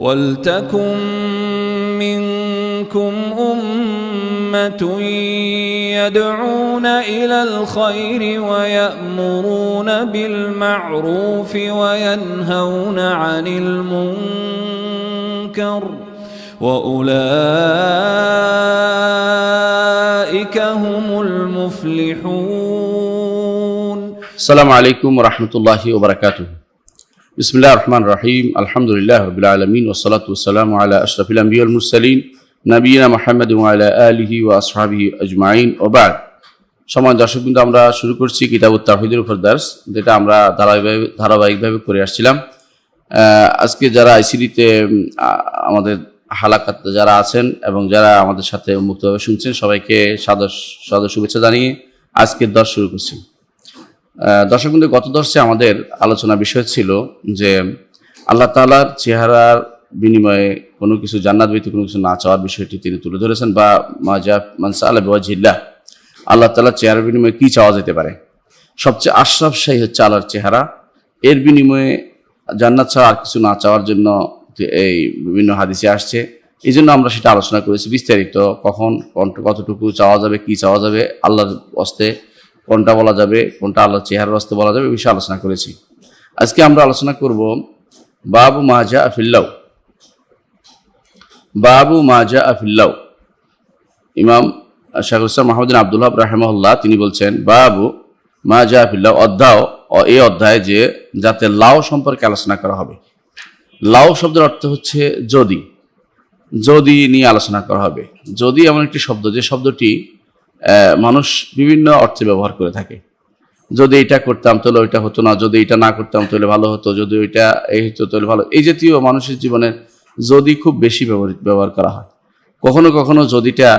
وَلْتَكُنْ مِنْكُمْ أُمَّةٌ يَدْعُونَ إِلَى الْخَيْرِ وَيَأْمُرُونَ بِالْمَعْرُوفِ وَيَنْهَوْنَ عَنِ الْمُنْكَرِ وَأُولَئِكَ هُمُ الْمُفْلِحُونَ. السلام عليكم ورحمة الله وبركاته. بسم الله الرحمن الرحيم. الحمد لله رب العالمين والصلاة والسلام على أشرف الأنبياء والمرسلين نبينا محمد وعلى آله وأصحابه أجمعين وبعد. সম্মানিত দর্শকবৃন্দ, আমরা শুরু করছি কিতাবুত তাওহীদের উপর দার্স, যেটা আমরা ধারাবাহিকভাবে করে আসছিলাম। আজকে যারা আইসিডিতে আমাদের হালাকাত যারা আছেন এবং যারা আমাদের সাথে মুক্তভাবে শুনছেন, সবাইকে সাদর শুভেচ্ছা জানিয়ে আজকের দর্স শুরু করছি। দর্শকবৃন্দ, গত দর্শে আমাদের আলোচনা বিষয় ছিল যে আল্লাহ তাআলার চেহারার বিনিময়ে কোনো কিছু জান্নাত ব্যতীত কোনো কিছু না চাওয়ার বিষয়টি তিনি তুলে ধরেছেন, বা মান সাআলা বিওয়াজহিল্লাহ, আল্লাহ তাআলার চেহারার বিনিময়ে কি চাওয়া যেতে পারে। সবচেয়ে আশরাফ শাহী হচ্ছে আল্লাহর চেহারা, এর বিনিময়ে জান্নাত ছাড়া আর কিছু না চাওয়ার জন্য এই বিভিন্ন হাদিসে আসছে। এই জন্য আমরা সেটা আলোচনা করেছি বিস্তারিত, কখন কতটুকু চাওয়া যাবে, কি চাওয়া যাবে, আল্লাহর হস্তে কোনটা বলা যাবে, কোনটা আল্লাহর চেহারার হস্তে বলা যাবে, এই বিষয়ে আলোচনা করেছি। আজকে আমরা আলোচনা করব বাবু মা জাআ ফিল্লাহ। বাবু মা জাআ ফিল্লাহ। ইমাম শাইখুল ইসলাম মুহাম্মদ বিন আব্দুল ওয়াহাব রাহিমাহুল্লাহ তিনি বলছেন, বাবু মা জাআ ফিল্লাহ, এই অধ্যায় যে যাতে লাউ সম্পর্কে আলোচনা করা হবে। লাউ শব্দের অর্থ হচ্ছে যদি নিয়ে আলোচনা করা হবে। যদি এমন একটি শব্দ, যে শব্দটি মানুষ বিভিন্ন অর্থে ব্যবহার করে থাকে। যদি এটা করতাম তাহলে ওইটা হতো না, যদি এটা না করতাম তাহলে ভালো হতো, যদি ওইটা এই হতো তাহলে ভালো। এই জাতীয় মানুষের জীবনে যদি খুব বেশি ব্যবহার করা হয়। কখনো কখনো যদিটা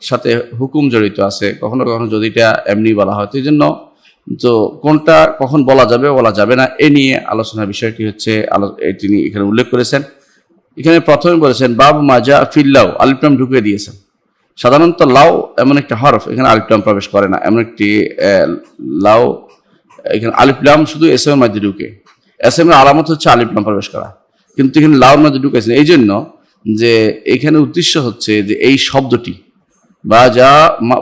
সাথে হুকুম জড়িত আছে, কখনো কখনো যদিটা এমনি বলা হয়। তো এই জন্য তো কোনটা কখন বলা যাবে বলা যাবে না, এ নিয়ে আলোচনার বিষয়টি হচ্ছে তিনি এখানে উল্লেখ করেছেন। এখানে প্রথমে বলেছেন বাবু মা জাআ ফিল্লাহ, আলিফ লাম ঢুকিয়ে দিয়েছেন। সাধারণত লাউ এমন একটা হরফ, এখানে আলিফ লাম প্রবেশ করে না। এমন একটি লাউ, এখানে আলিফ লাম শুধু এসএমের মধ্যে ঢুকে। এসএমের আলামত হচ্ছে আলিফ লাম প্রবেশ করা, কিন্তু এখানে লাউর মধ্যে ঢুকেছেন। এই জন্য যে এখানে উদ্দেশ্য হচ্ছে যে এই শব্দটি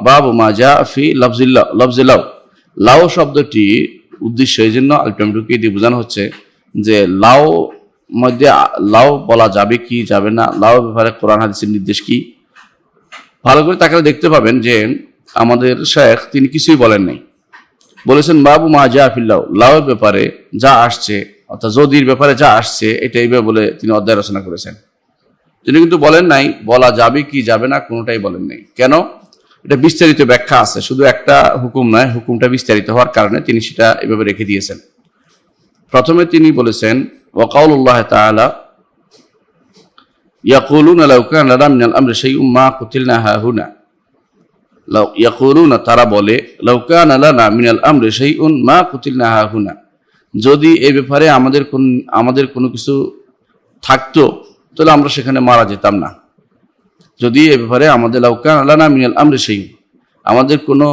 বাবু মা জাআ ফি লফজিল্লাহ, লাউ শব্দটি উদ্দেশ্য, এই জন্য আলিফ লাম ঢুকিয়ে দিয়ে বোঝানো হচ্ছে যে লাউ মধ্যে লাউ বলা যাবে কি যাবে না, লাউ ব্যাপারে কোরআন হাদিসের নির্দেশ কি। ভালো করে তাকালে দেখতে পাবেন যে আমাদের শাইখ তিনি কিছুই বলেন নাই, বলেছেন বাবু মা জাআ ফিল্লাহ, লাউর ব্যাপারে যা আসছে, অর্থাৎ যদির ব্যাপারে যা আসছে এটা এইভাবে বলে তিনি অধ্যায় রচনা করেছেন। তিনি কিন্তু বলেন নাই বলা যাবে কি যাবে না, কোনোটাই বলেন নাই। কেন? এটা বিস্তারিত ব্যাখ্যা আছে, শুধু একটা হুকুম নয়, হুকুমটা বিস্তারিত হওয়ার কারণে তিনি সেটা এভাবে রেখে দিয়েছেন। প্রথমে তিনি বলেছেন ওয়া কাউলুল্লাহ তাআলা ইয়াকুলুনা লাউ কানা লানা মিনাল আমরি শাইউম মা কুতিলনা হাহুনা। ইয়াকুলুনা, তারা বলে, লাউ কানা লানা মিনাল আমরি শাইউন মা কুতিলনা হাহুনা, যদি এই ব্যাপারে আমাদের কোনো কিছু থাকতো তাহলে আমরা সেখানে মারা যেতাম না। যদি এই ব্যাপারে আমাদের লাউ কানা লানা মিনাল আমরি শাইউন, আমাদের কোনো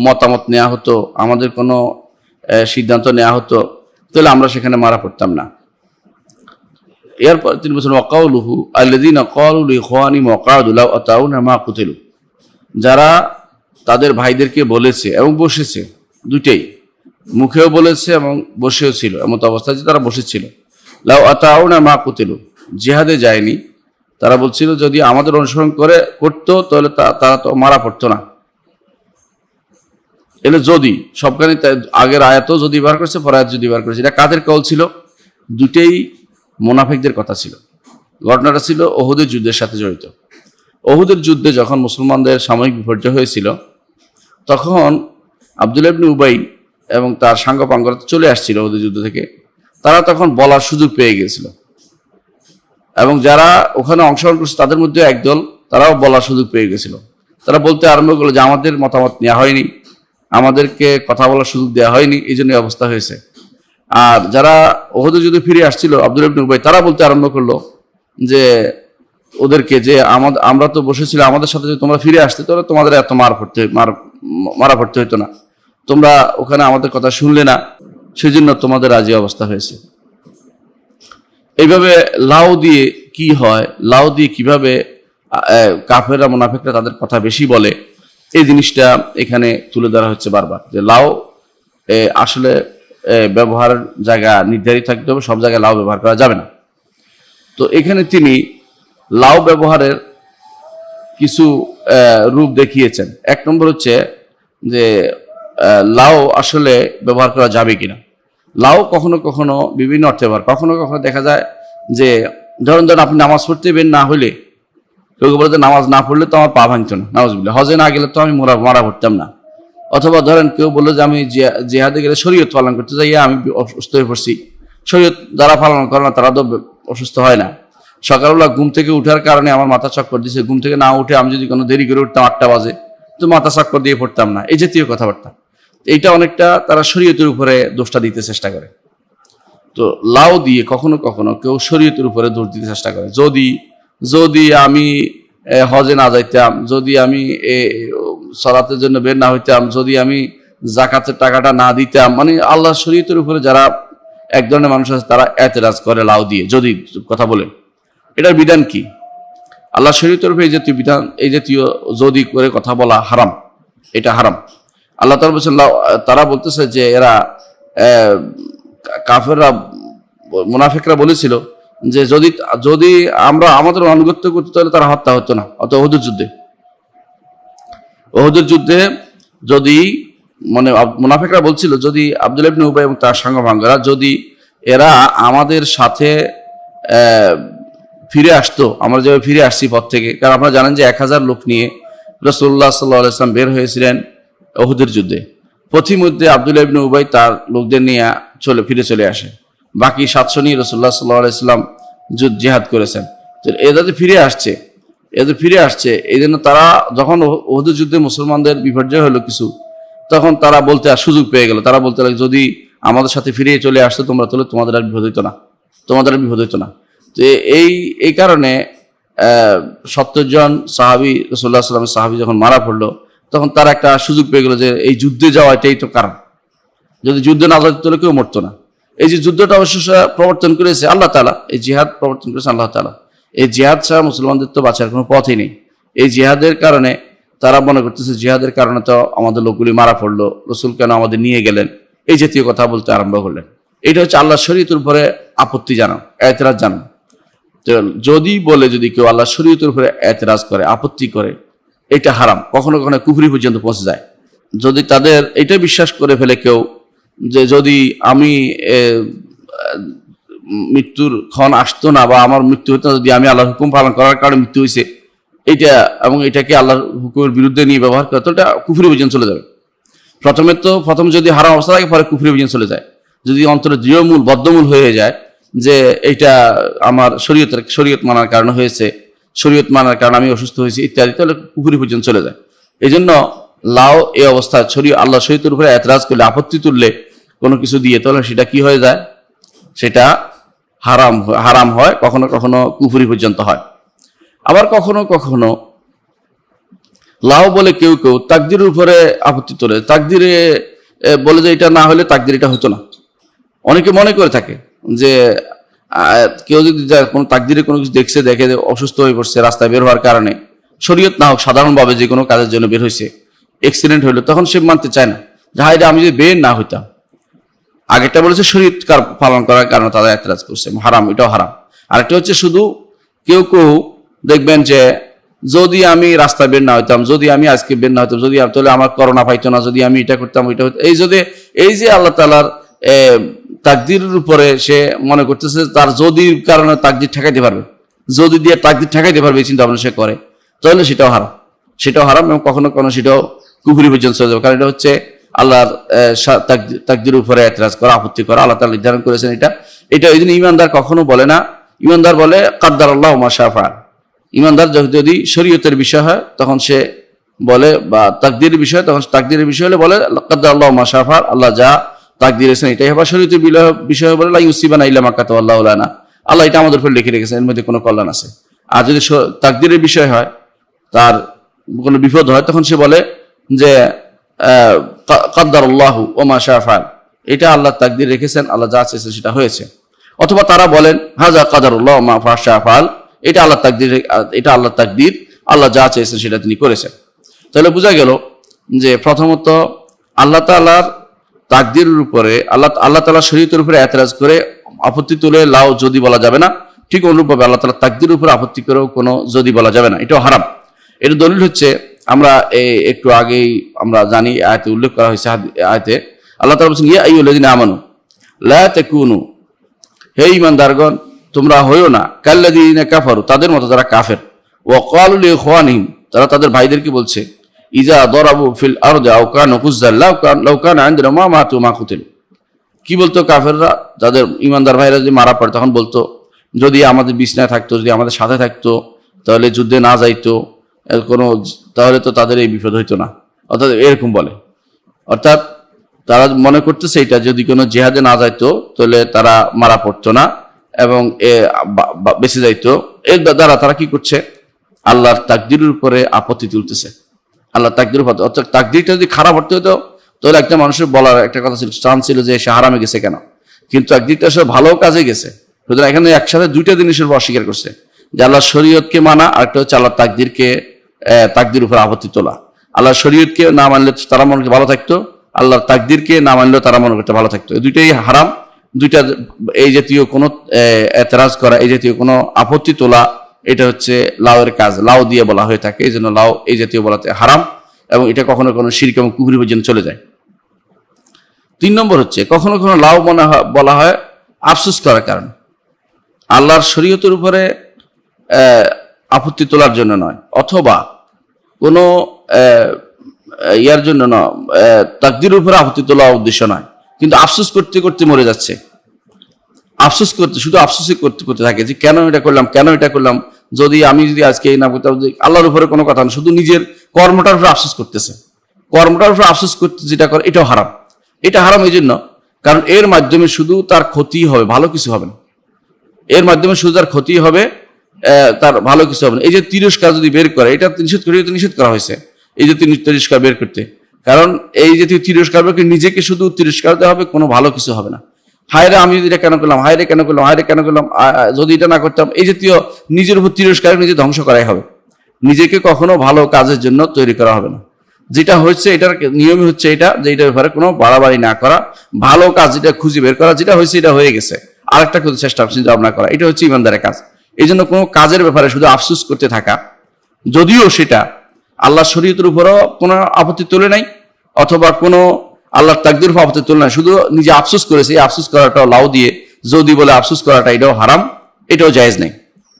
মতামত নেওয়া হতো, আমাদের কোনো সিদ্ধান্ত নেওয়া হতো, তাহলে আমরা সেখানে মারা পড়তাম না। এরপর তিনি বলছেন ওয়াকাউলুহু আল্লাযীনা ক্বালু লিইখওয়ানিহিম ওয়াকাউদু লাউ আতাউনা মা কুতিলু, যারা তাদের ভাইদেরকে বলেছে এবং বসেছে, দুটেই, মুখেও বলেছে এবং বসেও ছিল, এমন অবস্থায় যে তারা বসেছিল। লাউ আতাউনা মা কুতিলু, জিহাদে যায়নি, তারা বলছিল যদি আমাদের অনুসরণ করতো তাহলে তারা তো মারা পড়তো না। এলে যদি সবখানে আগের আয়াতও যদি ব্যবহার করেছে, পর আয়াত যদি ব্যবহার করেছে। এটা কাদের কওল ছিল? দুটেই মুনাফিকদের কথা ছিল। ঘটনাটা ছিল ওহুদের যুদ্ধের সাথে জড়িত। ওহুদের যুদ্ধে যখন মুসলমানদের সাময়িক বিপর্যয় হয়েছিল, তখন আব্দুল্লাহ ইবনে উবাই এবং তার সাঙ্গপাঙ্গরা চলে আসছিল ওহুদের যুদ্ধ থেকে। তারা তখন বলার সুযোগ পেয়ে গিয়েছিল, এবং যারা ওখানে অংশগ্রহণ করছে তাদের মধ্যে একদল, তারাও বলার সুযোগ পেয়ে গেছিল। তারা বলতে আরম্ভ করলো যে আমাদের মতামত নেওয়া হয়নি, আমাদেরকে কথা বলার সুযোগ দেওয়া হয়নি, এই জন্য অবস্থা হয়েছে। আর যারা ওহুদের যুদ্ধে ফিরে আসছিল আব্দুল্লাহ ইবনে উবাই, তারা বলতে আরম্ভ করলো যে ওদেরকে যে আমরা তো বসেছিলাম, আমাদের সাথে যদি তোমরা ফিরে আসতে তাহলে তোমাদের এত মারা পড়তে হইতো না, তোমরা ওখানে আমাদের কথা শুনলে না, সেই জন্য তোমাদের আজ এই অবস্থা হয়েছে। এইভাবে লাউ দিয়ে কি হয়, লাউ দিয়ে কিভাবে কাফেররা মুনাফিকরা তাদের কথা বেশি বলে, এই জিনিসটা এখানে তুলে ধরা হচ্ছে বারবার, যে লাউ আসলে ব্যবহারের জায়গা নির্ধারিত থাকতে হবে, সব জায়গায় লাউ ব্যবহার করা যাবে না। তো এখানে তিনি লাউ ব্যবহারের কিছু রূপ দেখিয়েছেন। এক নম্বর হচ্ছে যে লাউ আসলে ব্যবহার করা যাবে কিনা। লাউ কখনো কখনো বিভিন্ন অর্থে ব্যবহার, কখনো কখনো দেখা যায় যে ধরুন আপনি নামাজ পড়তে বের না হইলে, কেউ বলতে নামাজ না পড়লে তো আমার পা ভাঙতো না, নামাজবিল্লাহ, হজে না গেলে তো আমি মারা পড়তাম না। অথবা ধরেন কেউ বললো যে আমি জিহাদে গেলে শরীয়ত পালন করতে যাই, আমি অসুস্থ হয়ে পড়ছি। শরীয়ত যারা পালন করে না তারা তো অসুস্থ হয় না। সকালবেলা ঘুম থেকে উঠার কারণে আমার মাথা চক্কর দিচ্ছে, ঘুম থেকে না উঠে আমি যদি কোনো দেরি করে উঠতাম 8টা বাজে, তো মাথা চক্কর দিয়ে পড়তাম না, এই জাতীয় কথাবার্তা। এইটা অনেকটা তারা শরীয়তের উপরে দোষটা দিতে চেষ্টা করে। তো লাউ দিয়ে কখনো কখনো কেউ শরীয়তের উপরে দোষ দিতে চেষ্টা করে। যদি আমি হজে না যাইতাম, যদি আমি সলাতের জন্য বের না হইতাম, যদি আমি জাকাতের টাকাটা না দিতাম, মানে আল্লাহ শরীয়তের উপরে যারা এক ধরনের মানুষ আছে তারা এতেরাজ করে লাউ দিয়ে যদি কথা বলে। এটার বিধান কি? আল্লাহ শরীয়তের উপরে এই জাতীয় বিধান, এই জাতীয় যদি করে কথা বলা হারাম, এটা হারাম। আল্লাহ তাআলা বলেছেন, তারা বলতেছে যে এরা কাফেররা মুনাফিকরা বলেছিল যে যদি আমরা আমাদের আনুগত্য করতে তাহলে তারা হত্যা হতো না। অত ওহুদের যুদ্ধে যদি মানে মুনাফিকরা বলছিল যদি আব্দুল্লাহ ইবনে উবাই এবং তার সঙ্গভাঙ্গরা যদি এরা আমাদের সাথে ফিরে আসতো, আমরা যেভাবে ফিরে আসছি পথ থেকে, কারণ আপনারা জানেন যে 1000 লোক নিয়ে রাসূলুল্লাহ সাল্লাল্লাহু আলাইহি ওয়াসাল্লাম বের হয়েছিলেন ওহুদের যুদ্ধে। পথিমধ্যে আব্দুল্লাহ ইবনে উবাই তার লোকদের নিয়ে ফিরে চলে আসে। বাকি 700 নিয়ে রাসূলুল্লাহ সাল্লাল্লাহু আলাইহি ওয়াসাল্লাম জিহাদ করেছেন। তো এদের ফিরে আসছে এই জন্য তারা যখন ওহুদের যুদ্ধে মুসলমানদের বিপর্যয় হলো কিছু, তখন তারা বলতে আর সুযোগ পেয়ে গেল। তারা বলতে লাগে যদি আমাদের সাথে ফিরে চলে আসতো তোমরা, তাহলে তোমাদের আর বিপদ হইতো না। তো এই কারণে 70 জন সাহাবী, রাসূলুল্লাহ সাল্লাল্লাহু আলাইহি ওয়াসাল্লামের সাহাবী যখন মারা পড়লো, তখন তারা একটা সুযোগ পেয়ে গেল যে এই যুদ্ধে যাওয়া এটাই তো কারণ, যদি যুদ্ধ না যেত তাহলে কেউ মরতো না। এই যে যুদ্ধটা অবশ্য প্রবর্তন করেছে আল্লাহ তাআলা, এই জিহাদ প্রবর্তন করেছে আল্লাহ তাআলা। এই জিহাদ ছাড়া মুসলমানদের তো বাঁচার কোনো পথই নেই। এই জিহাদের কারণে তারা মনে করতেছে জিহাদের কারণে তো আমাদের লোকগুলি মারা পড়লো, রাসূল কেন আমাদের নিয়ে গেলেন, এই জাতীয় কথা বলতে আরম্ভ করলেন। এটা হচ্ছে আল্লাহর শরীয়তের উপরে আপত্তি জানানো, এতরাজ জানানো। তো যদি কেউ আল্লাহর শরীয়তের উপরে এতরাজ করে, আপত্তি করে, এটা হারাম, কখনো কখনো কুফরি পর্যন্ত পৌঁছে যায়। যদি তাদের এটা বিশ্বাস করে ফেলে কেউ যে যদি আমি মৃত্যুর ক্ষণ আসতো না বা আমার মৃত্যু হতো না, যদি আমি আল্লাহর হুকুম পালন করার কারণে মৃত্যু হয়েছে, এইটা এবং এটাকে আল্লাহর হুকুমের বিরুদ্ধে নিয়ে ব্যবহার করে, তো এটা কুফরি পর্যন্ত চলে যাবে। প্রথম যদি হারাম অবস্থা থাকে, পরে কুফরি পর্যন্ত চলে যায়। যদি অন্তরে দৃঢ়মূল বদ্ধমূল হয়ে যায় যে এটা আমার শরীয়ত মানার কারণে হয়েছে, শরীয়ত মানার কারণে আমি অসুস্থ হয়েছি ইত্যাদি, তাহলে কুফরি পর্যন্ত চলে যায়। এই জন্য লাউ এই অবস্থায় আল্লাহ শরীয়তের উপরে এতরাজ করলে, আপত্তি তুললে কোনো কিছু দিয়ে, তাহলে সেটা কি হয়ে যায়? সেটা হারাম হয়, কখনো কখনো কুফরি পর্যন্ত হয়। আবার কখনো কখনো লাউ বলে কেউ তাকদিরের উপরে আপত্তি তোলে, তাকদিরে বলে যে এটা না হলে তাকদির এটা হতো না। অনেকে মনে করে থাকে যে কেউ যদি কোনো তাকদিরে কোনো কিছু দেখে অসুস্থ হয়ে পড়ছে রাস্তায় বের হওয়ার কারণে, শরীয়ত না হোক সাধারণভাবে যে কোনো কাজের জন্য বের হয়েছে, অ্যাক্সিডেন্ট হইলো, তখন সে মানতে চায় না যে হায় আমি যদি বের না হইতাম। আগেরটা বলেছে শরীয়ত পালন করার কারণে তারা এতরাজ করছে, হারাম, এটাও হারাম। আরেকটা হচ্ছে শুধু কেউ দেখবেন যে যদি আমি রাস্তায় বের না হইতাম, যদি আমি আজকে বের না হইতাম, যদি তাহলে আমার করোনা পাইতো না, যদি আমি এটা করতাম ওইটা হইতো। এই যে আল্লাহ তাআলার তাকদীরের উপরে সে মনে করতেছে তার যদির কারণে তাকদীর ঠেকাইতে পারবে, যদি দিয়ে তাকদীর ঠেকাইতে পারবে এই চিন্তা ভাবনা সে করে, তাহলে সেটাও হারাম এবং কখনো কখনো সেটাও কুফরি পর্যন্ত চলে যাবে। কারণ এটা হচ্ছে আল্লাহর তাকদীরের উপরে এতরাজ করা, আপত্তি করা। আল্লাহ তাআলা নির্ধারণ করেছেন এটা এই জন্য ইমানদার কখনো বলে না, ইমানদার বলে কাদ্দারাল্লাহু মা শাআ ফাআল। ইমানদার যদি শরীয়তের বিষয় হয় তখন সে বলে, বা তাকদীরের বিষয়, তখন তাকদীরের বিষয় হলে বলে কাদ্দারাল্লাহু মা শাআ ফাআল, আল্লাহ যা তাকদীর রেখেছেন এটাই হবে। শরীয়তের বিষয় বলে লা ইউসিবানা ইল্লা মা কাতাবাল্লাহু লানা, আল্লাহ এটা আমাদের উপর লিখে রেখেছেন, এর মধ্যে কোনো কল্যাণ আছে। আর যদি তাকদীরের বিষয় হয়, তার কোনো বিপদ হয়, তখন সে বলে যে কাদ্দারাল্লাহু ওয়া মা শাআ ফাআল, এটা আল্লাহ তাকদীর রেখেছেন, আল্লাহ যা চেয়েছেন সেটা হয়েছে। অথবা তারা বলেন হাজা কাদারুল্লাহ মা ফাশা ফাল, এটা আল্লাহর তাকদীর, এটা আল্লাহর তাকদীর, আল্লাহ যা চেয়েছেন সেটা তিনি করেছেন। তাহলে বোঝা গেল যে প্রথমত আল্লাহ তাআলার তাকদীরের উপরে আল্লাহ তাআলার শরীয়তের উপরে এতরাজ করে আপত্তি তুলে লাও যদি বলা যাবে না, ঠিক অনুরূপভাবে আল্লাহ তাআলার তাকদীরের উপরে আপত্তি করেও কোনো যদি বলা যাবে না, এটাও হারাম। এর দলিল হচ্ছে আমরা একটু আগেই আমরা জানি আয়াতে উল্লেখ করা হয়েছে, আয়াতে আল্লাহ তাআলা বলেছেন ইয়া আইয়ুহাল্লাযীনা আমানু লা তাকুনু, হে ঈমানদারগণ তোমরা হইও না কাল্লাযীনা কাফারু, তাদের মতো যারা কাফের, ওয়া ক্বালু লিইখওয়ানিহিম, তারা তাদের ভাইদেরকে বলছে ইজা দরাবু ফিল আরদি আও কানু গুজ্জাল লাউ কানা ইনদানা মা মাতু মা কুতিল। কি বলতো কাফেররা, যাদের ঈমানদার ভাইরা যদি মারা পড়ে তখন বলতো যদি আমাদের বিছনায় থাকতো, যদি আমাদের সাথে থাকতো, তাহলে যুদ্ধে না যাইতো কোনো, তাহলে তো তাদের এই বিপদ হইতো না, অর্থাৎ এরকম বলে। অর্থাৎ তারা মনে করতেছে এটা যদি কোনো জিহাদে না যাইতো তাহলে তারা মারা পড়তো না এবং বেঁচে যাইতো। এর দ্বারা তারা কি করছে, আল্লাহর তাকদীরের উপরে আপত্তি তুলতেছে। আল্লাহর তাকদীর উপর, অর্থাৎ তাকদীরটা যদি খারাপ হতে হতো তাহলে একটা মানুষের বলার একটা কথা ছিল, চান ছিল যে সে হারামে গেছে কেন, কিন্তু তাকদীরটা সে ভালো কাজে গেছে। সুতরাং এখানে একসাথে দুইটা জিনিসের উপর অস্বীকার করছে, যে আল্লাহর শরীয়তকে মানা আর একটা হচ্ছে আল্লাহর তাকদীর উপর আপত্তি তোলা। আল্লাহর শরীয়তকে না মানলে তারা মনে করতে ভালো থাকতো, আল্লাহর তাকদীরকে না মানলেও তারা মনে করতে ভালো থাকতো। এই দুইটাই হারাম। দুইটা এই জাতীয় কোনো এতরাজ করা, এই জাতীয় কোনো আপত্তি তোলা, এটা হচ্ছে লাউয়ের কাজ, লাউ দিয়ে বলা হয়ে থাকে, এই জন্য লাউ এই জাতীয় বলাতে হারাম এবং এটা কখনো কোনো শিরক এবং কুফরি পর্যন্ত চলে যায়। 3 নম্বর হচ্ছে কখনো কখনো লাউ বলা হয় আফসোস করার কারণ, আল্লাহর শরীয়তের উপরে আপত্তি তোলার জন্য নয়, অথবা কোনো ইয়ার জন্য নয়, তাকদীরের উপরে আপত্তি তোলার উদ্দেশ্য নয়, কিন্তু আফসোস করতে করতে মরে যাচ্ছে, আফসোস করতে শুধু আফসোসই করতে করতে থাকে যে কেন এটা করলাম, কেন এটা করলাম, যদি আমি যদি আজকে এই না করতাম। আল্লাহর উপরে কোনো কথা না, শুধু নিজের কর্মটার উপরে আফসোস করতেছে, কর্মটার উপরে আফসোস করতে যেটা করে এটাও হারাম। এটা হারাম এই জন্য কারণ এর মাধ্যমে শুধু তার ক্ষতি হবে, ভালো কিছু হবে না। এর মাধ্যমে শুধু তার ক্ষতি হবে, তার ভালো কিছু হবে না। এই যে তিরস্কার যদি বের করে, এটা নিষেধ করা হয়েছে, এই যে তিরস্কার বের করতে, কারণ এই যে তিরস্কার বের করে নিজেকে শুধু তিরস্কার দেওয়া হবে, কোনো ভালো কিছু হবে না। হায়রে আমি যদি এটা কেন করলাম, হায়রে কেন করলাম, হায়রে কেন করলাম, যদি এটা না করতাম, এই জাতীয় নিজের উপর তিরস্কার নিজে ধ্বংস করাই হবে। নিজেকে কখনো ভালো কাজের জন্য তৈরি করা হবে না। যেটা হচ্ছে এটার নিয়মই হচ্ছে এটা, যে এটার ব্যাপারে কোনো বাড়াবাড়ি না করা, ভালো কাজ যেটা খুঁজে বের করা, যেটা হয়েছে এটা হয়ে গেছে, আরেকটা করতে চেষ্টা চিন্তা ভাবনা করা, এটা হচ্ছে ইমানদারের কাজ। এই জন্য কোনো কাজের ব্যাপারে শুধু আফসোস করতে থাকা, যদিও সেটা আল্লাহ শরীয়তের উপরও কোনো আপত্তি তোলে নাই, অথবা কোনো আল্লাহর তাকদীর উপর আপত্তি তোলে নাই, শুধু নিজে আফসোস করেছে, এই আফসোস করাটাও লাউ দিয়ে যদি বলে আফসোস করাটা এটাও হারাম, এটাও জায়েজ নেই।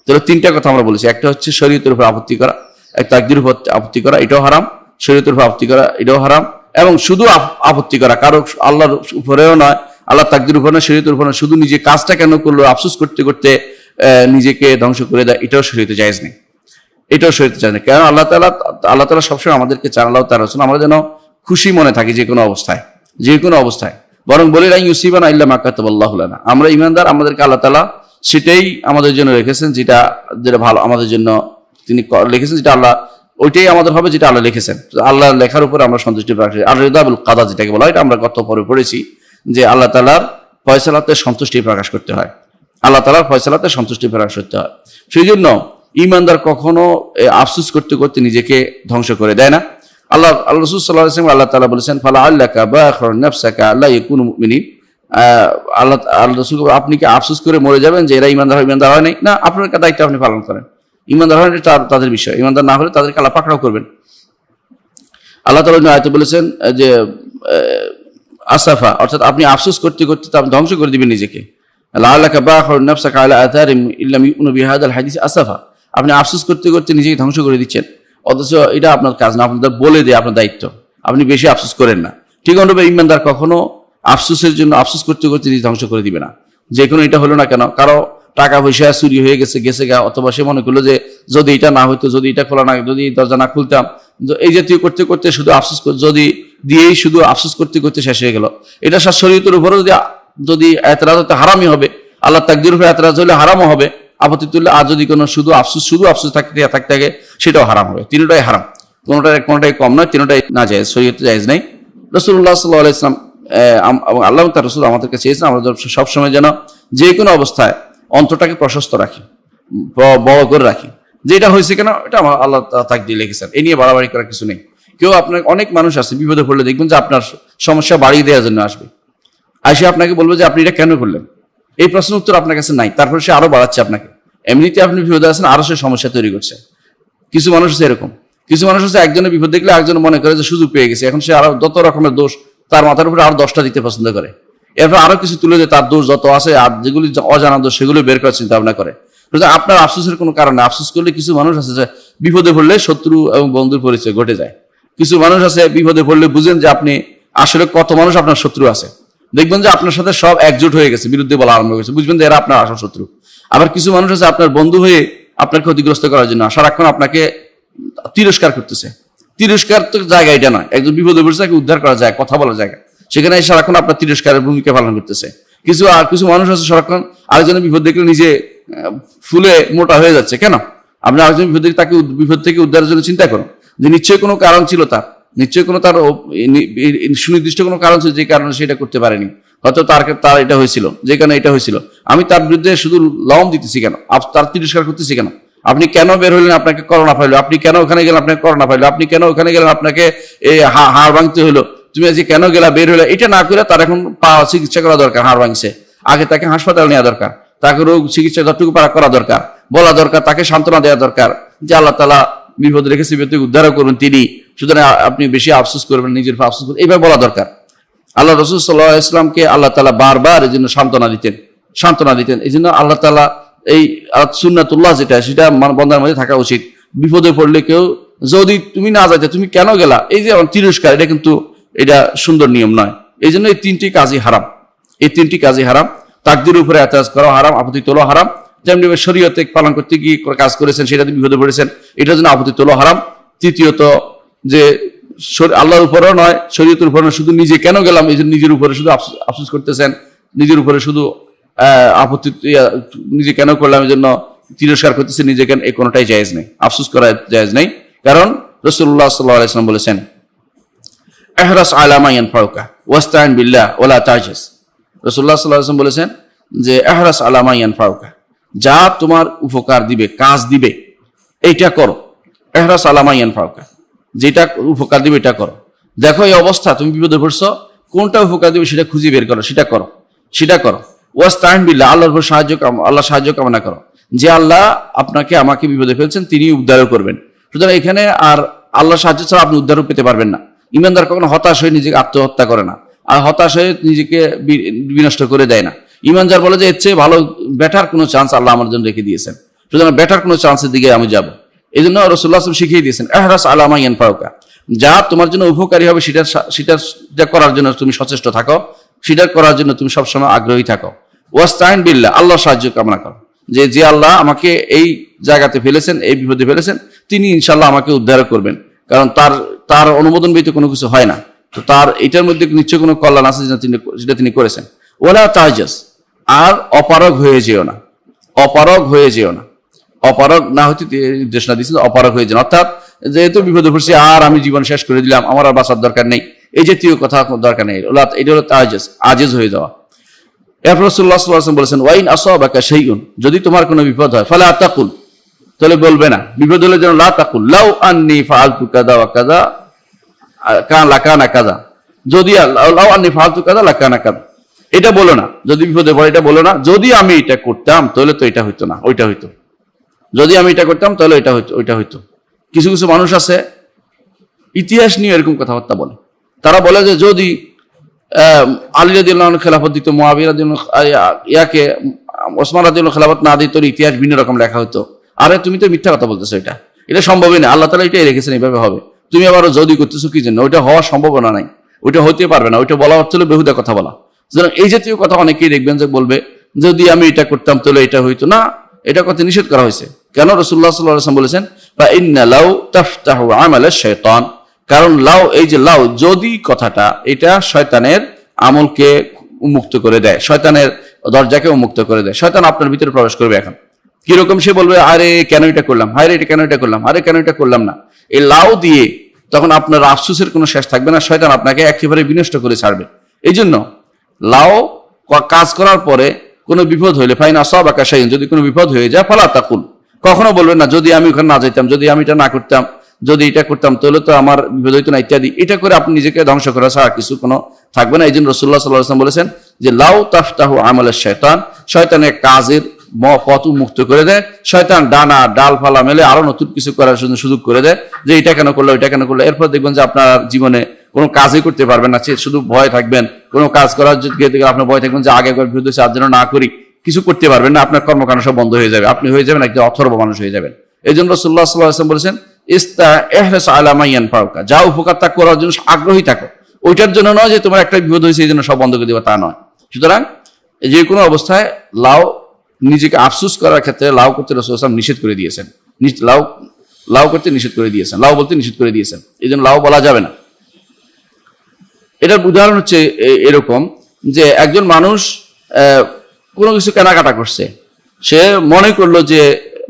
তাহলে 3টা কথা আমরা বলেছি, একটা হচ্ছে শরীয়তের উপর আপত্তি করা, এক তাকদীর উপর আপত্তি করা এটাও হারাম, শরীয়তের উপর আপত্তি করা এটাও হারাম, এবং শুধু আপত্তি করা কারো আল্লাহর উপরেও নয়, আল্লাহ তাকদীর উপর নয়, শরীয়তের উপর নয়, শুধু নিজে কাজটা কেন করলো আফসোস করতে করতে নিজেকে ধ্বংস করে দেয়, এটাও শরীয়তে জায়েজ নেই, এটাও শরীয়তে জায়েজ নেই। কারণ আল্লাহ তাআলা সবসময় আমাদেরকে চান, আল্লাহ তাআলা রাসূল আমরা যেন খুশি মনে থাকি যে কোনো অবস্থায়, যে কোনো অবস্থায়, বরং বলি লা ইউসিবানা ইল্লা মা কাতাবাল্লাহু লানা, আমরা ঈমানদার, আমাদেরকে আল্লাহ তাআলা সেটাই আমাদের জন্য রেখেছেন, যেটা ভালো আমাদের জন্য তিনি লিখেছেন, যেটা আল্লাহ ওইটাই আমাদের হবে, যেটা আল্লাহ লিখেছেন। আল্লাহর লেখার উপরে আমরা সন্তুষ্টি প্রকাশ করি। আর রিদাবুল কাদা যেটাকে বলা হয়, এটা আমরা গত পরে পড়েছি যে আল্লাহ তাআলার ফয়সালাতে সন্তুষ্টি প্রকাশ করতে হয়, আল্লাহ তাআলার ফয়সালাতে সন্তুষ্টি প্রকাশ করতে হয়। সেই জন্য ঈমানদার কখনো আফসোস করতে করতে নিজেকে ধ্বংস করে দেয় না। আল্লাহ রাসূল সাল্লাল্লাহু আলাইহি ওয়াসাল্লাম আল্লাহ তাআলা বলেছেন ফালা আল্লাকা বাখিরুন নাফসাকা আল্লা ইয়াকুনু মুমিনিন, আল্লাহ রাসূল আপনি কি আফসোস করে মরে যাবেন যে এরা ঈমানদার হয় নাই? না, আপনার দায়িত্ব আপনি পালন করেন। ঈমানদার হয় এটা তাদের বিষয়, ঈমানদার না হলে তাদেরকে আল্লাহ পাকড়াও করবেন। আল্লাহ তাআলা আয়াতে বলেছেন যে আসাফা, অর্থাৎ আপনি আফসোস করতে করতে ধ্বংস করে দিবেন নিজেকে। লাআল্লাকা বাখিরুন নাফসাকা আলা আথারিহিম ইল্লাম ইউমিনু বিহাযাল হাদিস আসাফা, আপনি আফসোস করতে করতে নিজেকে ধ্বংস করে দিচ্ছেন, অথচ এটা আপনার কাজ না, আপনাদের বলে দেয় আপনার দায়িত্ব, আপনি বেশি আফসোস করেন না। ঠিক অনুরূপে ঈমানদার কখনো আফসোসের জন্য আফসোস করতে করতে নিজে ধ্বংস করে দিবে না। যে কোনো এটা হলো না কেন, কারো টাকা পয়সা চুরি হয়ে গেছে গা, অথবা সে মনে করলো যে যদি এটা না হইতো, যদি এটা খোলা না, যদি দরজা না খুলতাম, এই জাতীয় করতে করতে শুধু আফসোস যদি দিয়েই শুধু আফসোস করতে করতে শেষ হয়ে গেল। এটা শরীয়তের উপরও যদি এতরাজ হতে হারামই হবে, আল্লাহ তাকদীরের উপরে এতরাজ হলে হারামও হবে, আপত্তি তুললে। আর যদি কোনো শুধু আফসোস থাকতে থাকে সেটাও হারাম হবে। তিনটাই হারাম, কোনোটাই কম নয়, তিনটাই না জায়েজ, শরীয়তে জায়েজ নাই। রাসূলুল্লাহ সাল্লাল্লাহু আলাইহি ওয়াসাল্লাম এবং আল্লাহ তার রাসূল আমাদেরকে চেয়েছেন আমরা সবসময় যেন যে কোনো অবস্থায় অন্তরটাকে প্রশস্ত রাখি, বড় করে রাখি। যেটা হয়েছে কেন এটা আমার আল্লাহ তাকদীরে লিখেছেন, এ নিয়ে বাড়াবাড়ি করার কিছু নেই। কেউ আপনার অনেক মানুষ আছে বিপদে পড়লে দেখবেন যে আপনার সমস্যা বাড়িয়ে দেওয়ার জন্য আসবে, আসে আপনাকে বলবে যে আপনি এটা কেন করলেন, এই প্রশ্নের উত্তর আপনার কাছে নাই, তারপরে সে আরো বাড়াচ্ছে আপনাকে। এমনিতে আপনি বিপদে আছেন, আরো সে সমস্যা তৈরি করছে। কিছু মানুষ আছে এরকম, কিছু মানুষ আছে একজনের বিপদ দেখলে একজন মনে করে যে সুযোগ পেয়ে গেছে, এখন সে আরো যত রকমের দোষ তার মাথার উপরে আরো 10টা দিতে পছন্দ করে, এরপর আরো কিছু তুলে দিয়ে তার দোষ যত আছে আর যেগুলি অজানা দোষ সেগুলো বের করার চিন্তা ভাবনা করে। আপনার আফসোসের কোনো কারণে আফসোস করলে কিছু মানুষ আছে যে বিপদে পড়লে শত্রু এবং বন্ধুর পরিচয় ঘটে যায়। কিছু মানুষ আছে বিপদে পড়লে বুঝেন যে আপনি আসলে কত মানুষ আপনার শত্রু আছে, দেখবেন যে আপনার সাথে সব একজোট হয়ে গেছে, বিরুদ্ধে বলা আরম্ভ করেছে, বুঝবেন যে এরা আপনার আসল শত্রু। আবার কিছু মানুষ আছে আপনার বন্ধু হয়ে আপনার ক্ষতিগ্রস্ত করার জন্য সারাক্ষণ আপনাকে তিরস্কার করতেছে। তিরস্কার তো জায়গা এটা নয়, একজন বিপদে পড়েছে তাকে উদ্ধার করা যায়, কথা বলা জায়গা, সেখানে সারাক্ষণ আপনার তিরস্কারের ভূমিকা পালন করতেছে। কিছু মানুষ আছে সারাক্ষণ আরেকজনের বিপদ দেখলে নিজে ফুলে মোটা হয়ে যাচ্ছে। কেন? আপনি আরেকজন বিপদ দেখে তাকে বিপদ থেকে উদ্ধারের জন্য চিন্তা করুন যে নিশ্চয়ই কোনো কারণ ছিল, তার নিশ্চয়ই কোনো তার সুনির্দিষ্ট কোনো কারণ ছিল যে কারণে সেটা করতে পারেনি। হয়তো তার এটা হয়েছিল, যে কারণে এটা হয়েছিল। আমি তার বিরুদ্ধে শুধু লম দিতেছি কেন, তার তিরস্কার করতেছি কেন? আপনি কেন বের হইলেন, আপনাকে করোনা পাইলো? আপনি কেন ওখানে গেলেন, আপনাকে করোনা পাইলো? আপনি কেন ওখানে গেলেন, আপনাকে এই হাড় ভাঙতে হলো? তুমি আজকে কেন গেলা, বের হইলো? এটা না করে তার এখন চিকিৎসা করা দরকার। হাড় ভাঙছে, আগে তাকে হাসপাতাল নেওয়া দরকার, তাকে রোগ চিকিৎসা যতটুকু পারা করা দরকার, বলা দরকার, তাকে সান্ত্বনা দেওয়া দরকার যে আল্লাহ তাআলা বিপদ রেখেছে, বিপদ থেকে উদ্ধার করবেন তিনি, সুতরাং আপনি বেশি আফসোস করবেন, নিজের আফসোস করবেন, এইভাবে বলা দরকার। আল্লাহ রাসূল সাল্লাল্লাহু আলাইহি ওয়াসাল্লামকে আল্লাহ তাআলা বারবার এই জন্য সান্ত্বনা দিতেন। এই জন্য আল্লাহ তাআলা এই সুন্নাতুল্লাহ যেটা, সেটা বন্দার মধ্যে থাকা উচিত। বিপদে পড়লে কেউ যদি তুমি না যাইতে, তুমি কেন গেলা, এই যে তিরস্কার, এটা কিন্তু এটা সুন্দর নিয়ম নয়। এই জন্য এই তিনটি কাজই হারাম। তাকদীরের উপরে এতরাজ করা হারাম, আপত্তি তোলা হারাম। যেমনি শরীয়তে পালন করতে গিয়ে কাজ করেছেন, সেটাতে বিপদে পড়েছেন, এটার জন্য আপত্তি তোলা হারাম। তৃতীয়ত যে আল্লাহর উপরও নয়, শরীয়তের উপর নয়, শুধু নিজে কেন গেলাম এই জন্য নিজের উপরে শুধু আফসোস করতেছেন, নিজের উপরে শুধু আপত্তি, নিজে কেন করলাম এই জন্য তিরস্কার করতেছে নিজেকে, এই কোনোটাই জায়েজ নেই, আফসোস করা জায়েজ নেই। কারণ রাসূলুল্লাহ সাল্লাল্লাহু আলাইহি ওয়াসাল্লাম বলেছেন, ইহরাস আলা মা ইয়ানফাউকা ওয়াস্তাইন বিল্লাহ ওয়ালা তাজিস। রাসূলুল্লাহ সাল্লাল্লাহু আলাইহি ওয়াসাল্লাম বলেছেন যে ইহরাস আলা মা ইয়ানফাউকা, যা তোমার উপকার দিবে, কাজ দিবে, এইটা করো। ইহরাস আলা মা ইয়ানফাউকা, যেটা উপকার দিবে এটা করো। দেখো এই অবস্থা, তুমি বিপদে পড়ছো, কোনটা উপকার দিবে সেটা খুঁজে বের করো, সেটা করো। ওয়াস্তাইন বিল্লাহ, আল্লাহর উপর আল্লাহ সাহায্য কামনা করো, যে আল্লাহ আমাকে বিপদে ফেলছেন, তিনি উদ্ধার করবেন। সুতরাং এখানে আর আল্লাহ সাহায্য ছাড়া আপনি উদ্ধারও পেতে পারবেন না। ইমানদার কখনো হতাশ হয়ে নিজেকে আত্মহত্যা করে না, আর হতাশ হয়ে নিজেকে বিনষ্ট করে দেয় না। ইমানদার বলে যে এর চেয়ে ভালো, বেটার কোনো চান্স আল্লাহ আমার জন্য রেখে দিয়েছেন, সুতরাং বেটার কোনো চান্সের দিকে আমি যাব। এই জন্য রাসূলুল্লাহ সাল্লাল্লাহু আলাইহি ওয়াসাল্লাম শিখিয়ে দিয়েছেন, ইহরাস আলা মা ইয়ানফাউকা, যা তোমার জন্য উপকারী হবে সেটা করার জন্য তুমি সচেষ্ট থাকো, সেটা করার জন্য তুমি সবসময় আগ্রহী থাকো। ওয়াস্তাইন বিল্লাহ, আল্লাহ সাহায্য কামনা করো, যে আল্লাহ আমাকে এই জায়গাতে ফেলেছেন, এই বিপদে ফেলেছেন, তিনি ইনশাআল্লাহ আমাকে উদ্ধার করবেন। কারণ তার অনুমোদন ব্যতীত কোনো কিছু হয় না, তো তার এটার মধ্যে নিশ্চয় কোনো কল্যাণ আছে যেটা তিনি করেছেন। ওয়ালা তাজাস, আর অপারগ হয়ে যেও না, অপারগ না হতে নির্দেশনা দিয়েছেন, অপারগ হয়ে যান। অর্থাৎ যেহেতু বিপদে পড়ছি আর আমি জীবন শেষ করে দিলাম, আমার আর বাঁচার দরকার নেই, এই জাতীয় কথা দরকার নেই। এটা হলো তাজাস, আজিজ হয়ে যাওয়া। এরপর রাসূলুল্লাহ সাল্লাল্লাহু আলাইহি ওয়াসাল্লাম বলেছেন, ওয়াইন আসাবাকা শাইউন, যদি তোমার কোনো বিপদ হয়, ফালা তাকুল, তাহলে বলবে না, বিপদ হলে যেন লা তাকুল লাউ আন্নী ফাআলতু কাযা ওয়া কাযা লাকানা কাযা, যদি লাউ আন্নী ফাআলতু কাযা লাকানা কাযা, এটা বলো না। যদি বিপদে পড়ে এটা বলো না, যদি আমি এটা করতাম তাহলে তো এটা হইতো না, ওইটা হইতো। যদি আমি এটা করতাম তাহলে এটা হইতো, ওইটা হইতো। কিছু মানুষ আছে ইতিহাস নিয়ে এরকম কথাবার্তা বলে। তারা বলে যে যদি আলী রাদিয়াল্লাহু আনহু খেলাফত দিত, মুআবিয়া রাদিয়াল্লাহু ইয়াকে ওসমান রাদিয়াল্লাহু খেলাফত না দিত, ইতিহাস ভিন্ন রকম লেখা হতো। আরে তুমি তো মিথ্যা কথা বলতেছো, এটা সম্ভবই না, আল্লাহ তাআলা এটাই রেখেছেন, এইভাবে হবে। তুমি আবার যদি করতেছো কি জন্য? ওইটা হওয়ার সম্ভাবনা নাই, ওইটা হতে পারবে না, ওইটা বলা হচ্ছিল বেহুদা কথা বলা। সুতরাং এই জাতীয় কথা অনেকেই দেখবেন যে বলবে যদি আমি এটা করতাম তাহলে এটা হইতো না, এটা কথা নিষেধ করা হয়েছে। কেন? রাসূলুল্লাহ সাল্লাল্লাহু আলাইহি ওয়াসাল্লাম বলেছেন, ফা ইন্না লাউ তাফতাহু আমালাশ শাইতান, কারণ লাউ, এই যে লাউ, যদি কথাটা, এটা শয়তানের আমলকে উন্মুক্ত করে দেয়, শয়তানের দরজাকে উন্মুক্ত করে দেয়। শয়তান আপনার ভিতরে প্রবেশ করবে। এখন কিরকম? সে বলবে, আরে কেন এটা করলাম, হায়রে এটা কেন এটা করলাম, আরে কেন এটা করলাম না। এই লাউ দিয়ে তখন আপনার আফসোসের কোনো শেষ থাকবে না, শয়তান আপনাকে একেবারে বিনষ্ট করে ছাড়বে। এই জন্য লাও কাজ করার পরে কোনো বিপদ হইলে ফাইন আসাবাকা শাইউন, যদি কোনো বিপদ হয়ে যায় ফালা তাকুল, কখনো বলবেন না যদি আমি ওখানে না যাইতাম, যদি আমি এটা না করতাম, যদি এটা করতাম তাহলে তো আমার বিপদ হইতো না ইত্যাদি। এটা করে আপনি নিজেকে ধ্বংস করা ছাড়া কিছু কোনো থাকবে না। এই জন্য রাসূলুল্লাহ সাল্লাল্লাহু আলাইহি ওয়াসাল্লাম বলেছেন যে লাউ তাফতাহু আমালাশ শাইতান, শয়তানের কাজের পথ মুক্ত করে দেয়। শয়তান ডানা ডালপালা মেলে আরো নতুন কিছু করার সুযোগ করে দেয়, যে এটা কেন করলো এটা কেন করলো। এরপর দেখবেন যে আপনার জীবনে কোনো কাজই করতে পারবেন না, শুধু ভয় থাকবেন। কোনো কাজ করার গিয়ে আপনার ভয় থাকবেন যে আগে একবার বিরুদ্ধ হয়েছে আর যেন না করি, কিছু করতে পারবেন না, আপনার কর্মকাণ্ড সব বন্ধ হয়ে যাবে, আপনি হয়ে যাবেন একজন অথর্ব মানুষ হয়ে যাবেন। এই জন্য রাসূলুল্লাহ সাল্লাল্লাহু আলাইহি ওয়াসাল্লাম বলেছেন ইস্তা ইহরিস আলা মা ইয়ানফাউকা, যা উপকার তা করার জন্য আগ্রহী থাকো, ওইটার জন্য নয় যে তোমার একটা বিপদ হয়েছে এই জন্য সব বন্ধ করে দেবে, তা নয়। সুতরাং যে কোনো অবস্থায় লাও নিজেকে আফসোস করার ক্ষেত্রে লাউ করতে রাসূলুল্লাহ সাল্লাল্লাহু আলাইহি ওয়াসাল্লাম নিষেধ করে দিয়েছেন, লাউ করতে নিষেধ করে দিয়েছেন, লাউ বলতে নিষেধ করে দিয়েছেন। এই জন্য লাউ বলা যাবে না। এটার উদাহরণ হচ্ছে এরকম যে একজন মানুষ কোনো কিছু কেনাকাটা করছে, সে মনে করলো যে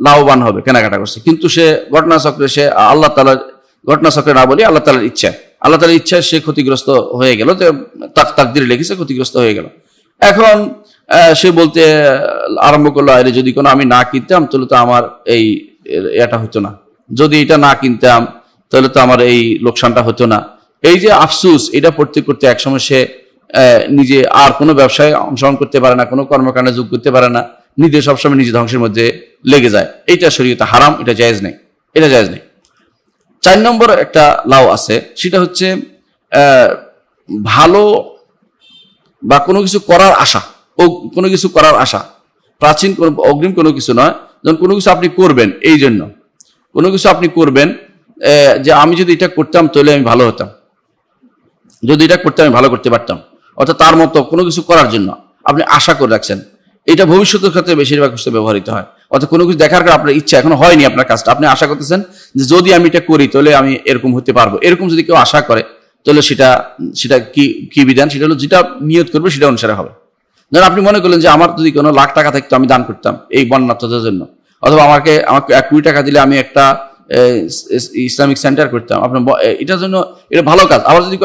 লাভবান হবে, কেনাকাটা করছে, কিন্তু সে ঘটনাচক্রে সে আল্লাহ তাআলার ঘটনাচক্রে না বলি আল্লাহ তাআলার ইচ্ছায় সে ক্ষতিগ্রস্ত হয়ে গেল, যে তাকদীরে লিখেছে ক্ষতিগ্রস্ত হয়ে গেল। এখন সে বলতে আরম্ভ করলো আরে যদি কোনো আমি না কিনতাম তাহলে তো আমার এই এটা হতো না, যদি এটা না কিনতাম তাহলে তো আমার এই লোকসানটা হতো না। এই যে আফসুস, এটা পড়তে করতে একসময় সে নিজে আর কোনো ব্যবসায় অংশগ্রহণ করতে পারে না, কোনো কর্মকাণ্ডে যোগ করতে পারে না, নিজে সবসময় নিজে ধ্বংসের মধ্যে লেগে যায়। এইটা শরীয়তে হারাম, এটা জায়েজ নেই, এটা জায়েজ নেই। 4 নম্বর একটা লাউ আছে, সেটা হচ্ছে ভালো বা কোনো কিছু করার আশা, কোনো কিছু করার আশা, প্রাচীন কোনো অগ্রিম কোনো কিছু নয়, যখন কোনো কিছু আপনি করবেন, এই জন্য কোনো কিছু আপনি করবেন যে আমি যদি এটা করতাম তাহলে আমি ভালো হতাম, যদি এটা করতে আমি ভালো করতে পারতাম, অর্থাৎ তার মতো কোনো কিছু করার জন্য আপনি আশা করে রাখছেন। এটা ভবিষ্যতের ক্ষেত্রে বেশিরভাগ ক্ষেত্রে ব্যবহৃত হয়। অর্থাৎ কোনো কিছু দেখার পর আপনার ইচ্ছা এখনো হয়নি, আপনার কাজটা আপনি আশা করতেছেন যে যদি আমি এটা করি তাহলে আমি এরকম হতে পারবো। এরকম যদি কেউ আশা করে তাহলে সেটা কি বিধান, সেটা হলো যেটা নিয়ত করবে সেটা অনুসারে হবে। যেন আপনি মনে করলেন যে আমার যদি কোনো লাখ টাকা থাকতো আমি দান করতাম এই বন্যার্থদের জন্য, অথবা আমাকে 20 টাকা দিলে আমি একটা ইসলামিক সেন্টার করতাম, আপনার এটার জন্য এটা ভালো কাজ। আবার যদি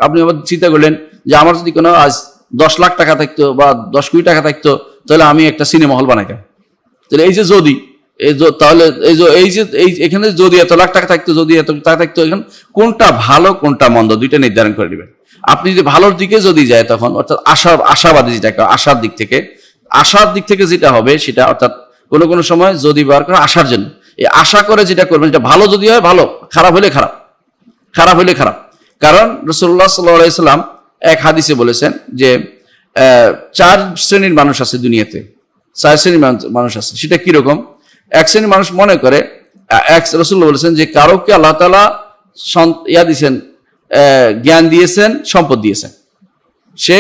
আপনি আবার চিন্তা করলেন যে আমার যদি কোনো আজ 10 লাখ টাকা থাকতো বা 10 কোটি টাকা থাকতো তাহলে আমি একটা সিনেমা হল বানাইতাম। তাহলে এই যে যদি তাহলে এখানে যদি এত লাখ টাকা থাকতো, যদি এত টাকা থাকতো, এখানে কোনটা ভালো কোনটা মন্দ দুইটা নির্ধারণ করে দিবেন। আপনি যদি ভালোর দিকে যদি যায় তখন অর্থাৎ আশাবাদী যেটাকে আশার দিক থেকে যেটা হবে সেটা, অর্থাৎ কোনো সময় যদি ব্যবহার করে আশার জন্য, এই আশা করে যেটা করবেন এটা ভালো যদি হয় ভালো, খারাপ হলে খারাপ। কারণ রাসূলুল্লাহ সাল্লাল্লাহু আলাইহি ওয়াসাল্লাম এক হাদিসে বলেছেন যে 4 শ্রেণীর মানুষ আছে দুনিয়াতে, 4 শ্রেণীর মানুষ আছে। সেটা কিরকম? এক শ্রেণীর মানুষ মনে করে, রাসূলুল্লাহ বলেছেন যে কারোকে আল্লাহ তাআলা দিয়েছেন, জ্ঞান দিয়েছেন, সম্পদ দিয়েছেন, সে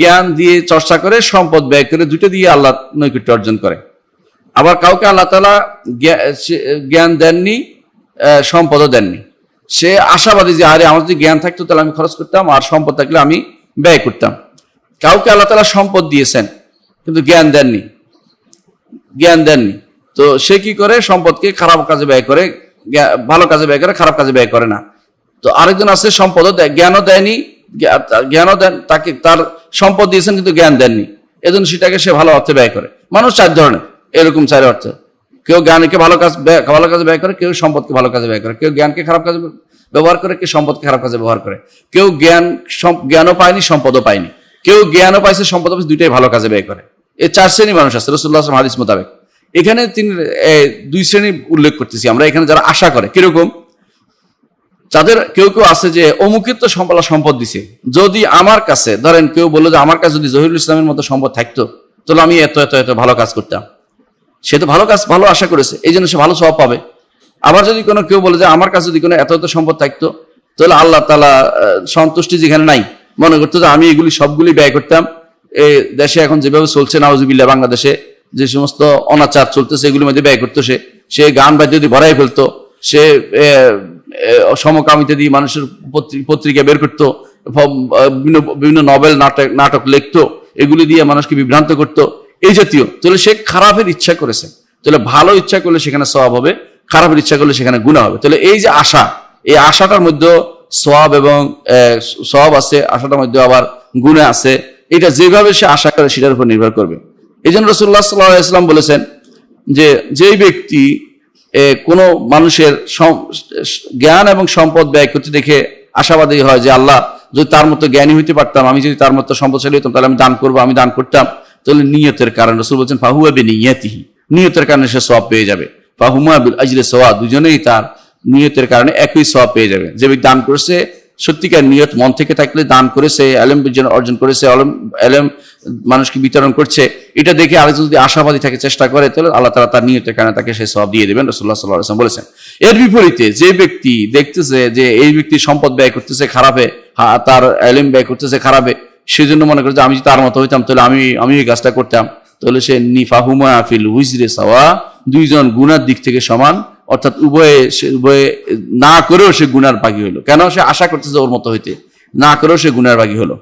জ্ঞান দিয়ে চর্চা করে, সম্পদ ব্যয় করে, দুটো দিয়ে আল্লাহ নৈকট্য অর্জন করে। আবার কাউকে আল্লাহ তাআলা জ্ঞান দেননি, সম্পদও দেননি, সে আশাবাদী যে আরে আমার যদি জ্ঞান থাকতো তাহলে আমি খরচ করতাম, আর সম্পদ থাকলে আমি ব্যয় করতাম। কাউকে আল্লাহ তাআলা সম্পদ দিয়েছেন কিন্তু জ্ঞান দেননি, তো সে কি করে? সম্পদকে খারাপ কাজে ব্যয় করে, ভালো কাজে ব্যয় করে, খারাপ কাজে ব্যয় করে না। তো আরেকজন আছে সম্পদও জ্ঞানও দেয়নি, জ্ঞানও দেন, তাকে তার সম্পদ দিয়েছেন কিন্তু জ্ঞান দেননি, এজন্য সেটাকে সে ভালো অর্থে ব্যয় করে। মানুষ 4 ধরনের, এরকম 4 অর্থে। কেউ জ্ঞানকে ভালো কাজে ব্যয় করে, কেউ সম্পদকে ভালো কাজে ব্যয় করে, কেউ জ্ঞানকে খারাপ কাজে ব্যবহার করে, কেউ সম্পদকে খারাপ কাজে ব্যবহার করে, কেউ জ্ঞানও পায়নি, সম্পদও পায়নি, কেউ জ্ঞানও পাইছে, সম্পদও পাইছে, দুইটাই ভালো কাজে ব্যয় করে। এই 4 শ্রেণীর মানুষ আছে রাসূলুল্লাহ সাল্লাল্লাহু আলাইহি ওয়াসাল্লাম হাদিস মোতাবেক। এখানে তিনি 2 শ্রেণী উল্লেখ করতেছি আমরা এখানে, যারা আশা করে। কিরকম? যাদের কেউ আছে যে অমুকের তো সম্পদ দিছে, যদি আমার কাছে ধরেন কেউ বললো যে আমার কাছে যদি জহিরুল ইসলামের মতো সম্পদ থাকতো তাহলে আমি এত ভালো কাজ করতাম। সে তো ভালো আশা করেছে, এই জন্য সে ভালো সওয়াব পাবে। আবার যদি কেউ বলে যে আমার কাছে যদি কোনো এত সম্পদ থাকতো তাহলে আল্লাহ তাআলা সন্তুষ্টি যেখানে নাই, মনে করতো যে আমি এগুলি সবগুলি ব্যয় করতাম। এই দেশে এখন যেভাবে চলছে নাউজুবিল্লাহ, বাংলাদেশে যে সমস্ত অনাচার চলতেছে এগুলির মধ্যে ব্যয় করতো, সে গান বাদ্য যদি ভরাই ফেলতো, সে সমকামিতা দিয়ে মানুষের পত্রিকা বের করতো, বিভিন্ন নভেল নাটক লিখতো, এগুলি দিয়ে মানুষকে বিভ্রান্ত করতো, এই জাতীয়। তাহলে সে খারাপের ইচ্ছা করেছে, তাহলে ভালো ইচ্ছা করলে সেখানে সওয়াব হবে, খারাপের ইচ্ছা করলে সেখানে গুনাহ হবে। তাহলে এই যে আশা, এই আশাটার মধ্যে সওয়াব এবং সওয়াব আছে, আশাটার মধ্যে আবার গুনাহ আছে। এটা যেভাবে সে আশা করে সেটার উপর নির্ভর করবে। এই জন্য রাসূলুল্লাহ সাল্লাল্লাহু আলাইহি ওয়াসাল্লাম বলেছেন যে যেই ব্যক্তি কোনো মানুষের জ্ঞান এবং সম্পদ ব্যয় করতে দেখে আশাবাদী হয় যে আল্লাহ যদি তার মতো জ্ঞানী হইতে পারতাম, আমি যদি তার মতো সম্পদশালী হতাম, তাহলে আমি দান করবো, আমি দান করতাম, তাহলে নিয়তের কারণে রাসূল বলছেন ফাহুয়া বিনিয়াতিহি, নিয়তের কারণে সে সওয়াব পেয়ে যাবে। ফাহুমা বিল আজরি সাওয়া, দুজনেই তার নিয়তের কারণে একই সওয়াব পেয়ে যাবে। যে ব্যক্তি দান করেছে সত্যিকার নিয়ত মন থেকে থাকলে, দান করেছে, ইলম অর্জন করেছে, ইলম মানুষকে বিতরণ করছে, এটা দেখে আরেকজন যদি আশাবাদী থাকে, চেষ্টা করে, তাহলে আল্লাহ তাআলা তার নিয়তের কারণে তাকে সেই সওয়াব দিয়ে দেবেন, রাসূলুল্লাহ সাল্লাল্লাহু আলাইহি ওয়াসাল্লাম বলেছেন। এর বিপরীতে যে ব্যক্তি দেখতেছে যে এই ব্যক্তি সম্পদ ব্যয় করতেছে খারাপে, তার ইলম ব্যয় করতেছে খারাপে, সেজন্য মনে করে যে আমি যদি তার মতো হইতাম তাহলে আমি এই কাজটা করতাম, তাহলে সে নিফাহুমা ফিল উজরি সাওয়া, দুইজন গুনার দিক থেকে সমান, অর্থাৎ উভয়ে না করেও সে গুনার ভাগী হলো। কেন? সে আশা করতেছে ওর মতো হইতে, না করেও সে গুনার ভাগী হলো।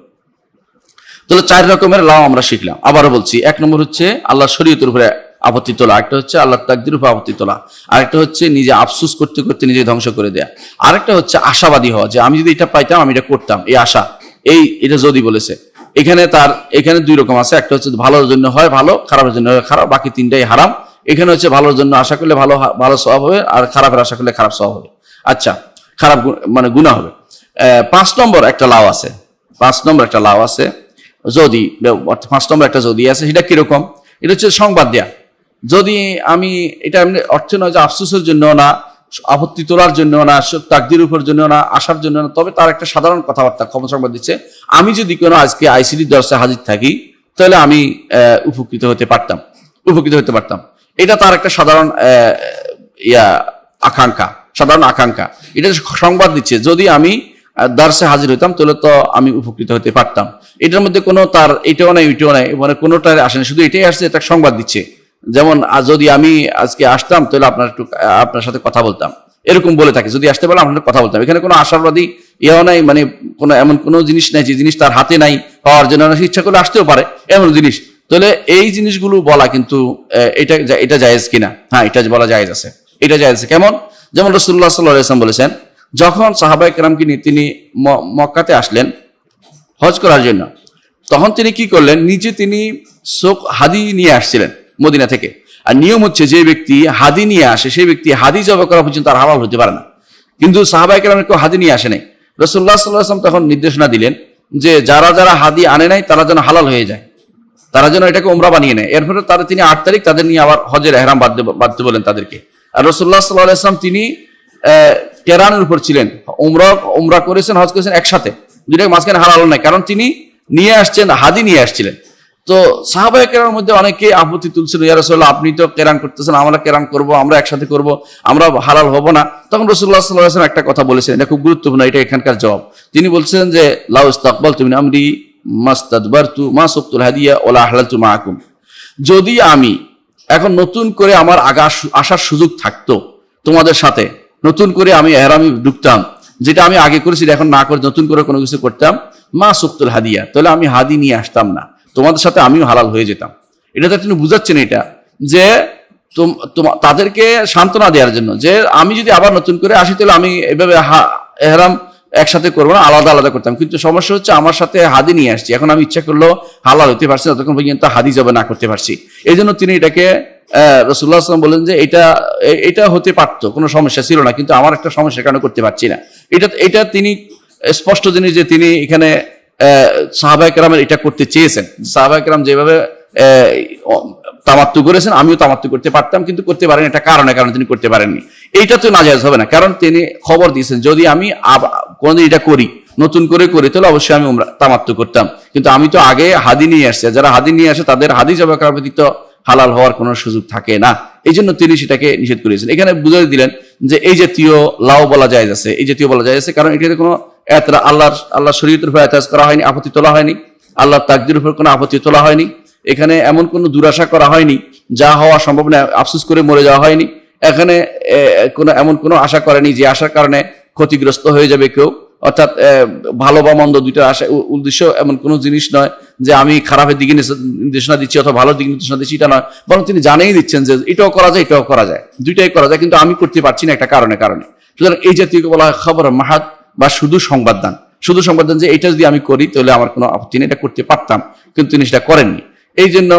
তাহলে 4 রকমের লাভ আমরা শিখলাম। আবারও বলছি, 1 নম্বর হচ্ছে আল্লাহর শরীয়তের উপরে আপত্তি তোলা, একটা হচ্ছে আল্লাহর তাকদীরের উপরে আপত্তি তোলা, আরেকটা হচ্ছে নিজে আফসোস করতে করতে নিজে ধ্বংস করে দেয়া, আরেকটা হচ্ছে আশাবাদী হওয়া যে আমি যদি এটা পাইতাম আমি এটা করতাম, এই আশা, এটা যদি বলেছে। এখানে 2 রকম আছে, একটা হচ্ছে ভালোর জন্য হয় ভালো, খারাপের জন্য হয় খারাপ, বাকি 3টাই হারাম। এখানে হচ্ছে ভালোর জন্য আশা করলে ভালো সওয়াব হবে, আর খারাপের আশা করলে খারাপ সওয়াব হবে, আচ্ছা খারাপ মানে গুনাহ হবে। 5 নম্বর একটা লাভ আছে, 5 নম্বর একটা লাভ আছে, যদি 5 নম্বর একটা যদি আছে, সেটা কিরকম? এটা হচ্ছে সংবাদ দেয়া। যদি আমি এটা এমনি অর্থ নয় যে আফসোসের জন্য না, আপত্তি তোলার জন্য না, তাকদীর উপর জন্য না, আশার জন্য না, তবে তার একটা সাধারণ কথাবার্তা খবর সংবাদ দিচ্ছে, আমি যদি কোনো আজকে আইসিডি দর্শে হাজির থাকি তাহলে আমি উপকৃত হতে পারতাম। এটা তার একটা সাধারণ আকাঙ্ক্ষা, এটা সংবাদ দিচ্ছে যদি আমি দার্সে হাজির হইতাম তাহলে তো আমি উপকৃত হতে পারতাম। এটার মধ্যে কোনো তার এটাও নাই ওইটাও নাই, মানে কোনোটার আসে না, শুধু এটাই আসছে, এটা সংবাদ দিচ্ছে। যেমন যদি আমি আজকে আসতাম তাহলে আপনার সাথে কথা বলতাম, এরকম বলে থাকে, যদি আসতে পারলাম আপনার কথা বলতাম। এখানে কোনো আশাবাদী ইয়েও নাই, মানে কোনো এমন কোনো জিনিস নাই যে জিনিস তার হাতে নাই, পাওয়ার জন্য ইচ্ছা করলে আসতেও পারে এমন জিনিস। তাহলে এই জিনিসগুলো বলা কিন্তু এটা জায়েজ কিনা? হ্যাঁ, এটা বলা জায়েজ আছে, এটা জায়েজ আছে। কেমন? যেমন রাসূলুল্লাহ সাল্লাল্লাহু আলাইহি ওয়াসাল্লাম বলেছেন, যখন সাহাবায়ে কেরামকে নিয়ে তিনি মক্কাতে আসলেন হজ করার জন্য, তখন তিনি কি করলেন? নিজে তিনি হাদি নিয়ে আসছিলেন মদিনা থেকে। আর নিয়ম হচ্ছে যে ব্যক্তি হাদি নিয়ে আসে সেই ব্যক্তি হাদি জবাই করা পর্যন্ত আর হালাল হতে পারে না। কিন্তু সাহাবায়ে কেরাম কেউ হাদি নিয়ে আসে নাই। রাসূলুল্লাহ সাল্লাল্লাহু আলাইহি ওয়াসাল্লাম তখন নির্দেশনা দিলেন যে যারা হাদি আনে নাই তারা যেন হালাল হয়ে যায়, তারা যেন এটাকে উমরা বানিয়ে নেয়। এরপরে তিনি 8 তারিখ তাদের নিয়ে আবার হজের ইহরাম বাঁধতে বলেন তাদেরকে। আর রাসূলুল্লাহ সাল্লাল্লাহু আলাইহি ওয়াসাল্লাম তিনি কেরানের উপর ছিলেন, উমরা করেছেন, হজ করেছেন একসাথে, দুইটাকে মাঝখানে হালাল নাই, কারণ তিনি নিয়ে আসছেন, হাদি নিয়ে আসছিলেন। তো সাহাবায়ে কেরামের মধ্যে অনেকে আপত্তি তুলছিল, ইয়া রাসূলুল্লাহ আপনি তো কেরান করতেছেন, আমরা কেরান করব, আমরা একসাথে করব, আমরা হালাল হব না। তখন রাসূলুল্লাহ সাল্লাল্লাহু আলাইহি ওয়াসাল্লাম একটা কথা বলেছেন, এটা খুব গুরুত্বপূর্ণ, এটা এখানকার জবাব। তিনি বলছেন যে লাউ ইস্তাকবালতু মিন আমরি মাস্তাদবারতু মা সুকতুল হাদিয়া ওয়ালা আহলালতু মাআকুম, যদি আমি এখন নতুন করে আমার আসার সুযোগ থাকতো তোমাদের সাথে, নতুন করে আমি ইহরামে ঢুকতাম, যেটা আমি আগে করেছি এখন না করে নতুন করে কোনো কিছু করতাম, মা সুকতুল হাদিয়া, তাহলে আমি হাদি নিয়ে আসতাম না, তোমাদের সাথে আমিও হালাল হয়ে যেতাম। এটা তো তিনি বুঝাচ্ছেন এটা যে তাদেরকে সান্ত্বনা দেওয়ার জন্য, যে আমি যদি আবার নতুন করে আসি তাহলে আমি এভাবে ইহরাম একসাথে করবো না, আলাদা আলাদা করতাম। কিন্তু সমস্যা হচ্ছে আমার সাথে হাদি নিয়ে আসছি, এখন আমি ইচ্ছা করলেও হালাল হতে পারছি না, ততক্ষণ পর্যন্ত হাদি জবাই না করতে পারছি। এই জন্য তিনি এটাকে রাসূলুল্লাহ সাল্লাল্লাহু আলাইহি ওয়াসাল্লাম বলেন যে এটা হতে পারতো, কোনো সমস্যা ছিল না, কিন্তু আমার একটা সমস্যার কারণে করতে পারছি না। এটা তিনি স্পষ্ট জিনিস যে তিনি এখানে সাহাবায়ে কেরামের এটা করতে চেয়েছেন। সাহাবায়ে কেরাম যেভাবে তামাত্তু করেছেন আমিও তামাত্তু করতে পারতাম, কিন্তু করতে পারেন এটা কারণে তিনি করতে পারেননি। এইটা তো নাজায়েজ হবে না, কারণ তিনি খবর দিয়েছেন যদি আমি কোনদিন এটা করি, নতুন করে করি, তাহলে অবশ্যই আমি তামাত্তু করতাম। কিন্তু আমি তো আগে হাদি নিয়ে আসছি, যারা হাদি নিয়ে আসে তাদের হাদি জবাই করার ব্যতীত হালাল হওয়ার কোনো সুযোগ থাকে না। এই জন্য তিনি সেটাকে নিষেধ করেছেন। এখানে বুঝিয়ে দিলেন যে এই জাতীয় লাও বলা যায় আছে, এই জাতীয় বলা যায় আছে, কারণ এটাতে কোনো আল্লাহ শরীয়তের উপর এতরাজ করা হয়নি, আপত্তি তোলা হয়নি, আল্লাহর তাকদীরের উপর কোনো আপত্তি তোলা হয়নি। এখানে এমন কোনো দুরাশা করা হয়নি, যা হওয়া সম্ভব না, আফসোস করে মরে যাওয়া হয়নি। এখানে এমন কোনো আশা করেনি যে আশার কারণে ক্ষতিগ্রস্ত হয়ে যাবে কেউ, অর্থাৎ ভালো বা মন্দ দুইটা আশা উদ্দেশ্য এমন কোনো জিনিস নয় যে আমি খারাপের দিকে নির্দেশনা দিচ্ছি অথবা ভালোর দিকে নির্দেশনা দিচ্ছি, এটা নয়, বরং তিনি জানিয়ে দিচ্ছেন যে এটাও করা যায়, এটাও করা যায়, দুইটাই করা যায়, কিন্তু আমি করতে পারছি না একটা কারণে। সুতরাং এই জাতীয় বলা হয় খবর মাহাত বা শুধু সংবাদ দান, শুধু সংবাদ দান যে এটা যদি আমি করি তাহলে আমার কোনো আপত্তি নেই, এটা করতে পারতাম, কিন্তু তিনি সেটা করেননি। এই জন্য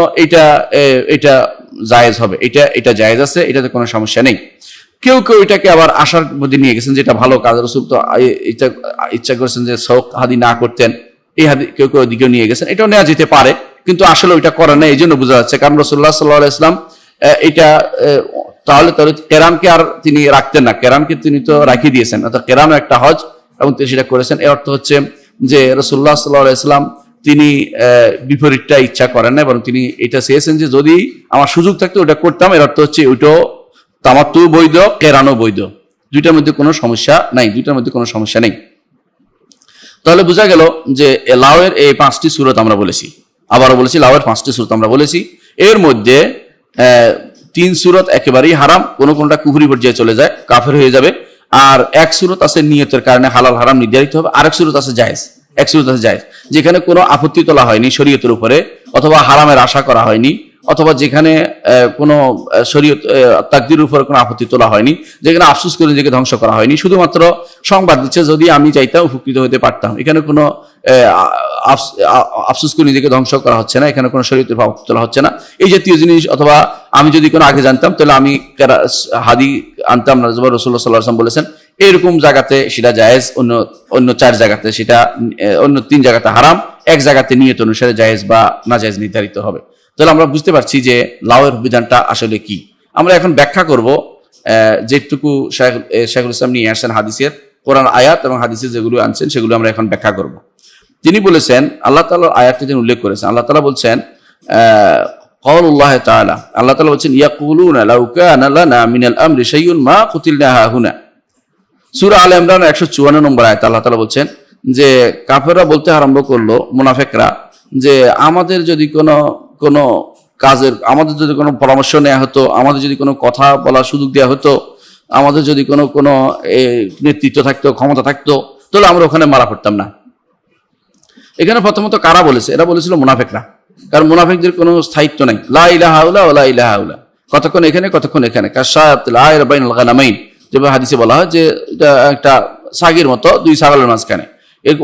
এটা জায়েজ হবে, এটা জায়েজ আছে, এটাতে কোনো সমস্যা নেই। কেউ কেউ এটাকে আবার আশার মধ্যে নিয়ে গেছেন, যেটা ভালো কাজ, রাসূল তো ইচ্ছা করেছেন যে শৌক হাদি না করতেন, এই হাদি কেউ কেউ দিকেও নিয়ে গেছেন, এটাও নেওয়া যেতে পারে, কিন্তু আসলে ওইটা করে না, এই জন্য বোঝা যাচ্ছে। কারণ রাসূলুল্লাহ সাল্লাল্লাহু আলাইহি ওয়াসাল্লাম এটা তাহলে কেরানকে আর তিনি রাখতেন না, কেরানকে তিনি তো রাখিয়ে দিয়েছেন, অর্থাৎ কেরানও একটা হজ, এবং তিনি সেটা করেছেন। এর অর্থ হচ্ছে যে রাসূলুল্লাহ সাল্লাল্লাহু আলাইহি ওয়াসাল্লাম তিনি বিপরীতটা ইচ্ছা করেন না, এবং তিনি এটা চেয়েছেন যে যদি আমার সুযোগ থাকতো ওটা করতাম। এর অর্থ হচ্ছে ওইটাও তামাত্তু বৈধ, কেরানও বৈধ, দুইটার মধ্যে কোনো সমস্যা নেই। তাহলে বোঝা গেল যে লাউয়ের এই 5টি সূরত আমরা বলেছি, আবারও বলেছি লাউয়ের 5টি সূরত আমরা বলেছি। এর মধ্যে 3 সূরত একেবারেই হারাম, কোনটা কুফরি পর্যায়ে চলে যায়, কাফের হয়ে যাবে। আর 1 সূরত আছে নিয়তের কারণে হালাল হারাম নির্ধারিত হবে, আরেক সূরত আছে জায়েজ, যেখানে কোনো আপত্তি তোলা হয়নি শরীয়তের উপরে, অথবা হারামের আশা করা হয়নি, অথবা যেখানে কোনো শরীয়ত তাকদীরের উপরে কোনো আপত্তি তোলা হয়নি, যেখানে আফসোস করে নিজেকে ধ্বংস করা হয়নি, শুধুমাত্র সংবাদ দিচ্ছে যদি আমি চাইতাম উপকৃত হতে পারতাম। এখানে কোনো আফসোস করে নিজেকে ধ্বংস করা হচ্ছে না, এখানে কোনো শরীয়তের আপত্তি তোলা হচ্ছে না, এই জাতীয় জিনিস। অথবা আমি যদি কোনো আগে জানতাম তাহলে আমি হাদি আনতাম না, রাসূলুল্লাহ সাল্লাল্লাহু আলাইহি ওয়াসাল্লাম বলেছেন। এরকম জায়গাতে সেটা জায়েজ, অন্য 4 জায়গাতে সেটা, অন্য 3 জায়গাতে হারাম, 1 জায়গাতে নিয়ত অনুসারে জায়েজ বা নাজায়েজ নির্ধারিত হবে। তাহলে আমরা বুঝতে পারছি যে লাউয়ের বিধানটা আসলে কি। আমরা এখন ব্যাখ্যা করব যেটুকু শাইখুল ইসলাম নিয়ে আসছেন হাদিসের, কোরআন আয়াত এবং হাদিসের যেগুলো আনছেন সেগুলো আমরা এখন ব্যাখ্যা করব। তিনি বলেছেন, আল্লাহ তাআলার আয়াতটি তিনি উল্লেখ করেছেন। আল্লাহ তাআলা বলছেন কাউলুল্লাহ তাআলা, আল্লাহ তাআলা বলছেন ইয়াকুলুনা লাউ কানা লানা মিনাল আমরি শাইউন মা কুতিলনা হাহুনা। সূরা আলে ইমরান 154 নম্বর আয়াত আল্লাহ তাআলা বলছেন যে কাফেররা বলতে আরম্ভ করলো, মুনাফিকরা, যে আমাদের যদি কোনো কাজের, আমাদের যদি কোনো পরামর্শ নেওয়া হতো, আমাদের যদি কোনো কথা বলার সুযোগ দেওয়া হতো, আমাদের যদি কোনো নেতৃত্ব থাকতো, ক্ষমতা থাকতো, তাহলে আমরা ওখানে মারা পড়তাম না। এখানে প্রথমত কারা বলেছে? এরা বলেছিল মুনাফিকরা, কারণ মুনাফিকদের কোনো স্থায়িত্ব নাই, লা ইলাহা ইল্লাল্লাহ ওয়া লা ইলাহা ইল্লাল্লাহ, কতক্ষণ এখানে কতক্ষণ এখানে, কাশায়াতিল আয়র বাইনাল গানামাইন, যেভাবে হাদিসে বলা হয় যে এটা একটা ছাগির মতো 2 ছাগলের মাঝখানে,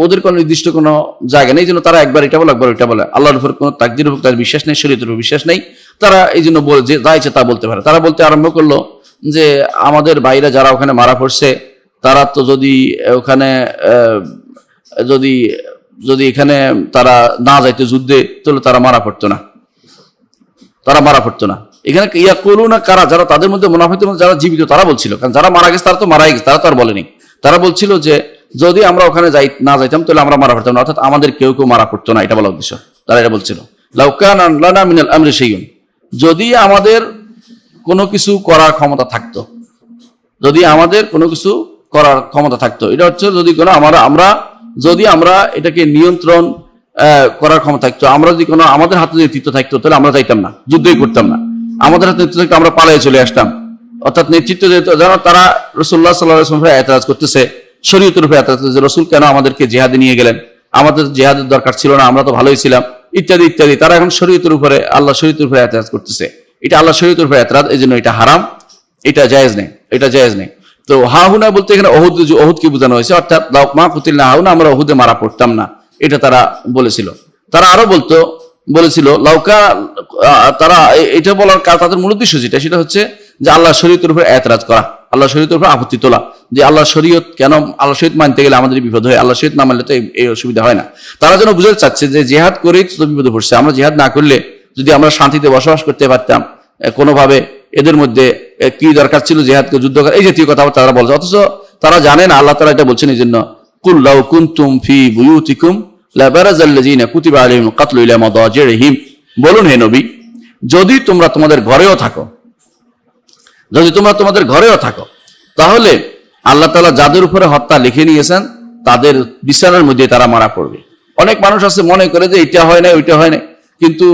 ওদের কোনো নির্দিষ্ট কোনো জায়গা নেই, যেন তারা একবার এটা বলে একবার ওইটা বলে। আল্লাহর উপর কোনো তাকদীরের উপর তার বিশ্বাস নেই, শরীয়তের উপর বিশ্বাস নেই, তারা এই জন্য যে যা ইচ্ছে তা বলতে পারে। তারা বলতে আরম্ভ করলো যে আমাদের ভাইরা যারা ওখানে মারা পড়ছে, তারা তো যদি ওখানে যদি এখানে তারা না যাইতো যুদ্ধে, তাহলে তারা মারা পড়তো না। এখানে ইয়াকুলুনা কারা, যারা তাদের মধ্যে মুনাফিকদের মধ্যে যারা জীবিত তারা বলছিল, কারণ যারা মারা গেছে তারা তো মারাই গেছে, তারা তো আর বলেনি। তারা বলছিল যে যদি আমরা ওখানে না যাইতাম তাহলে আমরা মারা পড়তাম না, অর্থাৎ আমাদের কেউ মারা পড়তো না, এটা বলা উদ্দেশ্য। তারা এটা বলছিল লাউ কানা লানা মিনাল আমরি শাইউন, যদি আমাদের কোনো কিছু করার ক্ষমতা থাকতো, এটা হচ্ছে যদি যদি আমরা এটাকে নিয়ন্ত্রণ করার ক্ষমতা থাকতো, আমরা যদি আমাদের হাতে নেতৃত্ব থাকতো, তাহলে আমরা যাইতাম না, যুদ্ধই করতাম না। আমাদের হাতে নেতৃত্ব থাকতো, আমরা পালিয়ে চলে আসতাম। অর্থাৎ নেতৃত্ব যেন তারা রাসূলুল্লাহ সাল্লাল্লাহু আলাইহি ওয়াসাল্লামের এতরাজ করতেছে, শরীয়তের উপরে এতরাজ করতেছে, রাসূল কেন আমাদেরকে জিহাদে নিয়ে গেলেন, আমাদের জিহাদের দরকার ছিল না, আমরা তো ভালোই ছিলাম, ইত্যাদি ইত্যাদি। তারা এখন শরীয়তের উপরে, আল্লাহ শরীয়তের উপরে এতরাজ করতেছে, এটা আল্লাহ শরীয়তের উপরে এতরাজ, এই জন্য এটা হারাম, এটা জায়েজ নেই। তো হাহুনা বলতে এখানে ওহুদকে বোঝানো হয়েছে, অর্থাৎ মা কুতিলনা হাহুনা, আমরা ওহুদে মারা পড়তাম না, এটা তারা বলেছিল। তারা আরো বলেছিল লাউকা, তারা এটা বলার তাদের মূল উদ্দেশ্য সেটা হচ্ছে যে আল্লাহ শরীয়তের উপর এতরাজ করা, আল্লাহ শরীয়তের উপর আপত্তি তোলা, যে আল্লাহ শরীয়ত কেন, আল্লাহ শরীয়ত মানতে গেলে আমাদের বিপদ হয়, আল্লাহ শরীয়ত না মানলে তো এই অসুবিধা হয় না। তারা যেন বুঝতে চাচ্ছে যে জিহাদ করেই তো বিপদে পড়ছে, আমরা জিহাদ না করলে যদি আমরা শান্তিতে বসবাস করতে পারতাম কোনোভাবে, এদের মধ্যে কি দরকার ছিল জিহাদকে, যুদ্ধ করা, এই জাতীয় কথা তারা বলছে। অথচ তারা জানে না আল্লাহ তাআলা এটা বলছেন এই জন্য, কুল লাউ কুনতুম ফি বুয়ুতিকুম লাবারাজাল্লাযিনা কুতিবা আলাইহিমুল কাতলু ইলা মাদাজিরিহিম, বলুন হে নবী, যদি তোমরা তোমাদের ঘরেও থাকো, তাহলে আল্লাহ তাআলা যাদের উপরে হত্যা লিখে নিয়েছেন তাদের বিছানার মধ্যে তারা মারা পড়বে। অনেক মানুষ আছে মনে করে যে এটা হয় না ওইটা হয় না, কিন্তু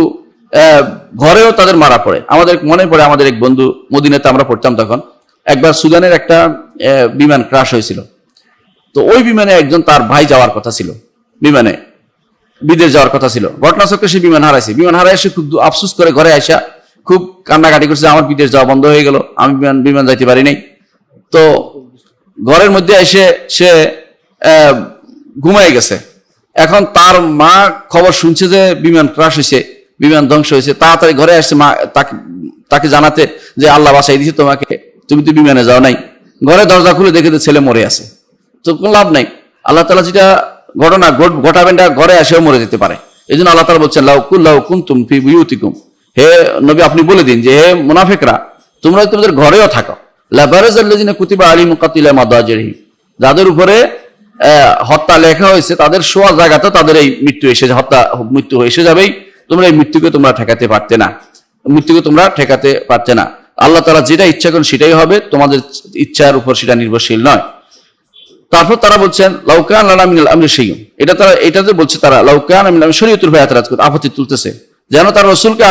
ঘরেও তাদের মারা পড়ে। আমাদের মনে পড়ে, আমাদের এক বন্ধু, মদিনাতে আমরা পড়তাম তখন, একবার সুদানের একটা বিমান ক্রাশ হয়েছিল। তো ওই বিমানে একজন তার ভাই যাওয়ার কথা ছিল, বিমানে বিদেশ যাওয়ার কথা ছিল, ঘটনাচক্রে সে বিমান হারায় এসে খুব আফসোস করে ঘরে আসা খুব কান্নাকাটি করছে, আমার বিদেশ যাওয়া বন্ধ হয়ে গেল, আমি বিমান যাইতে পারি নাই। তো ঘরের মধ্যে এসে সে ঘুমাই গেছে। এখন তার মা খবর শুনছে যে বিমান ক্রাশ হয়েছে, বিমান ধ্বংস হয়েছে, তাড়াতাড়ি ঘরে আসছে মা তাকে জানাতে যে আল্লাহ বাঁচাই দিয়েছে তোমাকে, তুমি তো বিমানে যাও নাই। ঘরে দরজা খুলে দেখে ছেলে মরে আছে, তো কোনো লাভ নাই। আল্লাহ তাআলা যেটা ঘটনা ঘটাবেন ঘরে এসেও মরে যেতে পারে। এই জন্য আল্লাহ তাআলা বলছেন লাউ কুনতুম ফি বুয়ুতিকুম, হে নবী আপনি বলে দিন যে হে মুনাফিকরা তোমরা তোমাদের ঘরেও থাকো, লা বারাজাল্লাযিনা কুতিবা আলাইহিমুল কাতলা মাদাজিরিহিম, যাদের উপরে হত্যা লেখা হয়েছে তাদের শোয়া জায়গাতে তাদের এই মৃত্যু মৃত্যু এসে যাবেই, তোমরা এই মৃত্যুকে তোমরা ঠেকাতে পারতে না, মৃত্যুকে তোমরা ঠেকাতে পারতে না। আল্লাহ তাআলা যেটা ইচ্ছা করেন সেটাই হবে, তোমাদের ইচ্ছার উপর সেটা নির্ভরশীল নয়। তারপর তারা বলছেন লাউকান লানা মিনাল আমরি শাইউন, এটাতে বলছে তারা লাউকান মিনাল শরীয়তের উপর এতরাজ করতে, আপত্তি তুলতেছে, যেন তারা রাসূলকে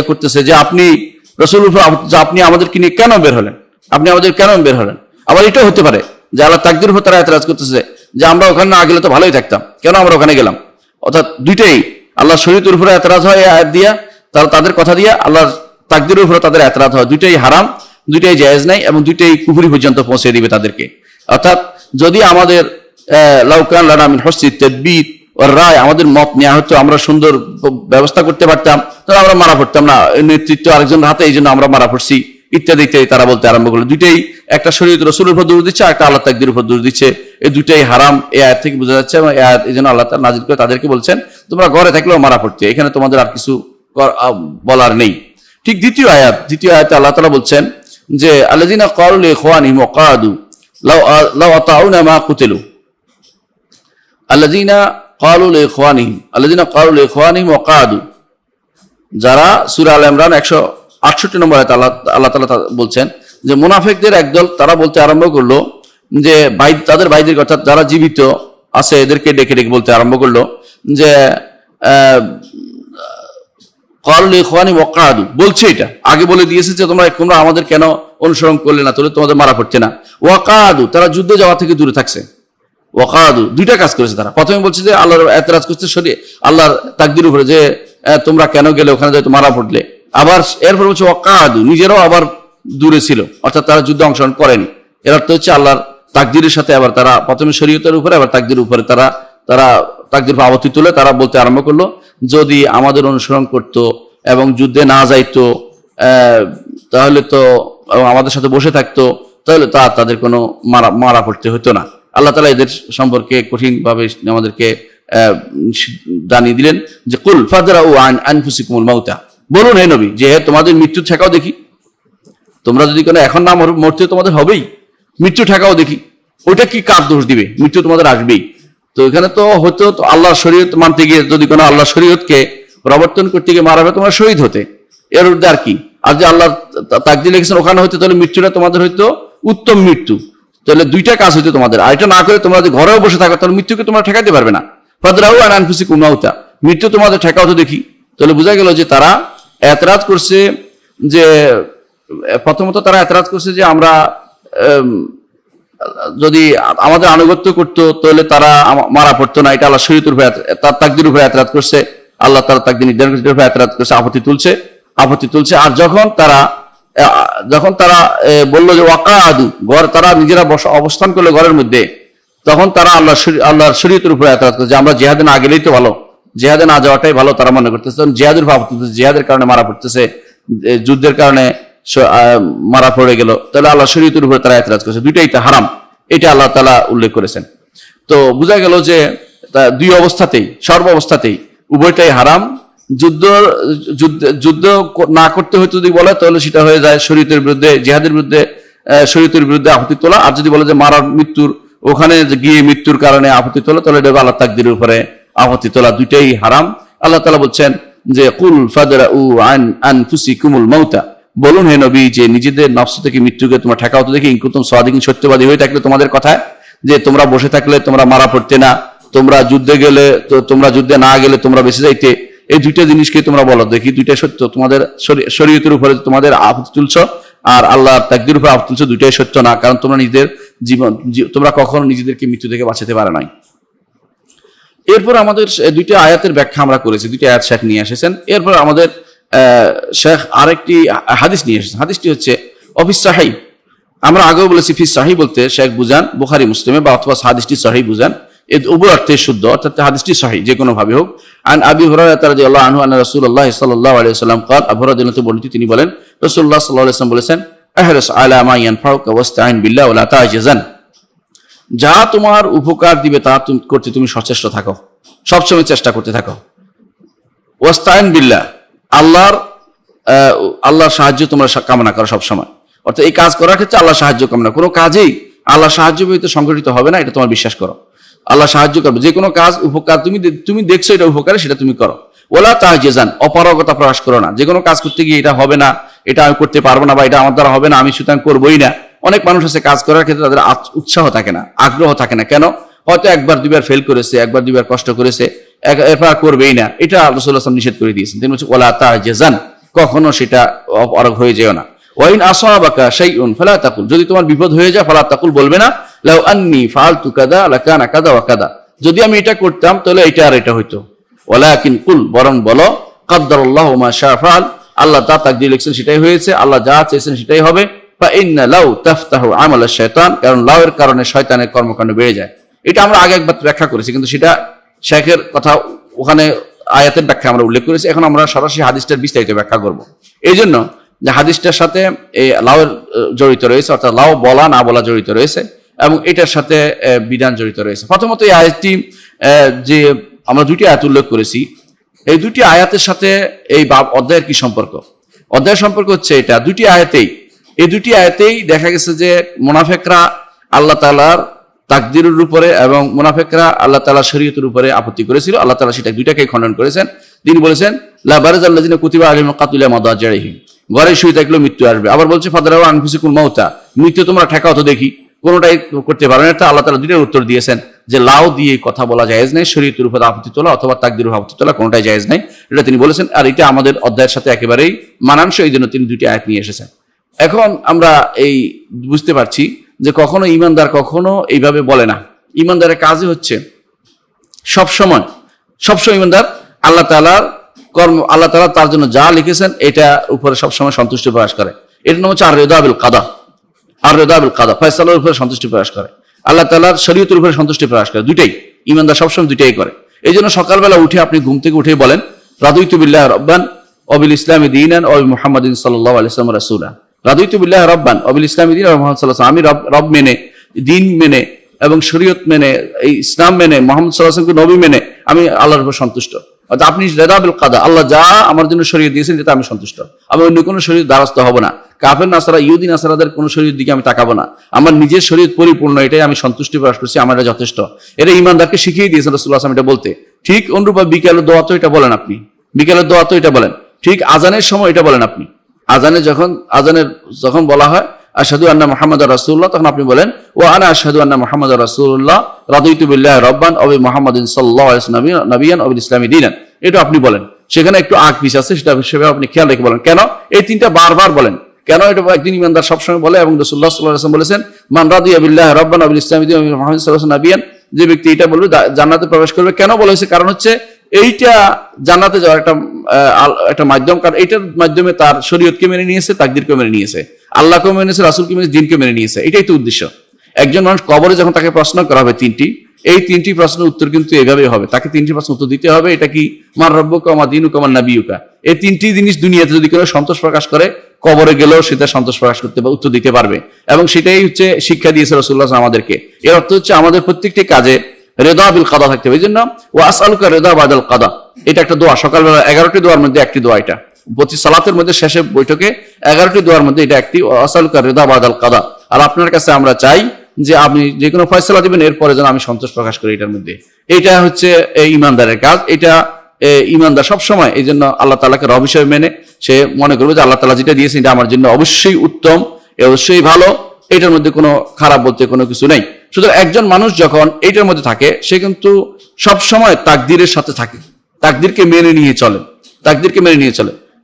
করতেছে যে আপনি রাসূল উপর আপনি আমাদেরকে নিয়ে কেন বের হলেন, আপনি আমাদের কেন বের হলেন। আবার এটাও হতে পারে যে আল্লাহ তাকদীরের উপর তারা এতরাজ করতেছে যে আমরা ওখানে না গেলে তো ভালোই থাকতাম, কেন আমরা ওখানে গেলাম। অর্থাৎ দুইটাই আল্লাহ শরীয়তের উপরে এতরাজ হয় এই আয়াত দিয়া, তাদের কথা দিয়া আল্লাহর তাকদীরের উপরে তাদের এতরাজ হয়, দুইটাই হারাম, দুইটাই জায়েজ নাই এবং দুইটাই কুফরি পর্যন্ত পৌঁছে দিবে তাদেরকে। অর্থাৎ যদি আমাদের লাউকান লানা মিন হুসনি তাদবির ওয়ার রায় আমাদের মত নেওয়া হতো, আমরা সুন্দর ব্যবস্থা করতে পারতাম, তাহলে আমরা মারা পড়তাম না, নেতৃত্ব আরেকজন হাতে, এই জন্য আমরা মারা পড়ছি ইত্যাদি ইত্যাদি তারা বলতে আরম্ভ করলো। দুইটাই একটা শরীয়ত রাসূলের উপর দোষ দিচ্ছে, একটা আল্লাহ তাকদীরের উপর দোষ দিচ্ছে, এই দুইটাই হারাম এই আয়াত থেকে বোঝা যাচ্ছে। এবং এই জন্য আল্লাহ তাআলা নাযিল করে তাদেরকে বলছেন তোমরা ঘরে থাকলেও মারা পড়তে, এখানে তোমাদের আর কিছু বলার নেই। ঠিক দ্বিতীয় আয়াতে আল্লাহ তাআলা বলছেন যে আল্লাযিনা ক্বালু লিইখওয়ানিহিম ওয়া ক্বাদু লাউ আতাউনা মা কুতিলু, আল্লাযিনা ক্বালু লিইখওয়ানিহিম ওয়া ক্বাদু, যারা সূরা আল ইমরান 168 নম্বর আয়াতে আল্লাহ তাআলা বলছেন যে মুনাফিকদের একদল তারা বলতে আরম্ভ করলো যে তাদের ভাইদের অর্থাৎ যারা জীবিত আছে এদেরকে ডেকে ডেকে বলতে আরম্ভ করলো যে বলছে, এটা আগে বলে দিয়েছে যে তোমরা আমাদের কেন অনুসরণ করলে না, তাহলে তোমাদের মারা পড়ছে না। ওয়াকাদু, তারা যুদ্ধে যাওয়া থেকে দূরে থাকছে। ওয়াকাদু, দুইটা কাজ করেছে তারা। প্রথমে বলছে যে আল্লাহর এতরাজ করছে আল্লাহর তাকদীর উপরে যে তোমরা কেন গেলে ওখানে যেহেতু মারা পড়লে। আবার এরপর বলছে ওয়াকাদু, নিজেরাও আবার দূরে ছিল, অর্থাৎ তারা যুদ্ধে অংশগ্রহণ করেনি। এর অর্থ হচ্ছে আল্লাহর তাকদীরের সাথে আবার তারা প্রথমে শরীয়তের উপরে আবার তাকদীরের উপরে তারা তাকদীর উপর আপত্তি তুলে তারা বলতে আরম্ভ করলো যদি আমাদের অনুসরণ করত এবং যুদ্ধে না যাইতো তাহলে তো আমাদের সাথে বসে থাকতো, তাহলে তাদের কোনো মারা পড়তে হতো না। আল্লাহ তাআলা এদের সম্পর্কে কঠিন ভাবে আমাদেরকে জানিয়ে দিলেন যে কুল ফাদরাউ আন আনফুসিকুমুল মাউতা, বলুন হে নবী যে তোমাদের মৃত্যু ঠেকাও দেখি, তোমরা যদি কোনো এখন না মরতে তোমাদের হবেই, মৃত্যু ঠেকাও দেখি। ওইটা কি কার দোষ দিবে, মৃত্যু তোমাদের আসবেই। তো এখানে তো হতো আল্লাহর শরীয়ত মানতে গিয়ে যদি কোনো আল্লাহর শরীয়তকে প্রবর্তন করতে গিয়ে মারা হবে তোমরা শহীদ হতে, এর ঊর্ধ্বে আর কি। আর যে আল্লাহ তাকদীর লিখেছেন ওখানে হইতো তাহলে মৃত্যুটা তোমাদের হইতো উত্তম মৃত্যু, তাহলে দুইটা কাজ হইতো তোমাদের। আর এটা না করে তোমরা যদি ঘরেও বসে থাকো তাহলে মৃত্যুকে তোমরা ঠেকাতে পারবে না। ফাদরাউ আন আনফুসিকুম মাউতা, মৃত্যু তোমাদের ঠেকাও তো দেখি। তাহলে বোঝা গেল যে তারা এতরাজ করছে যে প্রথমত তারা এতরাজ করছে যে আমরা যদি আমাদের আনুগত্য করতো তাহলে তারা মারা পড়তো না, এটা আল্লাহ শরীয়তের উপরে তার তাকদীর উপরে এতরাজ করছে, আল্লাহ তাআলা তাকদীর নির্ধারণের উপরে এতরাজ করছে, আপত্তি তুলছে। আর যখন তারা বললো যে ওয়াকাদু, তারা নিজেরা অবস্থান করলো ঘরের মধ্যে, তখন তারা আল্লাহর শরীয়তের উপরে এতরাজ করছে যে আমরা জিহাদে না গেলেই তো ভালো, জিহাদে না যাওয়াটাই ভালো তারা মনে করতেছে। জিহাদের উপর আপত্তি তুলছে, জিহাদের কারণে মারা পড়তেছে, যুদ্ধের কারণে মারা পড়ে গেল, তাহলে আল্লাহ শরীয়তের উপরে তারা এতরাজ করছে, দুইটাই তো হারাম, এটা আল্লাহ তাআলা উল্লেখ করেছেন। তো বোঝা গেল যে দুই অবস্থাতেই সর্ব অবস্থাতেই উভয়টাই হারাম। যুদ্ধ না করতে হয়তো যদি বলে তাহলে সেটা হয়ে যায় শরীয়তের বিরুদ্ধে, জিহাদের বিরুদ্ধে, শরীয়তের বিরুদ্ধে আপত্তি তোলা। আর যদি বলে যে মৃত্যুর ওখানে গিয়ে মৃত্যুর কারণে আপত্তি তোলা তাহলে এটা আল্লাহ তাকদীরের উপরে আপত্তি তোলা, দুইটাই হারাম। আল্লাহ তাআলা বলছেন যে কুল ফাদরাউ আন আনফুসিকুমুল মাউতা, বলুন হে নবী যে নিজেদের নফস থেকে মৃত্যুকে তোমরা ঠেকাও তো দেখি, ইন কুনতুম সাদিকিন, সত্যবাদী হয়ে থাকলে তোমাদের কথায় যে তোমরা বসে থাকলে তোমরা মারা পড়তে না, তোমরা যুদ্ধে না গেলে তোমরা বেঁচে যাইতে, এই দুইটা জিনিসকে তোমরা বলো দেখি দুইটাই সত্য। তোমাদের শরীয়তের উপরে তোমাদের আপত্তি তুলছ আর আল্লাহর তাকদীর উপরে আপত্তি তুলছ, দুইটাই সত্য না, কারণ তোমরা নিজেদের তোমরা কখনো নিজেদেরকে মৃত্যু থেকে বাঁচাতে পারো নাই। এরপর আমাদের দুইটা আয়াতের ব্যাখ্যা আমরা করেছি, দুইটা আয়াত শেখ নিয়ে এসেছেন। এরপর আমাদের শেখ আরেকটি হাদিস নিয়ে এসেছেন। হাদিসটি হচ্ছে অফিস সাহিহ আমরা আগেও বলেছি ফি সহিহ বলতে শেখ বুঝান বুখারী মুসলিমে বা অথবা হাদিসটি সহিহ বুঝান, এর উভয় অর্থে শুদ্ধ, অর্থাৎ হাদিসটি সহিহ যে কোনো ভাবে হোক। আন আবি হুরায়রা রাদিয়াল্লাহু আনহু আন্না রাসূলুল্লাহ সাল্লাল্লাহু আলাইহি ওয়াসাল্লাম قال, আবু হুরায়রা রাদিয়াল্লাহু বর্ণিত তিনি বলেন রাসূলুল্লাহ সাল্লাল্লাহু আলাইহি ওয়াসাল্লাম বলেছেন, আহরিস আলা মা ইয়ানফাউকা ওয়াস্তাইন বিল্লাহ ওয়া লা তা'জিজান, যা তোমার উপকার দিবে তা করতে তুমি সচেষ্ট থাকো, সবসময় চেষ্টা করতে থাকো। ওয়াস্তাইন বিল্লাহ, আল্লাহর সাহায্য তোমরা কামনা করো সবসময়, অর্থাৎ এই কাজ করার ক্ষেত্রে আল্লাহ সাহায্য কামনা, কোনো কাজেই আল্লাহ সাহায্য ব্যতীত সংগঠিত হবে না, এটা তোমার বিশ্বাস করো। আল্লাহ সাহায্য করবে, যে কোনো কাজ উপকার তুমি দেখছো এটা উপকারে, সেটা তুমি করো। ওয়ালা তা'জিজান, অপারগতা প্রকাশ করো না, যে কোনো কাজ করতে গিয়ে এটা হবে না, এটা আমি করতে পারবো না, বা এটা আমার দ্বারা হবে না, আমি সুতরাং করবোই না। অনেক মানুষ আছে কাজ করার ক্ষেত্রে তাদের উৎসাহ থাকে না, আগ্রহ থাকে না। কেন? হয়তো একবার দুইবার ফেল করেছে, একবার দুইবার কষ্ট করেছে, এরপর করবেই না। এটা রাসূলুল্লাহ সাল্লাল্লাহু আলাইহি ওয়াসাল্লাম নিষেধ করে দিয়েছেন। তিনি বলছেন ওয়ালা তা'জিজান, কখনো সেটা অপারগ হয়ে যেও না। ওয়াইন আসাবাকা শাইউন ফালা তাকুল, যদি তোমার বিপদ হয়ে যায় ফালা তাকুল, বলবে না লাউ আন্নী ফাআলতু কাযা লাকানা কাযা ওয়া কাযা, যদি আমি এটা করতাম তাহলে এটা আর এটা হইতো। ওয়ালাকিন কুল, বরং বলো কাদ্দারাল্লাহু মা শাআ ফাআল, আল্লাহ যা তাকদীর লিখছেন সেটাই হয়েছে, আল্লাহ যা চেয়েছেন সেটাই হবে। ফা ইন্না লাউ তাফতাহু আমাল আশ-শাইতান, কারণ লাউয়ের কারণে শয়তানের কর্মকাণ্ড বেড়ে যায়। এটা আমরা আগে একবার ব্যাখ্যা করেছি, কিন্তু সেটা শেখের কথা, ওখানে আয়াতের ব্যাখ্যা আমরা উল্লেখ করেছি। এখন আমরা সরাসরি হাদিসটার বিস্তারিত ব্যাখ্যা করব। এই জন্য যে হাদিসটার সাথে এই লাউয়ের জড়িত রয়েছে, অর্থাৎ লাউ বলা না বলা জড়িত রয়েছে, এবং এটার সাথে বিধান জড়িত রয়েছে। প্রথমত এই আয়াতটি, যে আমরা দুটি আয়াত উল্লেখ করেছি, এই দুটি আয়াতের সাথে এই অধ্যায়ের কি সম্পর্ক? অধ্যায়ের সম্পর্ক হচ্ছে এটা, এই দুটি আয়াতেই দেখা গেছে যে মুনাফিকরা আল্লাহ তাআলার তাকদীরের উপরে এবং মুনাফিকরা আল্লাহ তাআলার শরীয়তের উপরে আপত্তি করেছিল। আল্লাহ তাআলা সেটা দুইটাকেই খণ্ডন করেছেন। তিনি বলেছেন লা বারাজাল্লাযিনা কুতিবা আলাইহিমুল কাতলু মাদাজিরিহিম, ঘরে শুয়ে থাকলেও মৃত্যু আসবে। আবার বলছে ফাদরাউ আনফুসিকুম মাউতা, মৃত্যু তোমরা ঠেকাও তো দেখি, কোনোটাই করতে পারো না। আল্লাহ তাআলা দুইটার উত্তর দিয়েছেন যে লাউ দিয়ে কথা বলা জায়েজ নেই, শরীয়তের উপর আপত্তি তোলা অথবা তাকদীরের উপর আপত্তি তোলা কোনোটাই জায়েজ নেই, এটা তিনি বলেছেন। আর এটা আমাদের অধ্যায়ের সাথে একেবারেই মানানসই, এই জন্য তিনি দুটি আয়াত নিয়ে এসেছেন। এখন আমরা এই বুঝতে পারছি যে কখনো ঈমানদার কখনো এইভাবে বলে না। ঈমানদারের কাজই হচ্ছে সবসময় ঈমানদার আল্লাহ তাআলার কর্ম, আল্লাহ তাআলা তার জন্য যা লিখেছেন এটা উপরে সবসময় সন্তুষ্টি প্রকাশ করে। এর নাম হচ্ছে আর-রিদা বিল কাদা, ফয়সালার উপরে সন্তুষ্টি প্রকাশ করে, আল্লাহ তাআলার শরীয়তের উপরে সন্তুষ্টি প্রকাশ করে। দুইটাই ঈমানদার সবসময় দুইটাই করে। এই জন্য সকালবেলা উঠে আপনি ঘুম থেকে উঠেই বলেন রাদিতু বিল্লাহি রাব্বান ওয়া বিল ইসলামি দীনান ওয়া মুহাম্মাদিন সাল্লাল্লাহু আলাইহি ওয়াসাল্লাম রাসূলা, রাদিতু বিল্লাহি রাব্বান ওয়া বিল ইসলামি দীনান ওয়া মুহাম্মাদ সাল্লাল্লাহু আলাইহি ওয়াসাল্লাম, আমি রব মেনে, দিন মেনে এবং শরীয়ত মেনে, এই ইসলাম মেনে, মুহাম্মদ সাল্লাল্লাহু আলাইহি ওয়াসাল্লামকে নবী মেনে আমি আল্লাহর উপর সন্তুষ্ট। অর্থাৎ আপনি রিদা বিল কাদা, আল্লাহ যা আমার জন্য শরীয়ত দিয়েছেন যেটা আমি সন্তুষ্ট, আমি অন্য কোনো শরীয়ত দ্বারস্থ হব না। কাফের নাসারা ইহুদি নাসারাদের কোনো শরীয়ত দিকে আমি তাকাবো না, আমার নিজের শরীয়ত পরিপূর্ণ, এটাই আমি সন্তুষ্টি প্রকাশ করছি, আমার এটা যথেষ্ট। এটা ঈমানদারকে শিখিয়ে দিয়েছেন রাসূলুল্লাহ সাল্লাল্লাহু আলাইহি ওয়াসাল্লাম এটা বলতে। ঠিক অনুরূপ বিকেলের দোয়া তো এটা বলেন আপনি, বিকেলের দোয়া তো এটা বলেন, ঠিক আজানের সময় এটা বলেন আপনি। যখন বলা হয় আশহাদু আন্না মুহাম্মাদার রাসূলুল্লাহ, তখন আপনি বলেন ওয়া আনা আশহাদু আন্না মুহাম্মাদার রাসূলুল্লাহ রাদিতু বিল্লাহি রাব্বান ওয়া বি মুহাম্মাদিন সাল্লাল্লাহু আলাইহি ওয়াসাল্লাম নবিয়ান ওয়া বিল ইসলামি দীনান, এটা আপনি বলেন। সেখানে একটু আগ পিছ আছে, সেটা সেভাবে আপনি খেয়াল রেখে বলেন। কেন এই তিনটা বারবার বলেন? কেন এটা একদিন ঈমানদার সবসময় বলে, এবং রাসূলুল্লাহ সাল্লাল্লাহু আলাইহি ওয়াসাল্লাম বলেছেন মান রাদিয়া বিল্লাহি রাব্বান ওয়া বিল ইসলামি দীনান ওয়া মুহাম্মাদিন সাল্লাল্লাহু আলাইহি ওয়াসাল্লাম নবিয়ান, যে ব্যক্তি এটা বলবে জান্নাতে প্রবেশ করবে। কেন বলা হয়েছে? কারণ হচ্ছে এইটা জান্নাতে যাওয়ার একটা মাধ্যম, কারণ এইটার মাধ্যমে তার শরীয়তকে মেনে নিয়েছে, তাকদীরকে মেনে নিয়েছে, আল্লাহকে মেনে নিয়েছে, রাসূলকে মেনে নিয়েছে, দ্বীনকে মেনে নিয়েছে। এটাই তো উদ্দেশ্য। একজন মানুষ কবরে যখন তাকে প্রশ্ন করা হবে এই তিনটি প্রশ্নের উত্তর কিন্তু এইভাবেই হবে, তাকে তিনটি প্রশ্ন উত্তর দিতে হবে। এটা কি? মান রাব্বুকা ওয়া দীনুকা ওয়া নাবিয়ুকা। এই তিনটি জিনিস দুনিয়াতে যদি কেউ সন্তোষ প্রকাশ করে, কবরে গেলেও সেটা সন্তোষ প্রকাশ করতে বা উত্তর দিতে পারবে। এবং সেটাই হচ্ছে শিক্ষা দিয়েছে রাসূলুল্লাহ আমাদেরকে। এর অর্থ হচ্ছে আমাদের প্রত্যেকটি কাজে রিদা বিল কাদা থাকতে হবে। এই জন্য ওয়া আসআলুকা রিদা বাদাল কাদা, এটা একটা দোয়া, সকালবেলা 11টি দোয়ার মধ্যে একটি দোয়া। এটা প্রতি সালাতের মধ্যে শেষে বৈঠকে 11টি দোয়ার মধ্যে এটা একটি, ওয়া আসআলুকা রিদা বাদাল কাদা। আর আপনার কাছে আমরা চাই যে আপনি যে কোনো ফয়সালা দিবেন এরপরে যেন আমি সন্তোষ প্রকাশ করি এটার মধ্যে। এটা হচ্ছে ঈমানদারের কাজ। এটা ঈমানদার সবসময় এই জন্য আল্লাহ তাআলাকে রব হিসেবে মেনে সে মনে করবে যে আল্লাহ তাআলা যেটা দিয়েছেন এটা আমার জন্য অবশ্যই উত্তম, অবশ্যই ভালো, এটার মধ্যে কোনো খারাপ বলতে কোনো কিছু নেই। শুধু একজন মানুষ যখন এইটার মধ্যে থাকে সে কিন্তু সবসময় তাকদীরের সাথে থাকে, তাকদীরকে মেনে নিয়ে চলে,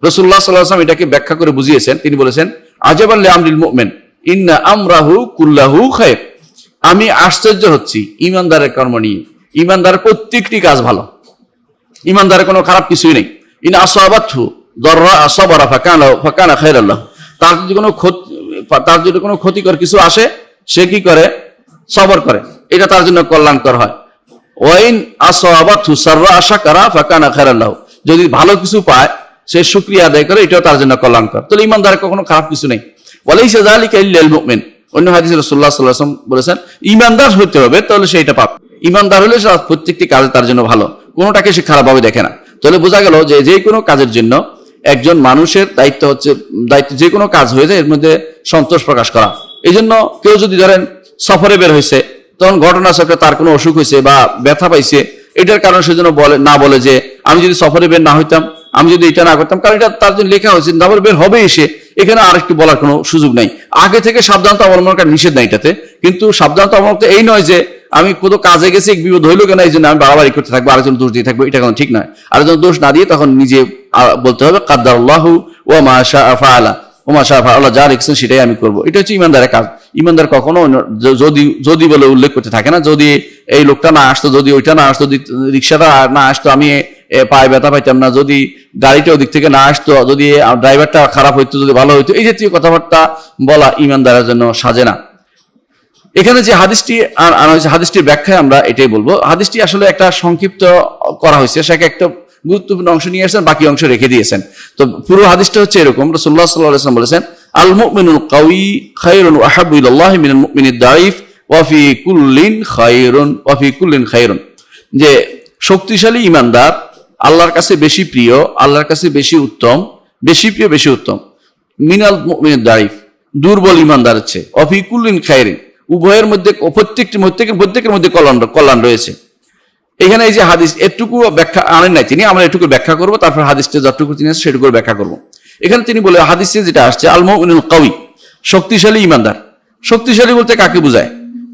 রাসূলুল্লাহ সাল্লাল্লাহু আলাইহি ওয়াসাল্লাম এটাকে ব্যাখ্যা করে বুঝিয়েছেন। তিনি বলেছেন আজাবান লিআমরিল মুমিন ইন্না আমরাহু কুল্লাহু খায়র, আমি আশ্চর্য হচ্ছি ঈমানদারের কর্ম নিয়ে। ঈমানদারের প্রত্যেকটি কাজ ভালো, ঈমানদারের কোনো খারাপ কিছুই নেই। ইন আসাবাতহু দাররা সাবারা ফাকানা খায়রাল লাহু, তার যদি কোনো তার যদি কোনো ক্ষতিকর কিছু আসে সে কি করে, সবর করে, এটা তার জন্য কল্যাণকর হয়। ওয়াইন আসাবাতহু সাররা শাকারা ফাকানা খায়রান লাহু, যদি ভালো কিছু পায় সে শুকরিয়া আদায় করে, এটাও তার জন্য কল্যাণকর। তাহলে ইমানদারের কখনো খারাপ কিছু নেই। ওয়ালাইসা যালিকা ইল্লাল মুমিন, অন্য হাদিসে রাসূলুল্লাহ সাল্লাল্লাহু আলাইহি ওয়াসাল্লাম বলেছেন ইমানদার হতে হবে, তাহলে সে এটা পাবে। ইমানদার হলে প্রত্যেকটি কাজ তার জন্য ভালো, কোনোটাকে সে খারাপ ভাবে দেখে না। তাহলে বোঝা গেল যে যে কোনো কাজের জন্য একজন মানুষের দায়িত্ব হচ্ছে, যে কোনো কাজ হয়ে যায় এর মধ্যে সন্তোষ প্রকাশ করা। এই জন্য কেউ যদি ধরেন সফরে বের হয়েছে, তখন ঘটনাচক্রে তার কোনো অসুখ হয়েছে বা ব্যথা পাইছে, এটার কারণে সেজন্য বলে যে আমি যদি সফরে বের না হইতাম, আমি যদি এটা না করতাম, কারণ এটা তার জন্য লেখা হয়েছে সফরে বের হবে এসে, এখানে আরেকটু বলার কোনো সুযোগ নাই। আগে থেকে সাবধানতা অবলম্বন করার নিষেধ নাই এটাতে, কিন্তু সাবধানতা অবলম্বন এই নয় যে আমি কোথাও কাজে গেছি এক বিপদ হইলো কেন এই জন্য আমি বাড়াবাড়ি করতে থাকবো, আরেকজন দোষ দিয়ে থাকবো, এটা কোনো ঠিক নয়। আরেকজন দোষ না দিয়ে তখন নিজে বলতে হবে কাদ্দারাল্লাহু ওয়া মা শাআ ফাআলা, ওয়া মা শাআ ফাআলা, যা লিখছেন সেটাই আমি করবো। এটা হচ্ছে ইমানদারের কাজ। ইমানদার কখনো যদি বলে উল্লেখ করতে থাকে না, যদি এই লোকটা না আসতো, যদি ওইটা না আসতো, যদি রিক্সাটা না আসতো আমি পায়ে ব্যথা পাইতাম না, যদি গাড়িটা ওদিক থেকে না আসতো, যদি ড্রাইভারটা খারাপ হইতো, যদি ভালো হইতো, এই জাতীয় কথাবার্তা বলা ইমানদারের জন্য সাজে না। এখানে যে হাদিসটি আনা হয়েছে, হাদিসটির ব্যাখ্যায় আমরা এটাই বলবো। হাদিসটি আসলে একটা সংক্ষিপ্ত করা হয়েছে, সেটাকে একটা গুরুত্বপূর্ণ অংশ নিয়ে আসছেন, বাকি অংশ রেখে দিয়েছেন। তো পুরো হাদিসটা হচ্ছে এরকম, রাসূলুল্লাহ সাল্লাল্লাহু আলাইহি ওয়াসাল্লাম বলেছেন আল মুমিনুল কাওয়ি খায়রুন ওয়া আহাব্বু ইলাল্লাহি মিনাল মুমিনিদ দাঈফ ওয়া ফি কুল্লিন খায়রুন, যে শক্তিশালী ইমানদার আল্লাহর কাছে বেশি প্রিয়, আল্লাহর কাছে বেশি উত্তম, বেশি প্রিয়, বেশি উত্তম, মিনাল মুমিনিদ দাঈফ, দুর্বল ইমানদারের চেয়ে, ওয়া ফি কুল্লিন খায়রিন, উভয়ের মধ্যে প্রত্যেকের মধ্যে কল্যাণ রয়েছে। এখানে এই যে হাদিস এটুকু ব্যাখ্যা আনেন নাই তিনি, আমরা এটুকু ব্যাখ্যা করবো, তারপর হাদিসটা যতটুকু তিনি আছে সেটুকু ব্যাখ্যা করবো। এখানে তিনি বলে হাদিসে যেটা আসছে আল মুমিনুল কাওয়ি, শক্তিশালী ইমানদার। শক্তিশালী বলতে কাকে বোঝায়?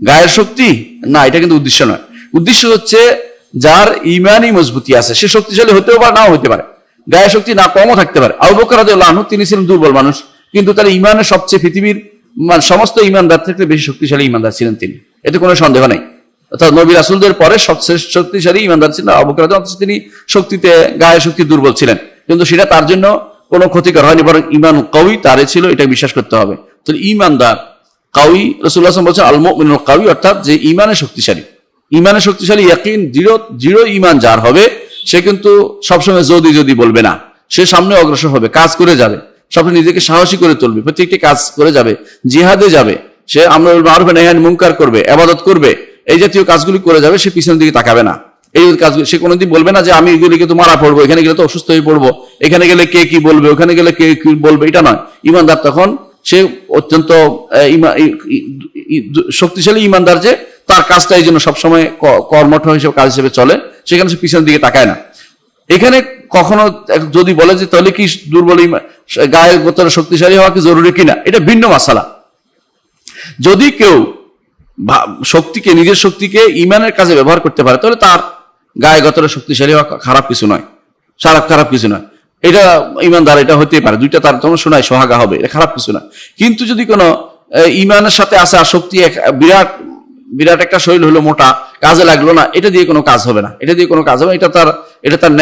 গায়ের শক্তি না, এটা কিন্তু উদ্দেশ্য নয়। উদ্দেশ্য হচ্ছে যার ইমানই মজবুতি আছে সে শক্তিশালী হতেও পারে, নাও হতে পারে, গায়ের শক্তি না কমও থাকতে পারে। আবু বকর রাদিয়াল্লাহু আনহু তিনি ছিলেন দুর্বল মানুষ, কিন্তু তার ইমানের সবচেয়ে পৃথিবীর সমস্ত ইমানদার থেকে বেশি শক্তিশালী ইমানদার ছিলেন তিনি, এতে কোনো সন্দেহ নাই। অর্থাৎ নবী রাসূলদের পরে সবচেয়ে শক্তিশালী ইমানদার ছিলেন আবু বকর রাদিয়াল্লাহু আনহু। তিনি শক্তিতে, গায়ে শক্তি দুর্বল ছিলেন, কিন্তু সেটা তার জন্য কোনো ক্ষতিকর হয়নি, বরং ইমান কাওয়ি তারে ছিল, এটা বিশ্বাস করতে হবে। তো ইমানদার কাওয়ি, রাসূলুল্লাহ সাল্লাল্লাহু আলাইহি ওয়াসাল্লাম বলছেন আল মুমিনুল কাওয়ি, অর্থাৎ যে ইমানে শক্তিশালী, ইমানে শক্তিশালী, ইয়াকিন দৃঢ় ইমান যার হবে, সে কিন্তু সবসময় যদি বলবে না, সে সামনে অগ্রসর হবে, কাজ করে যাবে, সবসময় নিজেকে সাহসী করে তুলবে, প্রত্যেকটি কাজ করে যাবে, জিহাদে যাবে, সে আমরুল মারুফ ওয়া নাহি আনিল মুনকার করবে, ইবাদত করবে, এই জাতীয় কাজগুলি করে যাবে, সে পিছনের দিকে তাকাবে না। এই কাজগুলি সে কোনোদিন বলবে না যে আমি এগুলিকে তো মারা পড়বো, এখানে গেলে তো অসুস্থ হয়ে পড়বো, এখানে গেলে কে কি বলবে, ওখানে গেলে কে কি বলবে, এটা নয়। ইমানদার তখন সে অত্যন্ত শক্তিশালী ইমানদার, যে তার কাজটা এই জন্য সবসময় কর্মঠ হিসেবে কাজ হিসেবে চলে, সেখানে সে পিছনের দিকে তাকায় না। এখানে কখনো যদি বলে যে তাহলে কি দুর্বল গায়ের গোত্রে শক্তিশালী হওয়া কি জরুরি কিনা, এটা ভিন্ন মাসালা। যদি কেউ নিজের শক্তিকে ইমানের কাজে ব্যবহার করতে পারে, তাহলে তার গায়ে গোত্রে শক্তিশালী হওয়া খারাপ কিছু নয়, খারাপ কিছু নয়, এটা ইমানদার, এটা হতেই পারে, দুইটা তার তোমার শোনায় সোহাগা হবে, এটা খারাপ কিছু নয়। কিন্তু যদি কোনো ইমানের সাথে আসে আর শক্তি বিরাট একটা শরীর হলো, মোটা, কাজে লাগলো না, এটা দিয়ে কোনো কাজ হবে না, এটা দিয়ে কোনো কাজ হবে, এটা তার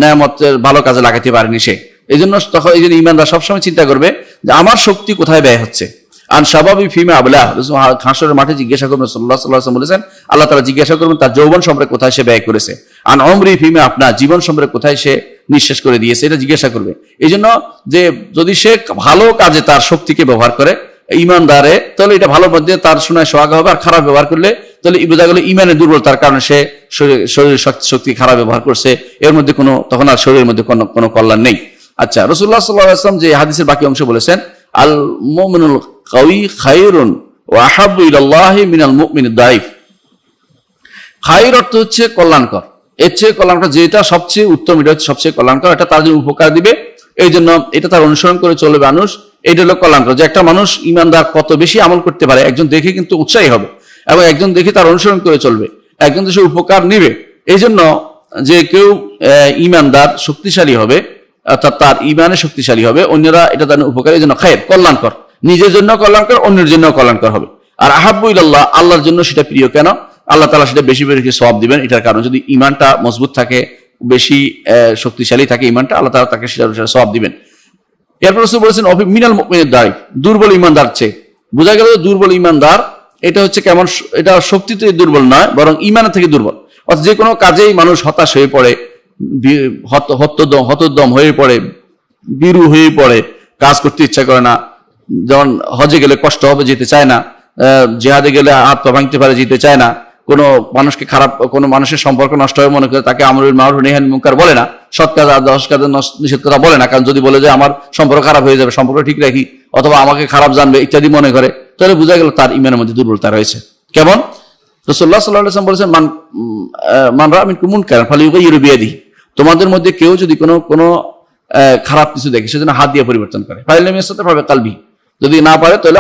নেয়ামতের ভালো কাজে লাগাতে পারেনি সে। এই জন্য ইমানদার সবসময় চিন্তা করবে যে আমার শক্তি কোথায় ব্যয় হচ্ছে। আন শাবাবি ফিমা আবলা, হাসরের মাঠে জিজ্ঞাসা করবেন, সাল্লাল্লাহু আলাইহি ওয়াসাল্লাম বলেছেন, আল্লাহ তাআলা জিজ্ঞাসা করবেন তার যৌবন সম্পর্কে কোথায় সে ব্যয় করেছে। আন উমরি ফিমা আপনা, জীবন সম্পর্কে কোথায় সে নিঃশেষ করে দিয়েছে, এটা জিজ্ঞাসা করবে। এই জন্য যে যদি সে ভালো কাজে তার শক্তিকে ব্যবহার করে ইমানদারে, তাহলে এটা ভালো মধ্যে তার শোনায় সোহাগা হবে। আর খারাপ ব্যবহার করলে তাহলে বোঝা গেল ইমানের দুর্বলতার কারণে সে শরীরের শক্তি খারাপ ব্যবহার করছে, এর মধ্যে তখন আর শরীরের মধ্যে কোনো কল্যাণ নেই। আচ্ছা, রাসূলুল্লাহ সাল্লাল্লাহু আলাইহি ওয়াসাল্লাম যে হাদিসের বাকি অংশ বলেছেন আল মুমিনুল কাওয়ি খায়রুন ওয়া আহাব্বু ইলাল্লাহি মিনাল মুমিনিদ দাঈফ। খায়র অর্থ হচ্ছে কল্যাণকর, এর চেয়ে কল্যাণকর যেটা সবচেয়ে উত্তম, এটা হচ্ছে সবচেয়ে কল্যাণকর, এটা তার জন্য উপকার দিবে, এই জন্য এটা তার অনুসরণ করে চলবে মানুষ, এটা হলো কল্যাণকর। যে একটা মানুষ ইমানদার কত বেশি আমল করতে পারে, একজন দেখে কিন্তু উৎসাহী হবে, এবং একজন দেখে তার অনুসরণ করে চলবে, একজন দেশে উপকার নিবে। এই জন্য যে কেউ ইমানদার শক্তিশালী হবে, অর্থাৎ তার ইমানে শক্তিশালী হবে, অন্যরা এটা তার উপকার, এই জন্য খায়ের, কল্যাণকর, নিজের জন্য কল্যাণকর, অন্যের জন্য কল্যাণকর হবে। আর আহাব্বু ইলাল্লাহ, আল্লাহর জন্য সেটা প্রিয় কেন? আল্লাহ তাআলা সেটা বেশি বেশি সওয়াব দিবেন এটার কারণ। যদি ইমানটা মজবুত থাকে, বেশি শক্তিশালী থাকে ইমানটা, আল্লাহ তাআলা তাকে সেটা সওয়াব দিবেন। এরপর রাসূল বলেছেন মিনাল মুমিনের দায়ী, দুর্বল ইমানদার চেয়ে। বোঝা গেল দুর্বল ইমানদার এটা হচ্ছে কেমন, এটা শক্তিতে দুর্বল নয়, বরং ইমানের থেকে দুর্বল। অর্থাৎ যে কোনো কাজেই মানুষ হতাশ হয়ে পড়ে, হতোদ্যম হয়ে পড়ে, বিরু হয়ে পড়ে, কাজ করতে ইচ্ছা করে না। যেমন হজে গেলে কষ্ট হবে, যেতে চায় না। জিহাদে গেলে হাত পা ভাঙতে পারে, যেতে চায় না। কোনো মানুষকে খারাপ, কোনো মানুষের সম্পর্ক নষ্ট হয়ে মনে করে তাকে আমরুল মারুফ নাহি আনিল মুনকার বলে না, সৎ কাজ আর দশ কাজের নিষেধ কথা বলে না। কারণ যদি বলে যে আমার সম্পর্ক খারাপ হয়ে যাবে, সম্পর্ক ঠিক রাখি, অথবা আমাকে খারাপ জানবে ইত্যাদি মনে করে, তাহলে বোঝা গেল তার ইমানের মধ্যে দুর্বলতা রয়েছে। কেমন? রাসূলুল্লাহ সাল্লাল্লাহু আলাইহি ওয়াসাল্লাম বলেছেন, মান রাআ মিনকুম মুনকারান ফালিয়ুগাইয়িরু বিয়াদিহি, তোমাদের মধ্যে কেউ যদি কোনো খারাপ কিছু দেখে সেজন্য হাত দিয়ে পরিবর্তন করে। ফাইলাম ইয়াসতাতি ফাবি কলবি, যদি না পারে তাহলে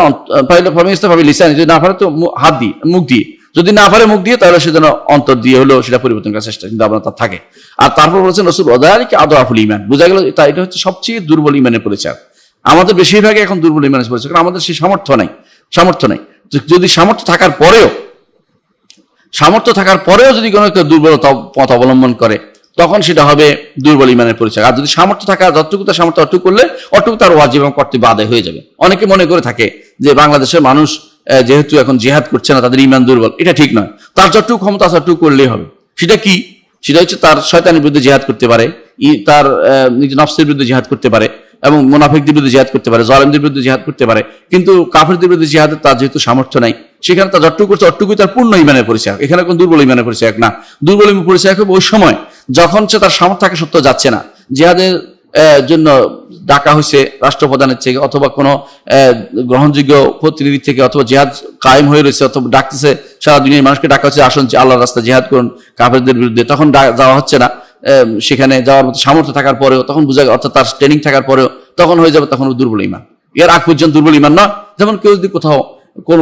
ফাইলাম ইয়াসতাতি ফাবি লিসানি, যদি না পারে তো হাত দিয়ে, মুখ দিয়ে, যদি না পারে মুখ দিয়ে, তাহলে সেজন্য অন্তর দিয়ে হলেও সেটা পরিবর্তন করার চেষ্টা কিন্তু আপনার তার থাকে। আর তারপর বলেছেন রাসূল ওয়াযালিকা আদআফুল ঈমান, বোঝা গেল এটা হচ্ছে সবচেয়ে দুর্বল ঈমানের পরিচয়। আমাদের বেশিরভাগই এখন দুর্বল ঈমানের পরিচয়, কারণ আমাদের সেই সামর্থ্য নাই। যদি সামর্থ্য থাকার পরেও যদি কোনো একটা দুর্বল পথ অবলম্বন করে, তখন সেটা হবে দুর্বল ঈমানের পরিচয়। আর যদি সামর্থ্য থাকা, যতটুকু তার সামর্থ্য অটুকু করলে অটুকু তার ওয়াজিব এবং কর্তব্য আদায় হয়ে যাবে। অনেকে মনে করে থাকে যে বাংলাদেশের মানুষ যেহেতু এখন জিহাদ করছে না, তাদের ঈমান দুর্বল। এটা ঠিক নয়। তার যতটুকু ক্ষমতা আছে ততটুকু করলেই হবে। সেটা কি? সেটা হচ্ছে তার শয়তানের বিরুদ্ধে জিহাদ করতে পারে, তার নিজের নফসের বিরুদ্ধে জিহাদ করতে পারে, এবং মুনাফিকদের বিরুদ্ধে জিহাদ করতে পারে, জালেমদের বিরুদ্ধে জিহাদ করতে পারে। কিন্তু কাফেরদের বিরুদ্ধে জিহাদের তার যেহেতু সামর্থ্য নাই, সেখানে তার যতটুকু করছে অতটুকুই তার পূর্ণ ঈমানের পরিচয়। এখানে কোন দুর্বল ঈমানের পরিচয় না। দুর্বল ঈমানের পরিচয় হবে ওই সময় যখন সে তার সামর্থ্য থাকে সত্ত্বেও যাচ্ছে না। জিহাদের জন্য ডাকা হয়েছে রাষ্ট্রপ্রধানের থেকে, অথবা কোনো গ্রহণযোগ্য প্রতিনিধি থেকে, অথবা জিহাদ কায়েম হয়ে রয়েছে, অথবা ডাকতেছে সারা দুনিয়ার মানুষকে ডাকা হচ্ছে, আসুন আল্লাহর রাস্তায় জিহাদ করুন কাফেরদের বিরুদ্ধে, তখন যাওয়া হচ্ছে না। সেখানে যাওয়ার মতো সামর্থ্য থাকার পরেও, তখন বোঝা যায়, অর্থাৎ তার ট্রেনিং থাকার পরেও তখন হয়ে যাবে তখন দুর্বল ঈমান। এর আগ পর্যন্ত দুর্বল ঈমান না। যেমন কেউ যদি কোথাও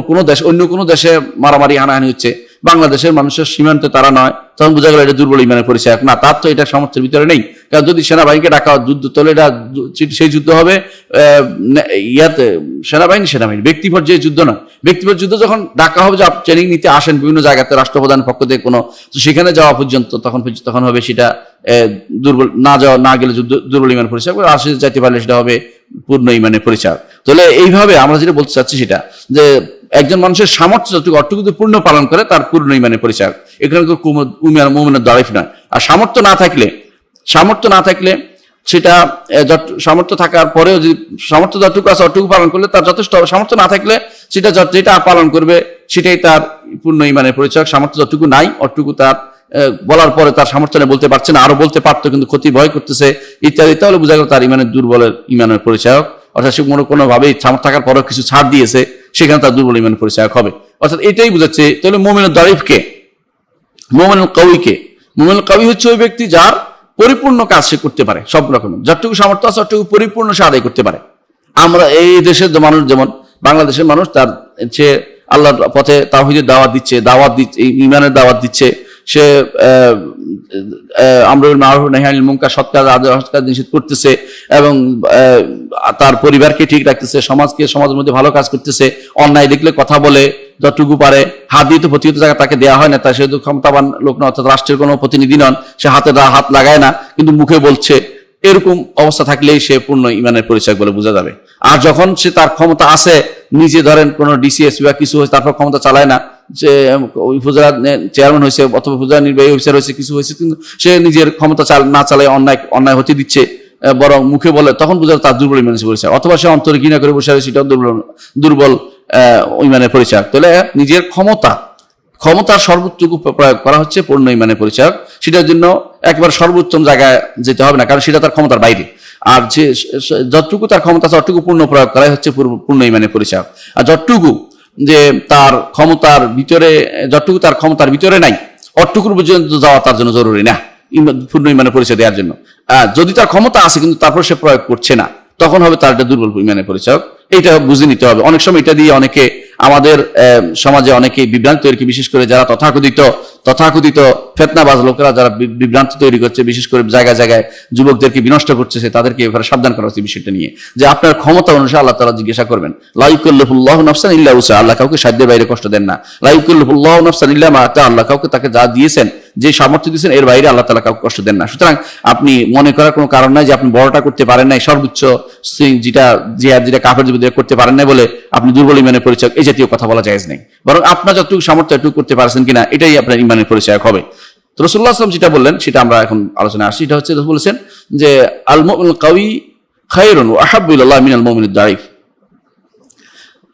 কোনো দেশ, অন্য কোনো দেশে মারামারি হানাহানি হচ্ছে, বাংলাদেশের মানুষের সীমান্তে তারা নয়, তখন বোঝা গেল এটা দুর্বল ঈমানের পরিচয় না। তার তো এটা সামর্থ্যের ভিতরে নেই। কারণ যদি সেনাবাহিনীকে ডাকা যুদ্ধ, তাহলে এটা সেই যুদ্ধ হবে সেনাবাহিনী ব্যক্তি পর্যায়ে যুদ্ধ নয়। ব্যক্তিগত যুদ্ধ যখন ডাকা হবে যে ট্রেনিং নিতে আসেন বিভিন্ন জায়গাতে রাষ্ট্রপ্রধানের পক্ষ থেকে কোনো, সেখানে যাওয়া পর্যন্ত তখন হবে সেটা দুর্বল, না গেলে দুর্বল ঈমানের পরিচয়। আসে যাইতে পারলে সেটা হবে পূর্ণ ঈমানের পরিচয়। তাহলে এইভাবে আমরা যেটা বলতে চাচ্ছি সেটা যে একজন মানুষের সামর্থ্য যতটুকু অতটুকু পূর্ণ পালন করে তার পূর্ণ ঈমানের পরিচয়। এখানে মুমিনের দাঁড়াইফ নয়। আর সামর্থ্য না থাকলে সেটা সামর্থ্য থাকার পরেও যদি সামর্থ্য যতটুকু আছে অতটুকু পালন করলে তার যথেষ্ট হবে। সামর্থ্য না থাকলে সেটা যেটা পালন করবে সেটাই তার পূর্ণ ঈমানের পরিচয়। সামর্থ্য যতটুকু নাই অতটুকু তার বলার পরে তার সামর্থ্য বলতে পারছে না, আরো বলতে পারতো কিন্তু ক্ষতি ভয় করতেছে ইত্যাদি, তাহলে বোঝা গেল তার ঈমানের দুর্বলের ঈমানের পরিচয়। অর্থাৎ সে কোনোভাবেই সামর্থ্য থাকার পরেও কিছু ছাড় দিয়েছে, সেখানে তার দুর্বল ঈমানের পরিচয় হবে। অর্থাৎ এটাই বোঝাচ্ছে। তাহলে মুমিনুল দারিফকে, মুমিনুল কাউইকে, মুমিনুল কাউই হচ্ছে ওই ব্যক্তি যার পরিপূর্ণ কাজ সে করতে পারে, সব রকমের যতটুকু সামর্থ্য আছে ততটুকু পরিপূর্ণ সে আদায় করতে পারে। আমরা এই দেশের মানুষ, যেমন বাংলাদেশের মানুষ, তার সে আল্লাহর পথে তাওহীদের দাওয়াত দিচ্ছে, ঈমানের দাওয়াত দিচ্ছে, সে আমরুল মারুফ নাহি আনিল মুনকার, সৎ কাজ নিষেধ করতেছে, এবং তার পরিবারকে ঠিক রাখতেছে, সমাজের মধ্যে ভালো কাজ করতেছে, অন্যায় দেখলে কথা বলে, যতটুকু পারে হাত দিয়ে তো প্রতিহত জায়গা তাকে দেওয়া হয় না, তাই সে ক্ষমতাবান লোক না, অর্থাৎ রাষ্ট্রের কোনো প্রতিনিধি নন, সে হাত লাগায় না কিন্তু মুখে বলছে। এরকম অবস্থা থাকলেই সে পূর্ণ ঈমানের পরিচয় বলে বোঝা যাবে। আর যখন সে তার ক্ষমতা আছে, নিজে ধরেন কোনো ডিসিএস বা কিছু হয়েছে, তারপর ক্ষমতা চালায় না, যে উপজেলা চেয়ারম্যান হয়েছে অথবা উপজেলা নির্বাহী অফিসার হয়েছে, কিছু হয়েছে, কিন্তু সে নিজের ক্ষমতা না চালায় অন্যায় হতে দিচ্ছে, বরং মুখে বলে, তখন বোঝা তার দুর্বল ঈমানের পরিচয়। অথবা সে অন্তরে ঘৃণা করে বসে আছে, সেটাও দুর্বল ঈমানের পরিচয়। তাহলে নিজের ক্ষমতার সর্বোচ্চটুকু প্রয়োগ করা হচ্ছে পূর্ণ ঈমানের পরিচয়। সেটার জন্য একবার সর্বোত্তম জায়গায় যেতে হবে না, কারণ সেটা তার ক্ষমতার বাইরে। আর যে যতটুকু তার ক্ষমতা আছে ততটুকু পূর্ণ প্রয়োগ করাই হচ্ছে পূর্ণ ঈমানের পরিচয়। আর যতটুকু তার ক্ষমতার ভিতরে নাই, অতটুকুর পর্যন্ত যাওয়া তার জন্য জরুরি না পূর্ণ ঈমানের পরিচয় দেওয়ার জন্য। যদি তার ক্ষমতা আছে কিন্তু তারপর সে প্রয়োগ করছে না, তখন হবে তার একটা দুর্বল ঈমানের পরিচয়। এইটা বুঝে নিতে হবে। অনেক সময় এটা দিয়ে অনেকে আমাদের সমাজে অনেকে বিভ্রান্তি তৈরি, বিশেষ করে যারা তথাকথিত ফেতনাবাজ লোকেরা যারা বিভ্রান্তি তৈরি করছে, বিশেষ করে জায়গায় জায়গায় যুবকদেরকে বিনষ্ট করছে, তাদেরকে এবারে সাবধান করা হচ্ছে বিষয়টা নিয়ে, যে আপনার ক্ষমতা অনুসারে আল্লাহ তাআলা জিজ্ঞাসা করবেন। লা ইউকাল্লিফুল্লাহু নাফসান ইল্লা উসআহা, আল্লাহ কাউকে সাধ্যের বাইরে কষ্ট দেন না। লা ইউকাল্লিফুল্লাহু নাফসান ইল্লা মা আতা, আল্লাহ কাউকে তাকে যা দিয়েছেন যে সামর্থ্য দিয়েছেন এর বাইরে আল্লাহ তাআলা কাউকে কষ্ট দেন না। সুতরাং আপনি মনে করার কোনো কারণ নাই যে আপনি বড়টা করতে পারেন নাই, সর্বোচ্চ যেটা জিহাদ যেটা কাফেরদের বিরুদ্ধে করতে পারেন নাই বলে আপনি দুর্বল ইমানের পরিচয়, এই জাতীয় কথা বলা জায়েজ নেই। বরং আপনার যতটুকু সামর্থ্য এতটুকু করতে পারছেন কিনা এটাই আপনার ইমানের পরিচয় হবে। তো রাসূলুল্লাহ সাল্লাল্লাহু আলাইহি ওয়াসাল্লাম যেটা বললেন সেটা আমরা এখন আলোচনায় আসি। এটা হচ্ছে বলেছেন যে আল মুমিনুল কাওয়ি খায়রুন ওয়া আহাব্বু ইলাল্লাহ মিনাল মুমিনিদ দাঈফ।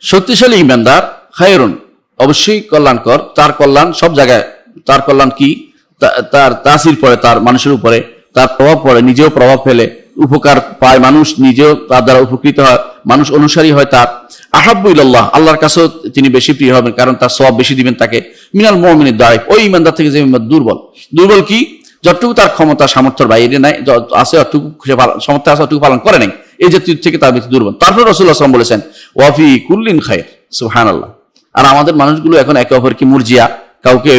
শক্তিশালী ইমানদার খায়রুন অবশ্যই কল্যাণকর, তার কল্যাণ সব জায়গায়, তার কল্যাণ কি, তার তাসির পড়ে তার মানুষের উপরে, তার প্রভাব পড়ে, নিজেও প্রভাব ফেলে, উপকার পায় মানুষ, নিজেও তার দ্বারা উপকৃত হয়, মানুষ অনুসারী হয় তার। আহাব্বু ইলাল্লাহ আল্লাহর কাছেও তিনি বেশি প্রিয় হবেন, কারণ তার সওয়াব বেশি দিবেন তাকে। মিনাল মুমিনিদ দাঈফ ওই ইমানদার থেকে যে দুর্বল, দুর্বল কি যতটুকু তার ক্ষমতা সামর্থ্যের বাইরে নাই আছে, অতটুকু সামর্থ্য আছে অতটুকু পালন করে নাই, এই জাতীয় থেকে তার বেশি দুর্বল। তারপর রাসূলুল্লাহ সাল্লাল্লাহু আলাইহি ওয়াসাল্লাম বলেছেন ওয়াফি কুল্লিন খায়র, সুবহানাল্লাহ। আর আমাদের মানুষগুলো এখন একে অপরকে মুরজিয়া, কাউকে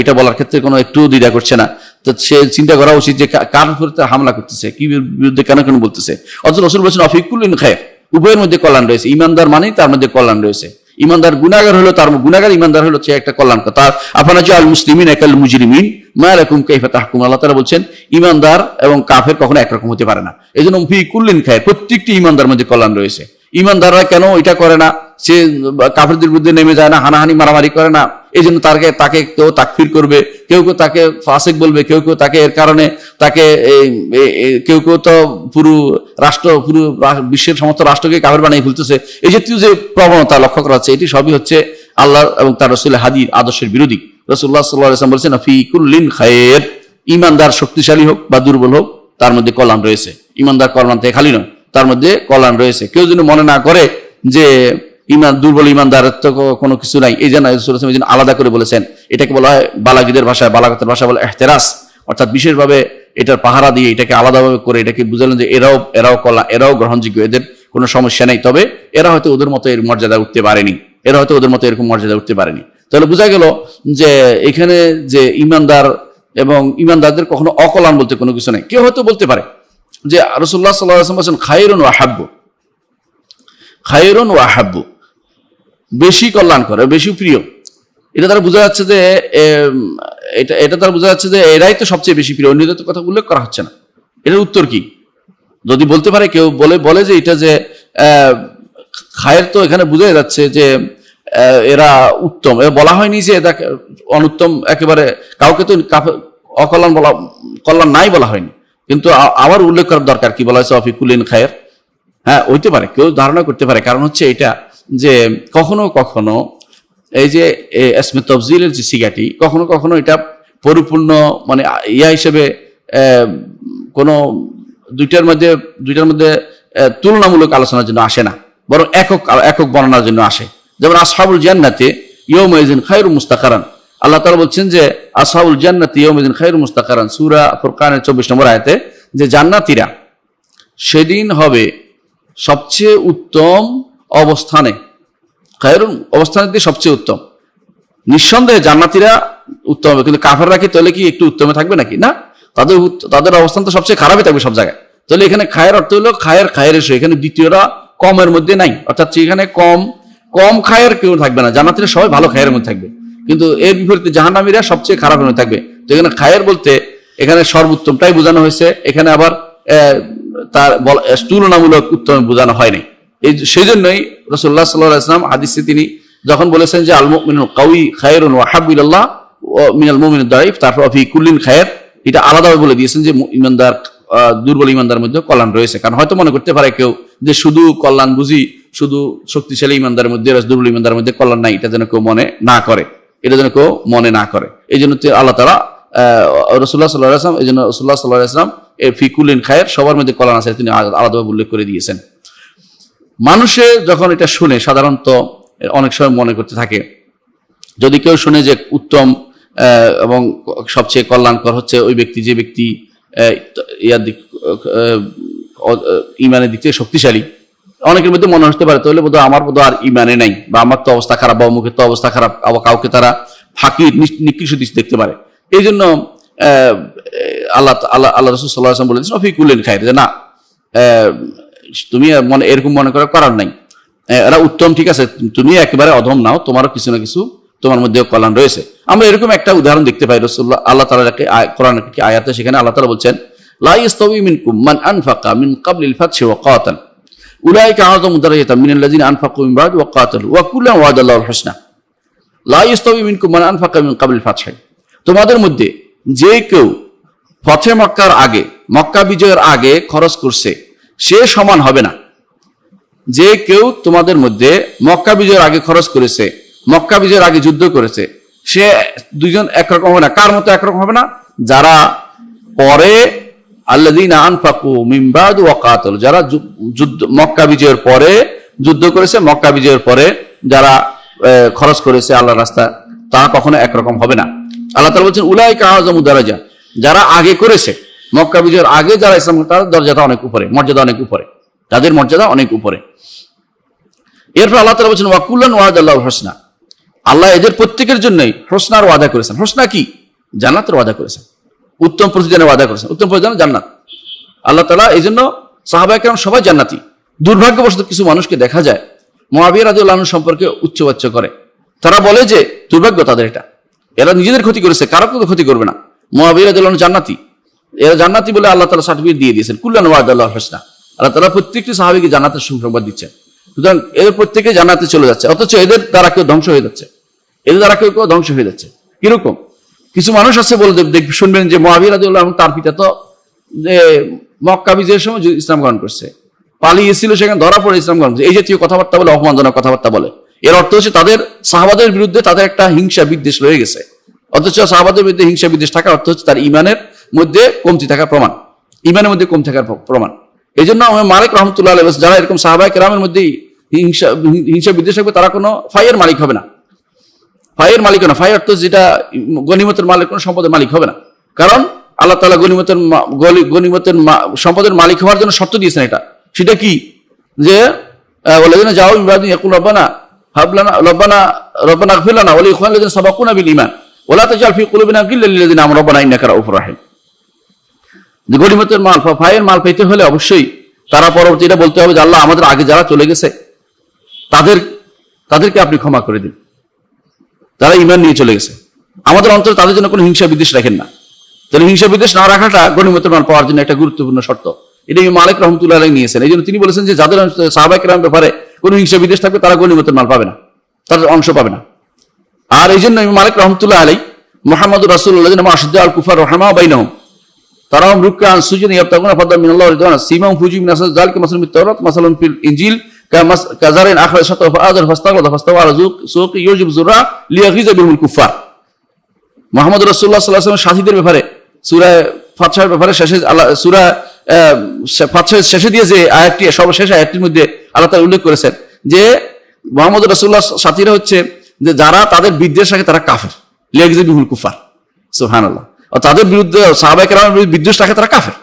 এটা বলার ক্ষেত্রে কোনো একটু দ্বিধা করছে না। তো সে চিন্তা করা উচিত যে কার উপরে হামলা করতেছে, কি বিরুদ্ধে কেন বলতেছে। অথচ রাসূল বলেছেন ওয়াফি কুল্লিন খায়র, উভয়ের মধ্যে কল্যাণ রয়েছে। ইমানদার মানেই তার মধ্যে কল্যাণ রয়েছে। ইমানদার গুনাহগার হলো তার গুনাহগার, ইমানদার হলো সে একটা কল্যাণকর। তার আফানা জাআল মুসলিমিন কাল মুজরিমিন মা লাকুম কাইফা তাহকুম, আল্লাহ তাআলা বলছেন ইমানদার এবং কাফের কখনো একরকম হতে পারে না। এইজন্য ফি কুল্লিন খায়র, প্রত্যেকটি ইমানদার মধ্যে কল্যাণ রয়েছে। ইমানদাররা কেন এটা করে না, সে কাফেরদের বিরুদ্ধে নেমে যায় না, হানাহানি মারামারি করে না, এই জন্য তাকে কেউ তাকফির করবে, কেউ তাকে ফাসিক বলবে, কেউ তাকে এর কারণে তাকে কেউ তো পুরো বিশ্বের সমস্ত রাষ্ট্রকে কাফের বানিয়ে ফেলতেছে। এই জাতীয় যে প্রবণতা লক্ষ্য করা হচ্ছে, এটি সবই হচ্ছে আল্লাহ এবং তার রাসূলের হাদীর আদর্শের বিরোধী। রাসূলুল্লাহ সাল্লাল্লাহু আলাইহি ওয়াসাল্লাম বলেছেন ফি কুল্লিন খায়র, ইমানদার শক্তিশালী হোক বা দুর্বল হোক তার মধ্যে কল্যাণ রয়েছে। ইমানদার কল্যাণ থেকে খালি নয়, তার মধ্যে কল্যাণ রয়েছে। কেউ যেন মনে না করে যে দুর্বল ইমানদার তো কোনো কিছু নাই, এই জন্য আলাদা করে বলেছেন। এটাকে বলা হয় বালাগতের ভাষায় বলে ইহতিরাস, অর্থাৎ বিশেষভাবে এটার পাহারা দিয়ে এটাকে আলাদাভাবে করে এটাকে বুঝালেন যে এরাও কল্যাণ, এরাও গ্রহণযোগ্য, এদের কোনো সমস্যা নেই। তবে এরা হয়তো ওদের মতো এর মর্যাদা উঠতে পারেনি, এরকম মর্যাদা উঠতে পারেনি। তাহলে বোঝা গেল যে এখানে যে ইমানদার এবং ইমানদারদের কখনো অকল্যাণ বলতে কোনো কিছু নেই। কেউ হয়তো বলতে পারে যে রাসূলুল্লাহ সাল্লাল্লাহু আলাইহি ওয়াসাল্লাম বলেছেন খায়রুন ওয়া আহাব্বু, বেশি কল্যাণ করে, বেশি প্রিয়। এটা দ্বারা বোঝা যাচ্ছে যে এরাই তো সবচেয়ে বেশি প্রিয়, অন্যদের তো কথা উল্লেখ করা হচ্ছে না। এটার উত্তর কি? যদি বলতে পারে কেউ বলে যে এটা যে খায়ের, তো এখানে বোঝা যাচ্ছে যে এরা উত্তম, বলা হয়নি যে এটা অনুত্তম একেবারে, কাউকে তো অকল্যাণ কল্যাণ নাই বলা হয়নি, কিন্তু আবার উল্লেখ করার দরকার কি বলা হয়েছে ওয়াফি কুল্লিন খায়র। হ্যাঁ, হইতে পারে, কেউ ধারণা করতে পারে। কারণ হচ্ছে এটা যে কখনো কখনো এই যে ইসমে তাফজিলের যে সিগাটি, কখনো কখনো এটা পরিপূর্ণ মানে হিসেবে কোনো দুইটার মধ্যে তুলনামূলক আলোচনার জন্য আসে না, বরং একক বর্ণনার জন্য আসে। যেমন আসহাবুল জান্নাতে ইয়াউমাইযিন খায়রুম মুস্তাকারান, আল্লাহ তাআলা বলছেন যে আসহাবুল জান্নাতি ইয়াউমাইযিন খায়রুম মুস্তাকারান, সূরা ফুরকানের 24 নম্বর আয়াতে, যে জান্নাতীরা সেদিন হবে সবচেয়ে উত্তম অবস্থানে। খায়রুন অবস্থানের দিয়ে সবচেয়ে উত্তম, নিঃসন্দেহে জান্নাতীরা উত্তম হবে। কিন্তু কাফেররা কি তাহলে কি একটু উত্তমে থাকবে নাকি? না, তাদের অবস্থান তো সবচেয়ে খারাপই থাকবে সব জায়গায়। তাহলে এখানে খায়ের অর্থ হলো খায়ের এসে, এখানে দ্বিতীয়রা কমের মধ্যে নাই, অর্থাৎ এখানে কম খায়ের কেউ থাকবে না, জান্নাতীরা সবাই ভালো খায়ের মধ্যে থাকবে। কিন্তু এর বিপরীতে জাহান্নামীরা সবচেয়ে খারাপের মধ্যে থাকবে। তো এখানে খায়ের বলতে এখানে সর্বোত্তমটাই বোঝানো হয়েছে, এখানে আবার তার তুলনামূলক উত্তম বোঝানো হয়নি। সেই জন্যই রাসূলুল্লাহ সাল্লাল্লাহু আলাইহি ওয়াসাল্লাম হাদিসে তিনি যখন বলেছেন যে আল মুমিনুল কাওয়ি খায়রুন ওয়া আহাব্বু ইলাল্লাহ মিনাল মুমিনিদ দাঈফ, তারপর ফি কুল্লিন খায়র, এটা আলাদাভাবে বলে দিয়েছেন যে ইমানদার দুর্বল ইমানদার মধ্যে কল্যাণ রয়েছে। কারণ হয়তো মনে করতে পারে কেউ যে শুধু কল্যাণ বুঝি শুধু শক্তিশালী ইমানদারের মধ্যে, দুর্বল ইমানদারের মধ্যে কল্যাণ নাই, এটা যেন কেউ মনে না করে। এই জন্য আল্লাহ তাআলা রাসূলুল্লাহ সাল্লাল্লাহু আলাইহি ওয়াসাল্লাম, এই জন্য রাসূলুল্লাহ সাল্লাল্লাহু আলাইহি ওয়াসাল্লাম ফি কুল্লিন খায়র, সবার মধ্যে কল্যাণ আছে, তিনি আলাদাভাবে উল্লেখ করে দিয়েছেন। মানুষে যখন এটা শুনে সাধারণত অনেক সময় মনে করতে থাকে, যদি কেউ শুনে যে উত্তম এবং সবচেয়ে কল্যাণকর হচ্ছে ওই ব্যক্তি যে ব্যক্তি ইমানের দিক থেকে শক্তিশালী, অনেকের মধ্যে মনে হতে পারে তাহলে বোধহয় আমার বোধহয় আর ইমানে নাই, বা আমার তো অবস্থা খারাপ, বা অমুকের তো অবস্থা খারাপ, আবার কাউকে তারা ফাঁকি নিকৃষ্ট দৃষ্টি দেখতে পারে। এই জন্য আল্লাহ রাসূল সাল্লাল্লাহু আলাইহি ওয়াসাল্লাম বলেছেন ফি কুল্লিন খায়র, যে না, তুমি এরকম মনে করার নাই, এরা উত্তম, ঠিক আছে, তুমি একেবারে অধম নাও, তোমারও কিছু না কিছু তোমার মধ্যেও কল্যাণ রয়েছে। আমরা এরকম একটা উদাহরণ দেখতে পাই রাসূলুল্লাহ আল্লাহ তাআলার কোরআন কি আয়াতে, সেখানে আল্লাহ তাআলা বলছেন লা ইয়াস্তাউই মিনকুম মান আনফাকা মিন ক্বাবলিল ফাতহি ওয়া কাতাল উলাইকা আ'যামু দারাজাতাম মিনাল্লাযিনা আনফাকু মিন বা'দ ওয়া কাতালু ওয়া কুল্লান ওয়া'দাল্লাহুল হুসনা। লা ইয়াস্তাউই মিনকুম মান আনফাকা মিন ক্বাবলিল ফাতহি, তোমাদের মধ্যে যে কেউ ফতহে মক্কার আগে, মক্কা বিজয়ের আগে খরচ করছে সে সমান হবে না। যে কেউ তোমাদের মধ্যে মক্কা বিজয়ের আগে খরচ করেছে, মক্কা বিজয়ের আগে যুদ্ধ করেছে, সে দুইজন একরকম হবে না। কার মতো একরকম হবে না? যারা পরে আল্লাযীনা আনফাকু মিন বা'দ ওয়া কাতালু, যারা যুদ্ধ মক্কা বিজয়ের পরে যুদ্ধ করেছে, মক্কা বিজয়ের পরে যারা খরচ করেছে আল্লাহর রাস্তায়, তারা কখনো একরকম হবে না। আল্লাহ তাআলা বলছেন উলাইকা আ'যামু দারাজা, যারা আগে করেছে মক্কা বিজয়ের আগে যারা ইসলাম, তাদের দরজাটা অনেক উপরে, মর্যাদা অনেক উপরে, তাদের মর্যাদা অনেক উপরে। এরপর আল্লাহ তাআলা বলছেন ওয়া কুল্লান ওয়া'দাল্লাহুল হুসনা, আল্লাহ এদের প্রত্যেকের জন্যই হোসনার ওয়াদা করেছেন। হোসনা কি? জান্নাতের ওয়াদা করেছেন, উত্তম প্রতিদানের ওয়াদা করেছেন। উত্তম প্রতিদান জান্নাত। আল্লাহ তাআলা এই জন্য সাহাবায়ে কেরাম সবাই জান্নাতি। দুর্ভাগ্যবশত কিছু মানুষকে দেখা যায় মুআবিয়া রাদিয়াল্লাহু আনহু সম্পর্কে উচ্চবাচ্য করে। তারা বলে যে দুর্ভাগ্য তাদের এটা, এরা নিজেদের ক্ষতি করেছে, কারো কোনো ক্ষতি করবে না। মুআবিয়া রাদিয়াল্লাহু আনহু জান্নাতি, এরা জান্নাতি বলে আল্লাহ তাআলা সার্টিফিকেট দিয়ে দিয়েছেন। কুল্লান ওয়া'দাল্লাহুল হুসনা, আল্লাহ তাআলা প্রত্যেকটি সাহাবীকে জান্নাতের সুসংবাদ দিচ্ছেন। সুতরাং এদের প্রত্যেকে জান্নাতে চলে যাচ্ছে, অথচ এদের দ্বারা কেউ ধ্বংস হয়ে যাচ্ছে, এদের দ্বারা কেউ কেউ ধ্বংস হয়ে যাচ্ছে। কিরকম? কিছু মানুষ আছে বলে শুনবেন যে মুআবিয়া রাদিয়াল্লাহু আনহু তার পিতা তো মক্কা বিজয়ের সময় ইসলাম গ্রহণ করছে, পালিয়েছিল, সেখানে ধরা পড়ে ইসলাম গ্রহণ করছে, এই জাতীয় কথাবার্তা বলে, অপমানজনক কথাবার্তা বলে। এর অর্থ হচ্ছে তাদের সাহাবাদের বিরুদ্ধে তাদের একটা হিংসা বিদ্বেষ রয়ে গেছে। অথচ সাহাবাদের বিরুদ্ধে হিংসা বিদ্বেষ থাকার অর্থ হচ্ছে তার ইমানের মধ্যে কমতি থাকার প্রমাণ, ইমানের মধ্যে কম থাকার প্রমাণ। এই জন্য মালিক রাহমাতুল্লাহ আলাইহি যারা এরকম সাহাবায়ে কেরামের মধ্যে হিংসা বিদ্বেষ থাকবে, তারা কোনো ফাইয়ের মালিক হবে না। ফাইয়ের মালিক না, ফাই অর্থ যেটা গনিমতের মালিক, কোনো সম্পদের মালিক হবে না। কারণ আল্লাহ তাআলা গনিমতের সম্পদের মালিক হওয়ার জন্য শর্ত দিয়েছেন। এটা সেটা কি? যে ওয়ালাযিনা জাউ মিন বা'দি ইয়াকুলু রব্বানা হাব লানা রব্বানা ইগফির লানা ওয়া লিইখওয়ানিনা সাবাকুনা বিল ঈমান ওয়া লা তাজআল ফি কুলুবিনা গিল্লাল লিল লাযিনা আমানু রব্বানা ইন্নাকা রাউফুর রাহিম। যে গনিমতের মাল, ফাইয়ের মাল পেতে হলে অবশ্যই তারা পরবর্তী এটা বলতে হবে যে আল্লাহ আমাদের আগে যারা চলে গেছে তাদেরকে আপনি ক্ষমা করে দিন, তারা ঈমান নিয়ে চলে গেছে, আমাদের অন্তরে তাদের জন্য কোনো হিংসা বিদ্বেষ রাখেন না। তাহলে হিংসা বিদ্বেষ না রাখাটা গনিমতের মাল পাওয়ার জন্য একটা গুরুত্বপূর্ণ শর্ত। এটা মালিক রাহমাতুল্লাহ আলাইহি নিয়েছেন। এই জন্য তিনি বলেছেন যে যাদের সাহাবায়ে কেরামের ব্যাপারে কোনো হিংসা বিদ্বেষ থাকবে তারা গনিমতের মাল পাবে না, তাদের অংশ পাবে না। আর এই জন্য মালিক রাহমাতুল্লাহ আলাইহি মুহাম্মদুর রাসূলুল্লাহ যিনি আশিদ্দা আল কুফার রাহমা বাইনহুম তারাহুম রুকআন সুজুদান ইয়াবতাগুনা ফাদলান মিনাল্লাহি ওয়া রিদওয়ানা সিমাহুম ফি উজুহিহিম মিন আসার যালিকা মাসালুহুম ফিত তাওরাত মাসালুহুম ফিল ইনজিল কাযারিন আখরাজা শাতআহু ফাআযারা ফাস্তাগলাযা ফাস্তাওয়া আলা সুকি ইউজিবু যুররা লিয়াগিযা বিহিল কুফার। মুহাম্মদুর রাসূলুল্লাহ সাল্লাল্লাহু আলাইহি ওয়াসাল্লাম সাথীদের ব্যাপারে সূরা ফাতহার ব্যাপারে শেষে আল্লাহ সূরা ফাতহার শেষে দিয়ে যে আয়াতটি, সর্বশেষ আয়াতটির মধ্যে আল্লাহ তাআলা উল্লেখ করেছেন যে মুহাম্মদুর রাসূলুল্লাহ সাথীরা হচ্ছে যে যারা তাদের বিদ্বেষ রাখে তারা কাফের, লিয়াগিযা বিহিল কুফার। সুবহানাল্লাহ। তাদের বিরুদ্ধে সাহাবায়ে কেরামের বিরুদ্ধে বিদ্বেষ রাখে তারা কাফের,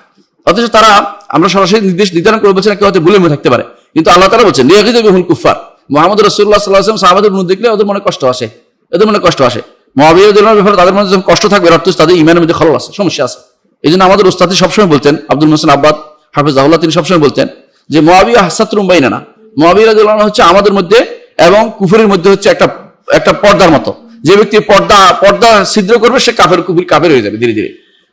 অথচ তারা, আমরা সরাসরি নির্দেশ নির্ধারণ করে বলছেন কেউ হয়তো ভুলে থাকতে পারে, কিন্তু আল্লাহ তাআলা বলছেন লিয়াগিযা বিহিল কুফার। মুহাম্মদুর রাসূলুল্লাহ সাল্লাল্লাহু আলাইহি ওয়াসাল্লাম সাহাবাদের মধ্যে দেখলে ওদের মনে কষ্ট আসে, এদের মনে কষ্ট আসে। মুআবিয়া রাদিয়াল্লাহু আনহুর ব্যাপারে তাদের মধ্যে যখন কষ্ট থাকবে, অর্থ তাদের ঈমানের মধ্যে খলল আছে, সমস্যা আছে। এই জন্য আমাদের উস্তাদ সবসময় বলতেন, আব্দুল মুহসিন আব্বাদ হাফিজাহুল্লাহ, তিনি সবসময় বলতেন যে মুআবিয়া হাসাতুরুম বাইনানা, মুআবিয়া রাদিয়াল্লাহু আনহু হচ্ছে আমাদের মধ্যে এবং কুফরের মধ্যে হচ্ছে একটা পর্দার মতো। যে ব্যক্তি পর্দা ছিদ্র করবে সে কাফের হয়ে যাবে ধীরে ধীরে।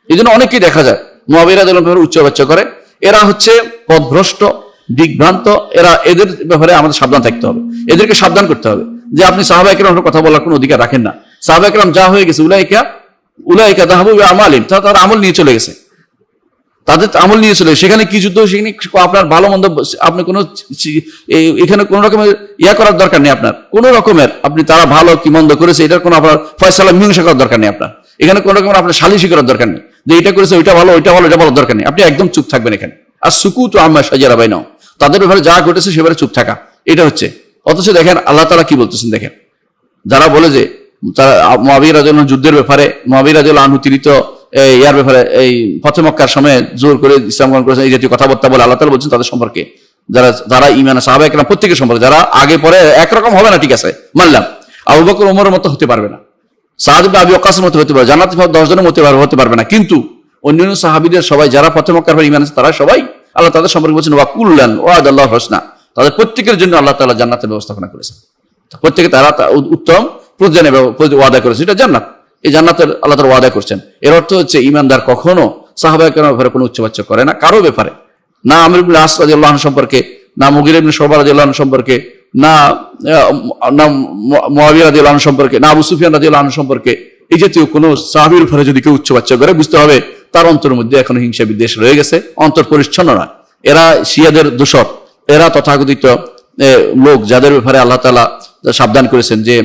এই জন্য অনেকেই দেখা যায় মুআবিয়া রাদিয়াল্লাহু আনহু উচ্চবাচ্য করে, এরা হচ্ছে পথভ্রষ্ট, দিকভ্রান্ত, এদের ব্যাপারে আমাদের সাবধান থাকতে হবে, এদেরকে সাবধান করতে হবে যে আপনি সাহাবায়ে কেরামের কথা বলার কোনো অধিকার রাখেন না। সাহাবায়ে কেরাম যা হয়ে গেছে, উলাইকা যাহাবু বিআমালিহিম, তারা আমল নিয়ে চলে গেছে, তাদের আমল নিয়ে চলে, সেখানে কি যুদ্ধ, সেখানে আপনার ভালো মন্দ, আপনি কোনো এখানে কোন রকমের করার দরকার নেই। আপনার কোন রকমের আপনি তারা ভালো কি মন্দ করেছে এটার কোনো আপনার ফয়সালা মীমাংসা করার দরকার নেই। আপনার এখানে কোন রকমের আপনার সালিশি করার দরকার নেই যে এটা করেছে ওইটা ভালো, এটা বলার দরকার নেই। আপনি একদম চুপ থাকবেন এখানে। আর সুকুতু আম্মা শাজারা বাইনাহুম, তাদের ব্যাপারে যা ঘটেছে সেবারে চুপ থাকা, এটা হচ্ছে। অথচ দেখেন আল্লাহ তাআলা কি বলতেছেন, দেখেন যারা বলে যে তারা মুআবিয়া রাদিয়াল্লাহু আনহু যুদ্ধের ব্যাপারে, মুআবিয়া রাদিয়াল্লাহু আনহু তিনি তো ইয়ার ব্যাপারে এই ফতহ মক্কার সময় জোর করে ইসলাম গ্রহণ করেছেন, এই জাতীয় কথাবার্তা বলে আল্লাহ তাআলা বলছেন তাদের সম্পর্কে, যারা ঈমান সাহাবায়ে কেরাম প্রত্যেকের সম্পর্কে, যারা আগে পরে একরকম হবে না, ঠিক আছে মানলাম, আবু বকর ওমরের মতো হতে পারবে না, সাদ ইবনে আবি ওয়াক্কাসের মতো হতে পারবে, জান্নাতে 10 জনের মতো হতে পারবে না, কিন্তু অন্যান্য সাহাবীদের সবাই যারা ফতহ মক্কার পর ঈমান আছে তারা সবাই আল্লাহ তাদের সম্পর্কে বলছেন ওয়া কুল্লান ওয়াদাল্লাহু হুসনা, তাদের প্রত্যেকের জন্য আল্লাহ তাআলা জান্নাতের ব্যবস্থাপনা করেছেন, প্রত্যেকে তারা উত্তম ওয়াদা করেছেন, এটা জান্নাত। এই জান্নাতের আল্লাহ তাআলা ওয়াদা করছেন। এর অর্থ হচ্ছে ইমানদার কখনো সাহাবায়ে কেরামের ব্যাপারে কোনো উচ্চবাচ্য করে না, কারো ব্যাপারে, না আমর ইবনে আস রাদিয়াল্লাহু আনহু সম্পর্কে, না মুগীরা ইবনে শুবা রাদিয়াল্লাহু আনহু সম্পর্কে, না মুআবিয়া রাদিয়াল্লাহু আনহু সম্পর্কে, না আবু সুফিয়ান রাদিয়াল্লাহু আনহু সম্পর্কে। এই জাতীয় কোনো সাহাবীর উপরে যদি কেউ উচ্চবাচ্য করে, বুঝতে হবে তার অন্তরের মধ্যে এখনো হিংসা বিদ্বেষ রয়ে গেছে, অন্তর পরিচ্ছন্ন নয়। এরা শিয়াদের দোসর, এরা তথাকথিত লোক যাদের ব্যাপারে আল্লাহ তাআলা সাবধান করেছেন যে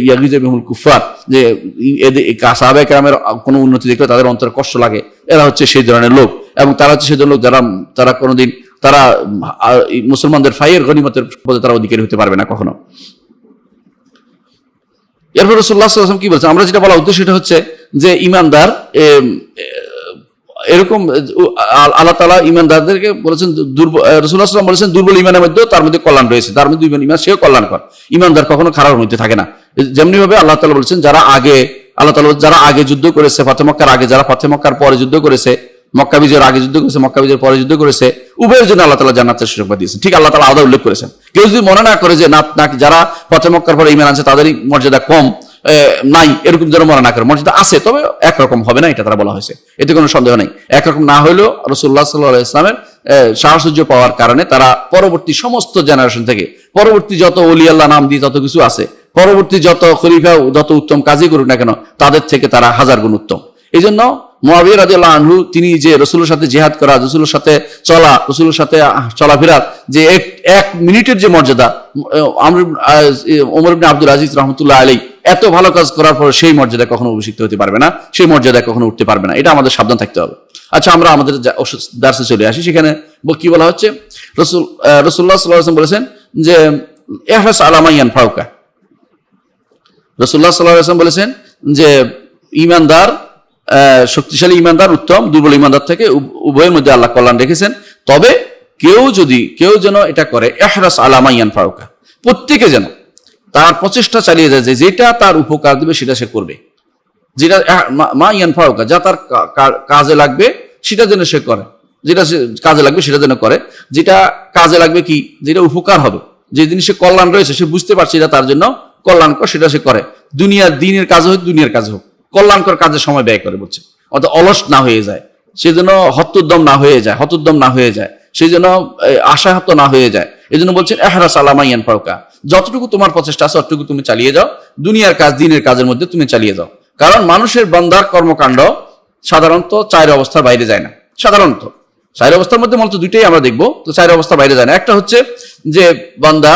ইয়াগিজুল কুফার, যে সাহাবায়ে কেরামের কোনো উন্নতি দেখলে তাদের অন্তরে কষ্ট লাগে, এরা হচ্ছে সেই ধরনের লোক। এবং তারা হচ্ছে সেই ধরনের লোক তারা কোনোদিন তারা মুসলমানদের ফাইয়ের গনিমতের পদে তারা অধিকারী হতে পারবে না কখনো। এরপর রাসূলুল্লাহ সাল্লাল্লাহু আলাইহি ওয়াসাল্লাম কি বলছেন, আমরা যেটা বলা উদ্দেশ্য সেটা হচ্ছে যে ইমানদার এরকম আল্লাহ তাআলা ইমানদারদেরকে বলেছেন দুর্বল, রাসূলুল্লাহ সাল্লাল্লাহু আলাইহি ওয়াসাল্লাম বলেছেন দুর্বল ইমানের মধ্যে তার মধ্যে কল্যাণ রয়েছে, তার মধ্যে ইমান সেও কল্যাণকর। ইমানদার কখনো খারাপ মধ্যে থাকে না। যেমনি ভাবে আল্লাহ তাআলা বলেছেন যারা আগে যুদ্ধ করেছে, ফাতহ মক্কার আগে, যারা ফাতহ মক্কার পরে যুদ্ধ করেছে, মক্কা বিজয়ের আগে যুদ্ধ করেছে, মক্কা বিজয়ের পরে যুদ্ধ করেছে, উভয়ের জন্য আল্লাহ তাআলা জান্নাতের সুযোগ দিয়েছেন। ঠিক আল্লাহ তাআলা আলাদা উল্লেখ করেছেন। কেউ যদি মনে না করে যে না যারা ফাতহ মক্কার পরে ঈমান আনছে তাদেরই মর্যাদা কম, নাই, এরকম যেন মনে না করে, মর্যাদা আছে, তবে একরকম হবে না, এটা তারা বলা হয়েছে, এতে কোনো সন্দেহ নেই। একরকম না হলেও রাসূলুল্লাহ সাল্লাল্লাহু আলাইহি ওয়াসাল্লামের সাহচর্য পাওয়ার কারণে তারা পরবর্তী সমস্ত জেনারেশন থেকে, পরবর্তী যত ওলি আল্লাহ নাম দিয়ে যত কিছু আছে, পরবর্তী যত খলিফা যত উত্তম কাজই করুক না কেন, তাদের থেকে তারা হাজার গুণ উত্তম। এই জন্য মুআবিয়া রাদিয়াল্লাহু আনহু তিনি যে রাসূলের সাথে জিহাদ করা, রাসূলের সাথে চলা, রাসূলের সাথে চলাফেরা, যে এক মিনিটের যে মর্যাদা, ওমর ইবনে আব্দুল আজিজ রাহমাতুল্লাহ আলাইহি এত ভালো কাজ করার পর সেই মর্যাদা কখনো অভিষিক্ত হতে পারবে না, সেই মর্যাদা কখনো উঠতে পারবে না। এটা আমাদের সাবধান থাকতে হবে। আচ্ছা, আমরা আমাদের দার্সে চলে আসি। সেখানে কি বলা হচ্ছে, রাসূলুল্লাহ সাল্লাল্লাহু আলাইহি ওয়াসাল্লাম বলেছেন যে ইহরাস আলা মা ইয়ানফাউকা। রাসূলুল্লাহ সাল্লাল্লাহু আলাইহি ওয়াসাল্লাম বলেছেন যে ইমানদার, শক্তিশালী ইমানদার উত্তম, দুর্বল ইমানদার থেকে উভয়ের মধ্যে আল্লাহ কল্যাণ রেখেছেন। তবে কেউ যেন এটা করে, ইহরাস আলা মা ইয়ানফাউকা, প্রত্যেকে যেন তার প্রচেষ্টা চালিয়ে যায় যে যেটা তার উপকার দিবে সেটা সে করবে, যেটা মা ইয়ানফাউকা, যা তার কাজে লাগবে সেটা যেন সে করে, যেটা কাজে লাগবে সেটা যেন করে, যেটা কাজে লাগবে কি, যেটা উপকার হবে, যে জিনিসে কল্যাণ রয়েছে সে বুঝতে পারছে এটা তার জন্য কল্যাণকর, সেটা সে করে। দুনিয়ার দিনের কাজ হোক, দুনিয়ার কাজ হোক, কল্যাণকর কাজে সময় ব্যয় করে বলছে, অর্থাৎ অলস না হয়ে যায়, সে যেন হতোদ্যম না হয়ে যায়, সেই জন্য আশাহত না হয়ে যায়। এই জন্য বলছেন ইহরাস আলা মা ইয়ানফাউকা, যতটুকু তোমার প্রচেষ্টা আছে ততটুকু তুমি চালিয়ে যাও, দুনিয়ার কাজ দিনের কাজের মধ্যে তুমি চালিয়ে যাও। কারণ মানুষের বান্দার কর্মকাণ্ড সাধারণত চার অবস্থার বাইরে যায় না। সাধারণত চার অবস্থার মধ্যে মূলত দুইটাই আমরা দেখবো, তো চার অবস্থার বাইরে যায় না। একটা হচ্ছে যে বান্দা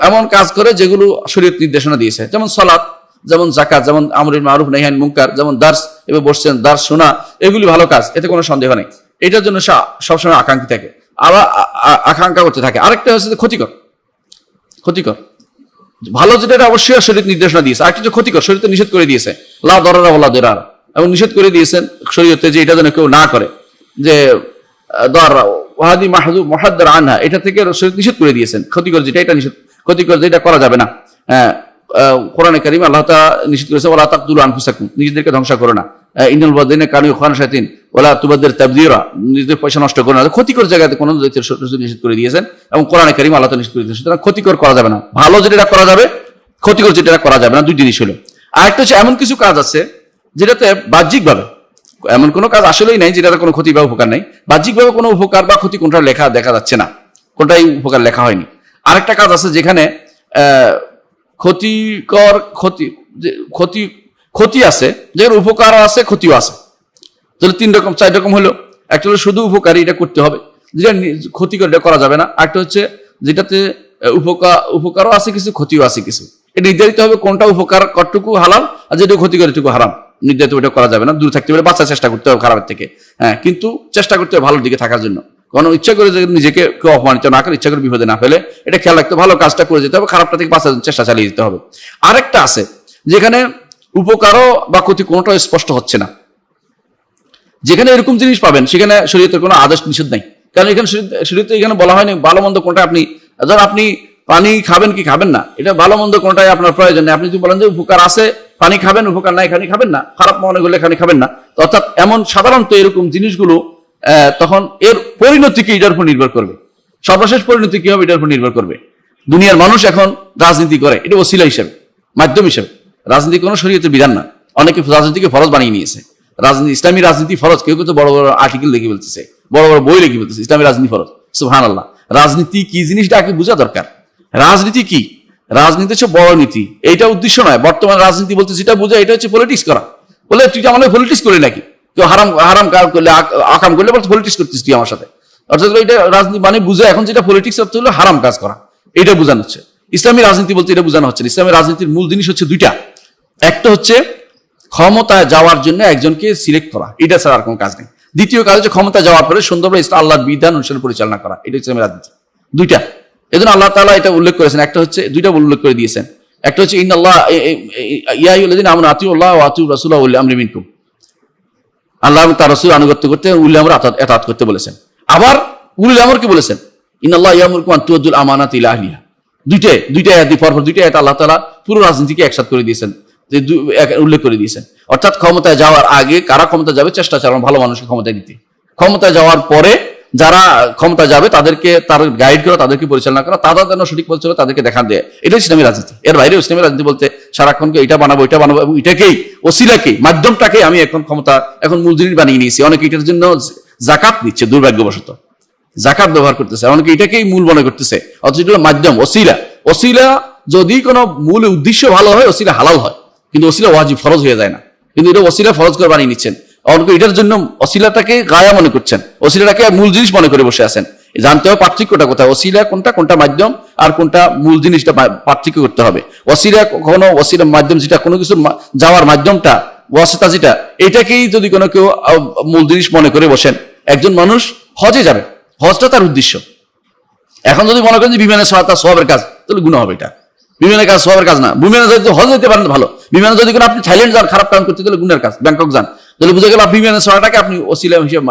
এমন কাজ করে যেগুলো শরীয়ত নির্দেশনা দিয়েছে, যেমন সালাত, যেমন যাকাত, যেমন আমর বিল মারুফ নাহি আনিল মুনকার, যেমন দার্স, এবার বসছেন দার্স শোনা, এগুলি ভালো কাজ, এতে কোনো সন্দেহ নেই। এটার জন্য সবসময় আকাঙ্ক্ষী থাকে, আবার আকাঙ্ক্ষা করতে থাকে। আরেকটা হচ্ছে ক্ষতিকর ভালো, যেটা অবশ্যই শরীয়ত নির্দেশনা দিয়েছে। আরেকটা যে ক্ষতিকর, শরীয়তে নিষেধ করে দিয়েছে, লা দরারা ওয়ালা দিরার, এবং নিষেধ করে দিয়েছেন শরীয়তে যে এটা যেন কেউ না করে, যে দরারা ওয়াহাদি মাহযুব মুহাদ্দার আনহা, এটা থেকে শরীয়ত নিষেধ করে দিয়েছেন। ক্ষতিকর যেটা, এটা নিষেধ, ক্ষতিকর যেটা করা যাবে না। কোরআনে কারিমে আল্লাহ তাআলা নিষেধ করেছে ওয়ালা তাকতুলু আনফুসাকুম, নিজেদেরকে ধ্বংস করো না, ইন্নাল মুবাদদিরিনা কানু ইখওয়ানা শায়াতিন ওয়ালা তুবাদদির তাবদীরা, নিজেদের পয়সা নষ্ট করো না। ক্ষতিকর জায়গাতে কোনো নিষেধ করে দিয়েছেন, এবং কোরআনে কারিমে আল্লাহ তাআলা নিষেধ করে দিয়েছেন। সুতরাং ক্ষতিকর করা যাবে না, ভালো যেটা করা যাবে, ক্ষতিকর যেটা করা যাবে না, দুই জিনিস হলো। আরেকটা হচ্ছে এমন কিছু কাজ আছে যেটাতে বাহ্যিকভাবে এমন কোনো কাজ আসলেই নাই যেটাতে কোনো ক্ষতি বা উপকার নেই, বাহ্যিকভাবে কোনো উপকার বা ক্ষতি কোনটা লেখা দেখা যাচ্ছে না, কোনটাই উপকার লেখা হয়নি। আরেকটা কাজ আছে যেখানে ক্ষতি আছে, যেখানে উপকার আছে, ক্ষতিও আছে। তাহলে চার রকম হলো। একটা হলো শুধু উপকারী, এটা করতে হবে, যেটা ক্ষতিকর এটা করা যাবে না। আরেকটা হচ্ছে যেটাতে উপকারও আছে কিছু, ক্ষতিও আছে কিছু। এটা নির্ধারিত হবে কোনটা উপকার কতটুকু হালাল, আর যেটা ক্ষতিকর এটুকু হারাম, নির্ধারিত ওটা করা যাবে না। দূর থাকতে পারে, বাঁচার চেষ্টা করতে হবে খারাপের থেকে, কিন্তু চেষ্টা করতে হবে ভালোর দিকে থাকার জন্য। কোনো ইচ্ছা করে নিজেকে কেউ অপমানিত না করে, ইচ্ছা করে বিপদে না ফেলে, এটা খেয়াল রাখতে, ভালো কাজটা করে যেতে হবে, খারাপটা থেকে বাঁচার চেষ্টা চালিয়ে যেতে হবে। আরেকটা আছে যেখানে উপকারও বা ক্ষতি কোনোটা স্পষ্ট হচ্ছে না, যেখানে এরকম জিনিস পাবেন সেখানে শরীয়তের কোনো আদেশ নিষেধ নাই। কারণ এখানে শরীয়তে এখানে বলা হয়নি ভালো মন্দ কোনটা, ধর আপনি পানি খাবেন কি খাবেন না, এটা ভালো মন্দ কোনটাই আপনার প্রয়োজন নেই। আপনি যদি বলেন যে উপকার আছে পানি খাবেন, উপকার নাই এখানে খাবেন না, খারাপ মনে করলে এখানে খাবেন না, অর্থাৎ এমন সাধারণত এরকম জিনিসগুলো তখন এর পরিণতি কি এটার উপর নির্ভর করবে, সর্বশেষ পরিণতি কি হবে এটার উপর নির্ভর করবে। দুনিয়ার মানুষ এখন রাজনীতি করে এটা ওসিলা হিসেবে, মাধ্যম হিসেবে। রাজনীতি কোনো শরীয়তের বিধান না। অনেকে রাজনীতিকে ফরজ বানিয়ে নিয়েছে। রাজনীতি, ইসলামী রাজনীতি ফরজ। কেউ তো বড় বড় আর্টিকেল লিখে বলতেছে, বড় বড় বই লিখে বলতেছে ইসলামী রাজনীতি ফরজ। সুবহানাল্লাহ। রাজনীতি কি জিনিসটা আগে বোঝা দরকার। রাজনীতি কি? রাজনীতি হচ্ছে বড় নীতি, এইটা উদ্দেশ্য নয়। বর্তমান রাজনীতি বলতে যেটা বোঝা, এটা হচ্ছে পলিটিক্স করা। বলে তুই আমার পলিটিক্স করে নাকি, কেউ হারাম হারাম কাজ করলে, আকাম করলে বলতে পলিটিক্স করতেছিস তুই আমার সাথে। অর্থাৎ এটা রাজনীতি মানে বুঝে এখন যেটা পলিটিক্স অর্থ হলো হারাম কাজ করা, এটা বোঝানো হচ্ছে। ইসলামী রাজনীতি বলতে এটা বোঝানো হচ্ছে। ইসলামী রাজনীতির মূল জিনিস হচ্ছে দুইটা। একটা হচ্ছে ক্ষমতায় যাওয়ার জন্য একজনকে সিলেক্ট করা, এটা ছাড়া আর কোনো কাজ নেই। দ্বিতীয় কাজ হচ্ছে ক্ষমতা যাওয়ার পরে সুন্দরভাবে আল্লাহর বিধান অনুসারে পরিচালনা করা, এটা ইসলামী রাজনীতি। দুইটা। এজন্য আল্লাহ তাআলা এটা উল্লেখ করেছেন। একটা হচ্ছে, দুইটা উল্লেখ করে দিয়েছেন। একটা হচ্ছে ইন্নাল্লাহ ইয়া আইয়ুহাল্লাযীনা আমানু আতিউল্লাহ ওয়া আতিউর রাসূলা ওয়া উলিল আমরি মিনকুম। আল্লাহ এবং তার রাসূল আনুগত্য করতে, উলিল আমর ইতাআত করতে বলেছেন। আবার উলিল আমরকে বলেছেন ইন্নাল্লাহ ইয়ামুরুকুম আন তুআদ্দুল আমানাতি ইলা আহলিহা। দুইটা আয়াত পরপর দুইটা আয়াত আল্লাহ তাআলা পুরো রাজনীতিকে একসাথে করে দিয়েছেন, উল্লেখ করে দিয়েছেন। অর্থাৎ ক্ষমতায় যাওয়ার আগে কারা ক্ষমতা যাবে চেষ্টা চালানো ভালো মানুষকে ক্ষমতায় দিতে, ক্ষমতায় যাওয়ার পরে যারা ক্ষমতা যাবে তাদেরকে তার গাইড করা, তাদেরকে পরিচালনা করা, তারা যেন সঠিক পথ চলে তাদেরকে দেখা দেয়, এটা ইসলামী রাজনীতি। এর বাইরে ইসলামী রাজনীতি বলতে সারাক্ষণকে এটা বানাবো এটা বানাবো এবং এটাকেই ওসিলাকে মাধ্যমটাকে আমি এখন ক্ষমতা এখন মূল জিনিস বানিয়ে নিয়েছি। অনেকে এটার জন্য জাকাত দিচ্ছে দুর্ভাগ্যবশত, জাকাত ব্যবহার করতেছে, অনেকে এটাকেই মূল মনে করতেছে। অথচ এটা মাধ্যম, ওসিলা। ওসিলা যদি কোনো মূল উদ্দেশ্য ভালো হয় ওসিলা হালাল হয়, কিন্তু ওসিলা ওয়াজিব ফরজ হয়ে যায় না। কিন্তু এটা ওসিলা ফরজ করে বানিয়ে নিচ্ছেন। অনেকে এটার জন্য ওসিলাটাকে গায়া মনে করছেন, ওসিলাটাকে মূল জিনিস মনে করে বসে আছেন। জানতে হবে পার্থক্যটা কোথায়, ওসিলা কোনটা, কোনটা মাধ্যম আর কোনটা মূল জিনিসটা পার্থক্য করতে হবে। ওসিলা কোনো ওসিলা মাধ্যম যেটা কোনো কিছু যাওয়ার মাধ্যমটা, ওয়াসিতা যেটা, এটাকেই যদি কোনো কেউ মূল জিনিস মনে করে বসেন। একজন মানুষ হজে যাবে, হজটা তার উদ্দেশ্য। এখন যদি মনে করেন যে বিমানে চড়া তার সওয়াবের কাজ, তাহলে গুনাহ হবে। এটা বিমানের কাজ সওয়াবের কাজ না। বিমানে যদি হজ যেতে পারেন ভালো, বিমানে যদি কোনো আপনি থাইল্যান্ড যান খারাপ কাম করতে, তাহলে গুনাহের কাজ। ব্যাংকক যান, তাহলে বুঝে গেল বিমানে চড়াটাকে আপনি ওসিলা হিসেবে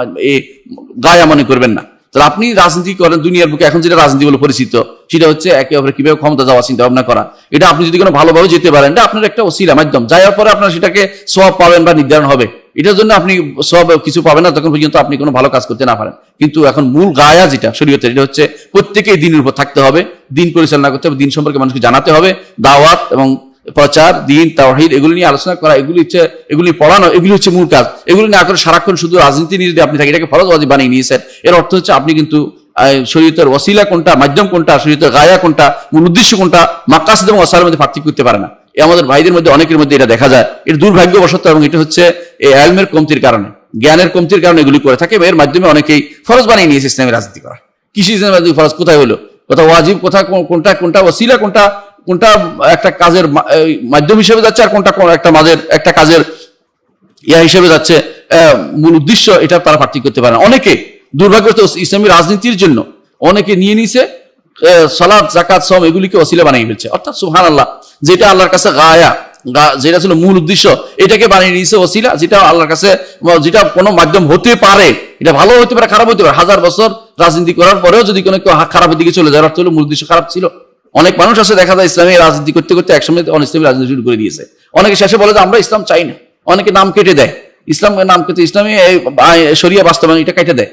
গায়া মনে করবেন না। তাহলে আপনি রাজনীতি করেন দুনিয়ার বুকে, এখন যেটা রাজনীতি বলে পরিচিত সেটা হচ্ছে একে অপরের কিভাবে ক্ষমতা যাওয়া চিন্তা ভাবনা করা। এটা আপনি যদি কোনো ভালোভাবে যেতে পারেন, এটা আপনার একটা ওসিলা মাধ্যম, যাওয়ার পরে আপনার সেটাকে সওয়াব পাবেন বা নির্ধারণ হবে। এটার জন্য আপনি সওয়াব কিছু পাবেন না তখন পর্যন্ত আপনি কোনো ভালো কাজ করতে না পারেন। কিন্তু এখন মূল গায়া যেটা শরীয়তের, এটা হচ্ছে প্রত্যেকেই দিনের উপর থাকতে হবে, দিন পরিচালনা করতে হবে, দিন সম্পর্কে মানুষকে জানাতে হবে, দাওয়াত এবং প্রচার, দিন, তাওহীদ এগুলো নিয়ে আলোচনা করা, এগুলি পড়ানো, এগুলি হচ্ছে মূল কাজ। এগুলি না করে সারাক্ষণ শুধু রাজনীতি নিয়ে যদি আপনি থাকেন, এটাকে ফরজ ওয়াজিব বানিয়ে নিয়েছেন, এর অর্থ হচ্ছে আপনি কিন্তু শরীয়তের ওসিলা কোনটা, মাধ্যম কোনটা, শরীয়তের গায়া কোনটা, মূল উদ্দেশ্য কোনটা, মাকাসিদ এবং ওয়াসাইলের মধ্যে পার্থক্য করতে পারে না। আমাদের ভাইদের মধ্যে অনেকের মধ্যে এটা দেখা যায়। এটা দুর্ভাগ্যবশত, এবং এটা হচ্ছে এই ইলমের কমতির কারণে, জ্ঞানের কমতির কারণে এগুলি করে থাকে। এর মাধ্যমে অনেকেই ফরজ বানিয়ে নিয়েছে ইসলামী রাজনীতি করা। কিসে ইসলামী রাজনীতি ফরজ কোথায় হলো, কোথাও ওয়াজিব, কোথায় কোনটা কোনটা ওসিলা, কোনটা কোনটা একটা কাজের মাধ্যম হিসেবে যাচ্ছে, আর কোনটা একটা কাজের ইয়া হিসেবে যাচ্ছে, মূল উদ্দেশ্য, এটা তারা পার্থক্য করতে পারে না। অনেকে দুর্ভাগ্যবশত ইসলামী রাজনীতির জন্য অনেকে নিয়ে নিছে সালাত, যাকাত, সওম এগুলিকে ওসিলা বানিয়ে ফেলছে। অর্থাৎ সুবহানাল্লাহ, যেটা আল্লাহর কাছে গায়া, যেটা ছিল মূল উদ্দেশ্য, এটাকে বানিয়ে নিয়েছে ওসিলা, যেটা আল্লাহর কাছে, যেটা কোনো মাধ্যম হতে পারে, এটা ভালো হতে পারে খারাপ হতে পারে। 1000 বছর রাজনীতি করার পরেও যদি কোনো কেউ খারাপের দিকে চলে যায়, অর্থ হলো মূল উদ্দেশ্য খারাপ ছিল। অনেক মানুষ আছে দেখা যায় ইসলামী রাজনীতি করতে করতে একসময় অনিসলামী রাজনীতি শুরু করে দিয়েছে। অনেকে শেষে বলে যে আমরা ইসলাম চাই না, অনেকে নাম কেটে দেয়, ইসলাম নাম কেটে ইসলামী শরিয়া বাস্তবায়ন এটা কেটে দেয়,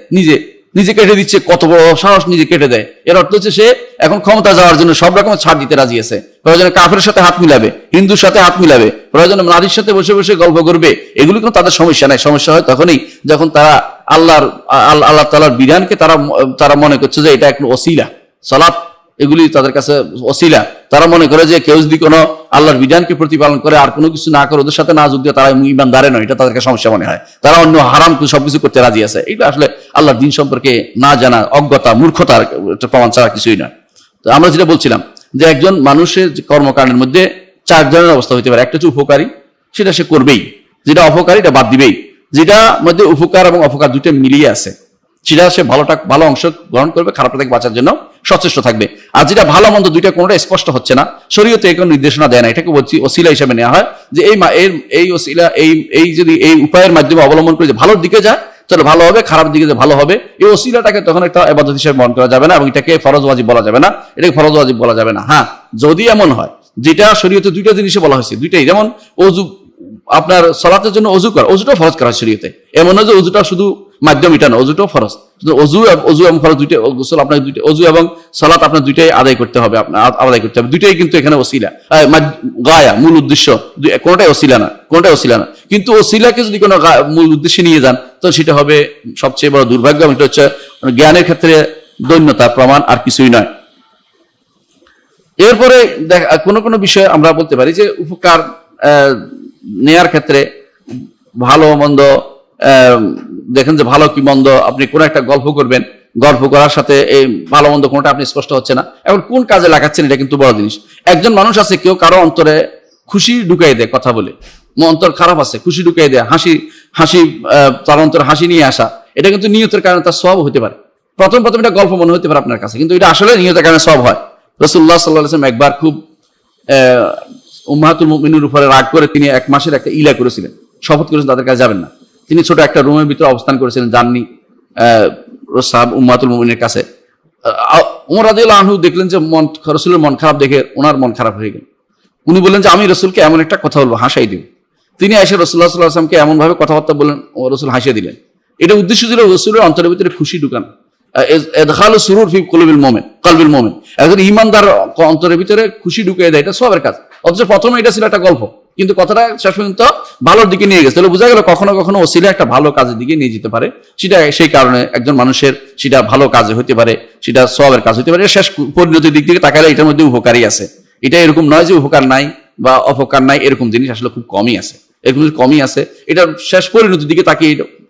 নিজে কেটে দিচ্ছে। কত বড় সাহস, নিজে কেটে দেয়। এর অর্থ হচ্ছে সে এখন ক্ষমতা যাওয়ার জন্য সব রকমের ছাড় দিতে রাজি আছে। প্রয়োজনে কাফের সাথে হাত মিলাবে, হিন্দুর সাথে হাত মিলাবে, প্রয়োজনে নারীর সাথে বসে বসে গল্প করবে। এগুলি কোনো তাদের সমস্যা নাই। সমস্যা হয় তখনই যখন তারা আল্লাহ তাআলার বিধানকে তারা মনে করছে যে এটা একটা ওসিলা, সালাত এগুলি তাদের কাছে ওসিলা। তারা মনে করে যে কেউ যদি কোনো আল্লাহর বিধানকে প্রতিপালন করে আর কোনো কিছু না করে ওদের সাথে না যোগ দিয়ে তারা ঈমানদার নয়, এটা তাদেরকে সমস্যা মনে হয়। তারা অন্য হারাম সবকিছু করতে রাজি আছে। এটা আসলে আল্লাহর দ্বীন সম্পর্কে না জানা, অজ্ঞতা, মূর্খতার প্রমাণ ছাড়া কিছুই নয়। তো আমরা যেটা বলছিলাম যে একজন মানুষের কর্মকাণ্ডের মধ্যে 4 ধরনের অবস্থা হতে পারে। একটা হচ্ছে উপকারী, সেটা সে করবেই। যেটা অপকারী এটা বাদ দিবেই। যেটা মধ্যে উপকার এবং অপকার দুটো মিলিয়ে আছে, সেটা সে ভালো অংশ গ্রহণ করবে, খারাপটা থেকে বাঁচার জন্য সচেষ্ট থাকবে। আর যেটা ভালো মন্দ দুইটা কোনোটা স্পষ্ট হচ্ছে না, শরীয়তে কোনো নির্দেশনা দেয় না, এটাকে বলছি ওসিলা হিসেবে নেওয়া হয়। যে এই ওসিলা এই যদি এই উপায়ের মাধ্যমে অবলম্বন করে যে ভালোর দিকে যায় তাহলে ভালো হবে, খারাপ দিকে যে ভালো হবে, এই ওসিলাটাকে তখন একটা ইবাদত হিসেবে মনে করা যাবে না, এবং এটাকে ফরজ ওয়াজিব বলা যাবে না, এটাকে ফরজ ওয়াজিব বলা যাবে না। হ্যাঁ, যদি এমন হয় যেটা শরীয়তে দুইটা জিনিসে বলা হয়েছে, দুইটাই, যেমন ওযু, আপনার সালাতের জন্য ওযু করা, ওযুটা ফরজ করা শরীয়তে। এমন নয় যে ওযুটা শুধু মাধ্যম এটা না, অজুটাও ফরজ। অজু এবং ফরজ দুইটাই, গোসল আপনার দুইটাই, অজু এবং সালাত আপনার দুইটাই আদায় করতে হবে, আপনার আদায় করতে হবে, দুইটাই কিন্তু এখানে ওসিলা, গায়া মূল উদ্দেশ্য, কোনটাই ওসিলা না, কোনটাই ওসিলা না। কিন্তু ওসিলাকে যদি কোনো মূল উদ্দেশ্যে নিয়ে যান তো সেটা হবে সবচেয়ে বড় দুর্ভাগ্য। এটা হচ্ছে জ্ঞানের ক্ষেত্রে দৈন্যতার প্রমাণ, আর কিছুই নয়। এরপরে কোনো কোনো বিষয়ে আমরা বলতে পারি যে উপকার নেয়ার ক্ষেত্রে ভালো মন্দ, দেখেন যে ভালো কি মন্দ, আপনি কোন একটা গল্প করবেন, গল্প করার সাথে এই ভালো মন্দ কোনটা আপনি স্পষ্ট হচ্ছে না, এখন কোন কাজে লাগাচ্ছেন এটা কিন্তু বড় জিনিস। একজন মানুষ আছে, কেউ কারো অন্তরে খুশি ঢুকাই দেয় কথা বলে, অন্তর খারাপ আছে, খুশি ঢুকাই দেয়, হাসি হাসি তার অন্তরে হাসি নিয়ে আসা, এটা কিন্তু নিয়তের কারণে তার সওয়াব হতে পারে। প্রথম প্রথম এটা গল্প মনে হতে পারে আপনার কাছে, কিন্তু এটা আসলে নিয়তের কারণে সওয়াব হয়। রাসূলুল্লাহ সাল্লাল্লাহু আলাইহি ওয়াসাল্লাম একবার খুব উম্মাহাতুল মুমিনিনের উপরে রাগ করে তিনি 1 মাসের একটা ইলা করেছিলেন, শপথ করেছেন তাদের কাছে যাবেন না। তিনি ছোট একটা রুমের ভিতরে অবস্থান করেছিলেন, যাননি সাহাব উম্মাহাতুল মুমিনের কাছে। ওমর রাদিয়াল্লাহু আনহু দেখলেন যে রাসূলের মন খারাপ দেখে ওনার মন খারাপ হয়ে গেল। উনি বললেন যে আমি রাসূলকে এমন একটা কথা বলবো, হাসাই দিব। তিনি এসে রাসূলুল্লাহ সাল্লাল্লাহু আলাইহি ওয়াসাল্লামকে এমন ভাবে কথাবার্তা বললেন, ও রাসূল হাসিয়ে দিলেন। এটা উদ্দেশ্য ছিল রাসূলের অন্তরের ভিতরে খুশি ঢুকানো, ইদখালু সুরুর ফি কলবিল মুমিন। একজন ঈমানদার অন্তরের ভিতরে খুশি ঢুকিয়ে দেয়, এটা সবের কাজ। অথচ প্রথমে এটা ছিল একটা গল্প, কিন্তু কথাটা শেষ পর্যন্ত ভালোর দিকে নিয়ে গেছে। তাহলে বোঝা গেল কখনো কখনো ওসিলা একটা ভালো কাজের দিকে নিয়ে যেতে পারে, সেটা সেই কারণে একজন মানুষের সেটা ভালো কাজে হতে পারে, সেটা সবের কাজ হতে পারে। শেষ পরিণতির দিক থেকে তাকালে এটার মধ্যে উপকারই আছে। এটা এরকম নয় যে উপকার নাই বা অপকার নাই, এরকম জিনিস আসলে খুব কমই আছে, এরকম কমই আছে। এটা শেষ পরিণতির দিকে তাকে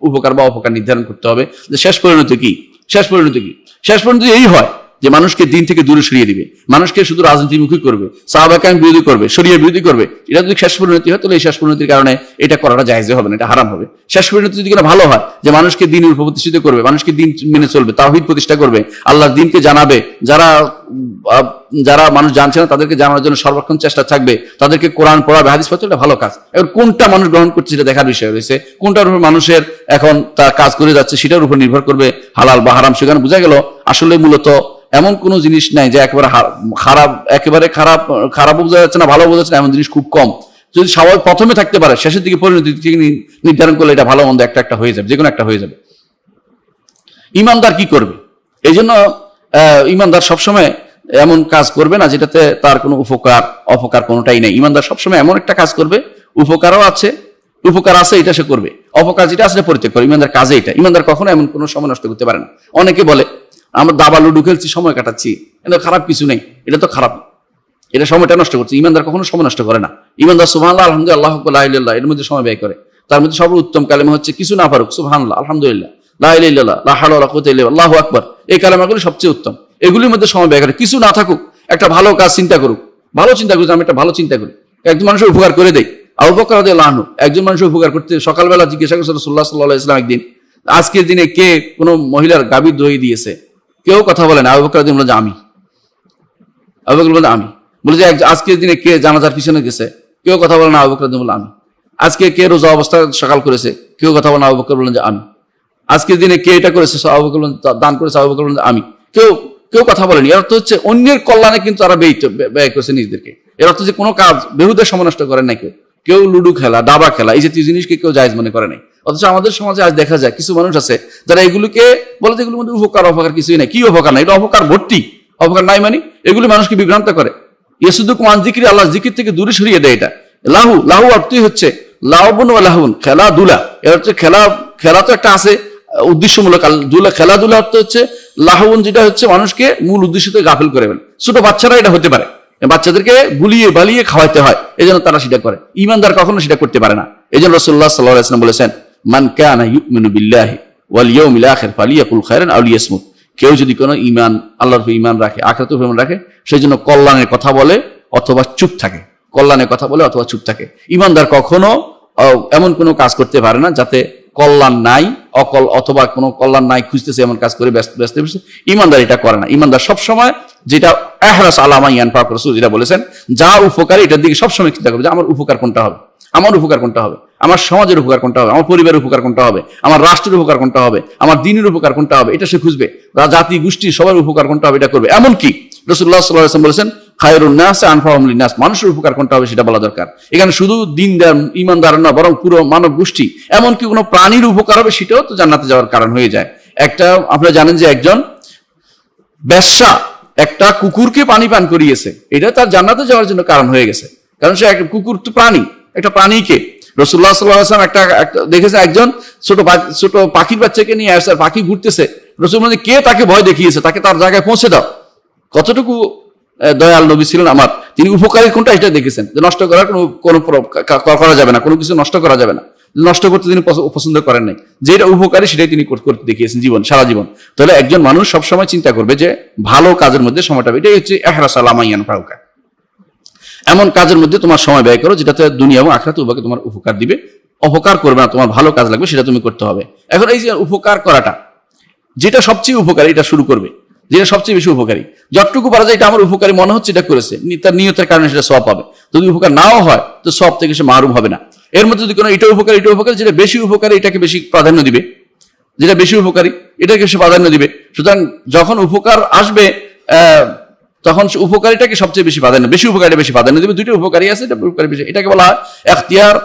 উপকার বা অপকার নির্ধারণ করতে হবে যে শেষ পরিণতি কি। শেষ পর্যন্ত এই হয় যে মানুষকে দিন থেকে দূরে সরিয়ে দিবে, মানুষকে শুধু রাজনীতিমুখী করবে, সাহাবায়ে বিরোধী করবে, শরিয়া বিরোধী করবে। এটা যদি শেষ পরিণতি হয় তাহলে এই শেষ পরিণতির কারণে এটা করাটা জায়েজ হবে না, এটা হারাম হবে। শেষ পরিণতি যদি কিনা ভালো হয় যে মানুষকে দিনের উপর প্রতিষ্ঠিত করবে, মানুষকে দিন মেনে চলবে, তাওহীদ প্রতিষ্ঠা করবে, আল্লাহর দিনকে জানাবে, যারা মানুষ জানছে না তাদেরকে জানানোর জন্য সর্বক্ষণ চেষ্টা থাকবে, তাদেরকে কোরআন পড়াবে, হাদিস পড়াবে, এটা ভালো কাজ। এবার কোনটা মানুষ গ্রহণ করছে সেটা দেখার বিষয় রয়েছে, কোনটার উপর মানুষের এখন তার কাজ করে যাচ্ছে সেটার উপর নির্ভর করবে হালাল বা হারাম। সেখানে বোঝা গেল আসলে মূলত এমন কোন জিনিস নাই যে একেবারে খারাপ বোঝা যাচ্ছে না, ভালো বোঝা যাচ্ছে না, এমন জিনিস খুব কম। যদি সবাই প্রথমে থাকতে পারে, শেষের দিকে পরিণতি নির্ধারণ করলে এটা ভালো মন্দ একটা হয়ে যাবে, যে কোনো একটা হয়ে যাবে। ঈমানদার কি করবে? এই জন্য ঈমানদার সবসময় এমন কাজ করবে না যেটাতে তার কোনো অপকার কোনোটাই নেই। ঈমানদার সবসময় এমন একটা কাজ করবে, উপকার আছে এটা সে করবে, অপকার যেটা আছে পরিত্যাগ করে। ঈমানদার কাজে এটা। ঈমানদার কখনো এমন কোনো সময় নষ্ট করতে পারে না। অনেকে বলে আমরা দাবা লুডু খেলছি, সময় কাটাচ্ছি, এটা খারাপ কিছু নেই, এটা তো খারাপ, এটা সময়টা নষ্ট করছে। ঈমানদার কখনো সময় নষ্ট করে না। ঈমানদার সুবহানাল্লাহ, আলহামদুলিল্লাহ, আল্লাহু আকবার, লা ইলাহা ইল্লাল্লাহ, এর মধ্যে সময় ব্যয় করে। তার মধ্যে সর্বোত্তম কালেমা হচ্ছে কিছু না পারুক সুবহানাল্লাহ, আলহামদুলিল্লাহ, লা ইলাহা ইল্লাল্লাহ, লা হাওলা ওয়ালা কুওয়াতা ইল্লা বিল্লাহ, আল্লাহু আকবার। এই কালেমাগুলো সবচেয়ে উত্তম। এগুলির মধ্যে সময় ব্যয় করে। কিছু না থাকুক, একটা ভালো কাজ চিন্তা করুক, ভালো চিন্তা করুক, আমি একটা ভালো চিন্তা করি, একজন মানুষের উপকার করে দেই। আবু বকর রাদিয়াল্লাহু আনহু একজন মানুষের উপকার করতে সকালবেলা জিজ্ঞাসা করছে রাসূলুল্লাহ সাল্লাল্লাহু আলাইহি ওয়াসাল্লাম একদিন, আজকের দিনে কে কোনো মহিলার গাভীর দই দিয়েছে? কেউ কথা বলে না। আবু বকর রাদিয়াল্লাহু আনহু বলে আমি। আবু বকর বলে আমি। বলে যে আজকের দিনে কে জানাজার পিছনে গেছে? কেউ কথা বলে না। আবু বকর রাদিয়াল্লাহু আনহু বলে আমি। আজকে কে রোজা অবস্থা সকাল করেছে? কেউ কথা বলে না। আবু বকর বলেন যে আমি। আজকের দিনে কে এটা করেছে? আবু বকর দান করেছে। আবু বকর বলেন যে আমি। কেউ কথা বলেনি। এর অর্থ হচ্ছে অন্যের কল্যাণে কিন্তু তারা ব্যয় করছে নিজেদেরকে। এর অর্থ যে কোনো কাজ বেহুদা সময় নষ্ট করেন না কেউ লুডু খেলা, দাবা খেলা, এই জাতীয় জিনিসকে কেউ জায়েজ মনে করে নাই। অথচ আমাদের সমাজে আজ দেখা যায় কিছু মানুষ আছে যারা এগুলোকে বলে যে এগুলোর মধ্যে অপকার কিছুই নাই। কি অপকার নাই? এটা অপকার ভর্তি। অপকার নাই মানে এগুলি মানুষকে বিভ্রান্ত করে। ইয়াসুদুকুম আন যিকরি, আল্লাহ জিকির থেকে দূরে সরিয়ে দেয়। এটা লাহু অর্থই হচ্ছে লাউবুন ওয়া লাহুন, খেলাধুলা। এর হচ্ছে খেলা তো একটা আছে উদ্দেশ্যমূলক, খেলাধুলা অর্থ হচ্ছে লাহুন, যেটা হচ্ছে মানুষকে মূল উদ্দেশ্য থেকে গাফিল করে ফেলে। ছোট বাচ্চারা এটা হতে পারে, বাচ্চাদেরকে বুলিয়ে বালিয়ে খাওয়াইতে হয়, এই জন্য তারা সেটা করে। ঈমানদার কখনো সেটা করতে পারে না। এই জন্য রাসূলুল্লাহ সাল্লাল্লাহু আলাইহি ওয়াসাল্লাম বলেছেন, মান কানা ইউমিনু বিল্লাহি ওয়াল ইয়াউমিল আখির ফালিয়াকুল খায়রান আও লিয়াসমুত। কেউ যদি কোনো ঈমান, আল্লাহর উপর ঈমান রাখে, আখিরাতের উপর ঈমান রাখে, সেই জন্য কল্যাণের কথা বলে অথবা চুপ থাকে। কল্যাণের কথা বলে অথবা চুপ থাকে। ঈমানদার কখনো এমন কোনো কাজ করতে পারে না যাতে কল্যাণ নাই, অথবা কোনো কল্যাণ নাই খুঁজতেছে এমন কাজ করে ব্যস্ত। ঈমানদার এটা করে না। ঈমানদার সবসময় যেটা ইহরাস আলা মা ইয়ানফা রাসূল যেটা বলেছেন, যা উপকারী এটার দিকে সবসময় চিন্তা করবে যে আমার উপকার কোনটা হবে, আমার সমাজের উপকার কোনটা হবে, আমার পরিবারের উপকার কোনটা হবে, আমার রাষ্ট্রের উপকার কোনটা হবে, আমার দ্বীনের উপকার কোনটা হবে, এটা সে খুঁজবে। জাতি গোষ্ঠী সবার উপকার কোনটা হবে এটা করবে। এমনকি রাসূলুল্লাহ সাল্লাল্লাহু আলাইহি ওয়াসাল্লাম বলেছেন, খায়রুন নাস আনফাহুম লিন্নাস, মানুষের উপকার কোনটা হবে সেটা বলা দরকার। এখানে শুধু দিনদার ইমানদার না, বরং পুরো মানব গোষ্ঠী, এমনকি কোনো প্রাণীর উপকার হবে সেটাও তো জান্নাতে যাওয়ার কারণ হয়ে যায়। একটা আপনারা জানেন যে একজন বেশ্যা একটা কুকুরকে পানি পান করিয়েছে, এটা তার জান্নাতে যাওয়ার জন্য কারণ হয়ে গেছে, কারণ সে একটা কুকুর তো প্রাণী, একটা প্রাণীকে রাসূলুল্লাহ সাল্লাল্লাহু আলাইহি ওয়াসাল্লাম একটা দেখেছে একজন ছোট পাখির বাচ্চাকে নিয়ে আসছে, পাখি ঘুরতেছে, রাসূল বলেন কে তাকে ভয় দেখিয়েছে, তাকে তার জায়গায় পৌঁছে দাও। কতটুকু দয়াল নবী ছিলেন আমার, তিনি উপকারী কোনটা এটা দেখেছেন, যে নষ্ট করার কোনো করা যাবে না, কোনো কিছু নষ্ট করা যাবে না, নষ্ট করতে তিনি পছন্দ করেন নাই, যেটা উপকারী সেটাই তিনি করতে দেখিয়েছেন সারা জীবন। তাহলে একজন মানুষ সবসময় চিন্তা করবে যে ভালো কাজের মধ্যে সময়টা, এটাই হচ্ছে ইহরাস আলা মা ইয়ানফাউকা, এমন কাজের মধ্যে তোমার সময় ব্যয় করো যেটাতে দুনিয়া এবং আখিরাতে উভয়কে তোমার উপকার দিবে, অপকার করবে না, তোমার ভালো কাজ লাগবে সেটা তুমি করতে হবে। এখন এই যে উপকার করাটা, যেটা সবচেয়ে উপকারী এটা শুরু করবে, যেটা সবচেয়ে বেশি উপকারী, যতটুকু পারা যায় এটা আমার উপকারী মনে হচ্ছে এটা করেছে, তার নিয়তের কারণে সেটা সওয়াব পাবে। যদি উপকার নাও হয় তো সওয়াব থেকে সে মাহরুম হবে না। এর মধ্যে যদি কোনো এটা উপকারী যেটা বেশি উপকারী এটাকে বেশি প্রাধান্য দিবে, যেটা বেশি উপকারী এটাকে সে প্রাধান্য দিবে। সুতরাং যখন উপকার আসবে তখন উপকারীটাকে সবচেয়ে বেশি প্রাধান্য, বেশি উপকারীটা বেশি প্রাধান্য দিবে। দুইটা উপকারী আছে, এটা উপকারী বেশি, এটাকে বলা হয় ইখতিয়ার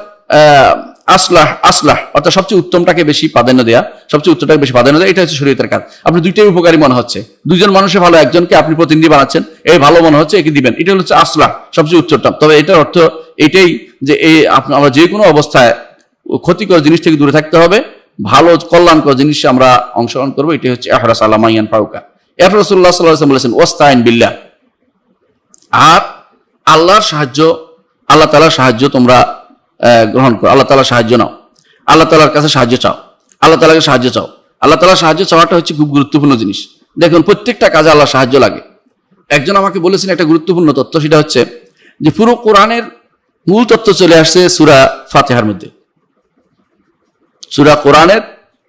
আসলাহ, অর্থাৎ সবচেয়ে উত্তমটাকে বেশি প্রাধান্য দেয়া, সবচেয়ে উত্তমটাকে বেশি প্রাধান্য দেয়া, এটা হচ্ছে শরীয়তের কাজ। আপনি দুইটাই উপকারী মনে হচ্ছে, দুইজন মানুষের ভালো, একজনকে আপনি প্রতিনিধি বানাচ্ছেন, এই ভালো মনে হচ্ছে একে দিবেন, এটা হচ্ছে আসলাহ, সবচেয়ে উত্তমটা। তবে এটার অর্থ এটাই যে আমরা যে কোনো অবস্থায় ক্ষতিকর জিনিস থেকে দূরে থাকতে হবে, ভালো কল্যাণকর জিনিস আমরা অংশগ্রহণ করবো, এটাই হচ্ছে ইহরাস আলা মা ইয়ানফাউকা। এরপর রাসূলুল্লাহ সাল্লাল্লাহু আলাইহি ওয়াসাল্লাম বলেছেন ওয়াস্তাইন বিল্লাহ, আর আল্লাহর সাহায্য, আল্লাহ তাআলার সাহায্য তোমরা গ্রহণ করো, আল্লাহ তাআলার সাহায্য নাও, আল্লাহ তাআলার কাছে সাহায্য চাও, আল্লাহ তাআলাকে সাহায্য চাও। আল্লাহ তাআলার সাহায্য চাওয়াটা হচ্ছে খুব গুরুত্বপূর্ণ জিনিস। দেখুন প্রত্যেকটা কাজে আল্লাহ সাহায্য লাগে। একজন আমাকে বলেছেন একটা গুরুত্বপূর্ণ তথ্য, সেটা হচ্ছে যে পুরো কোরআনের মূল তথ্য চলে আসছে সূরা ফাতিহার মধ্যে।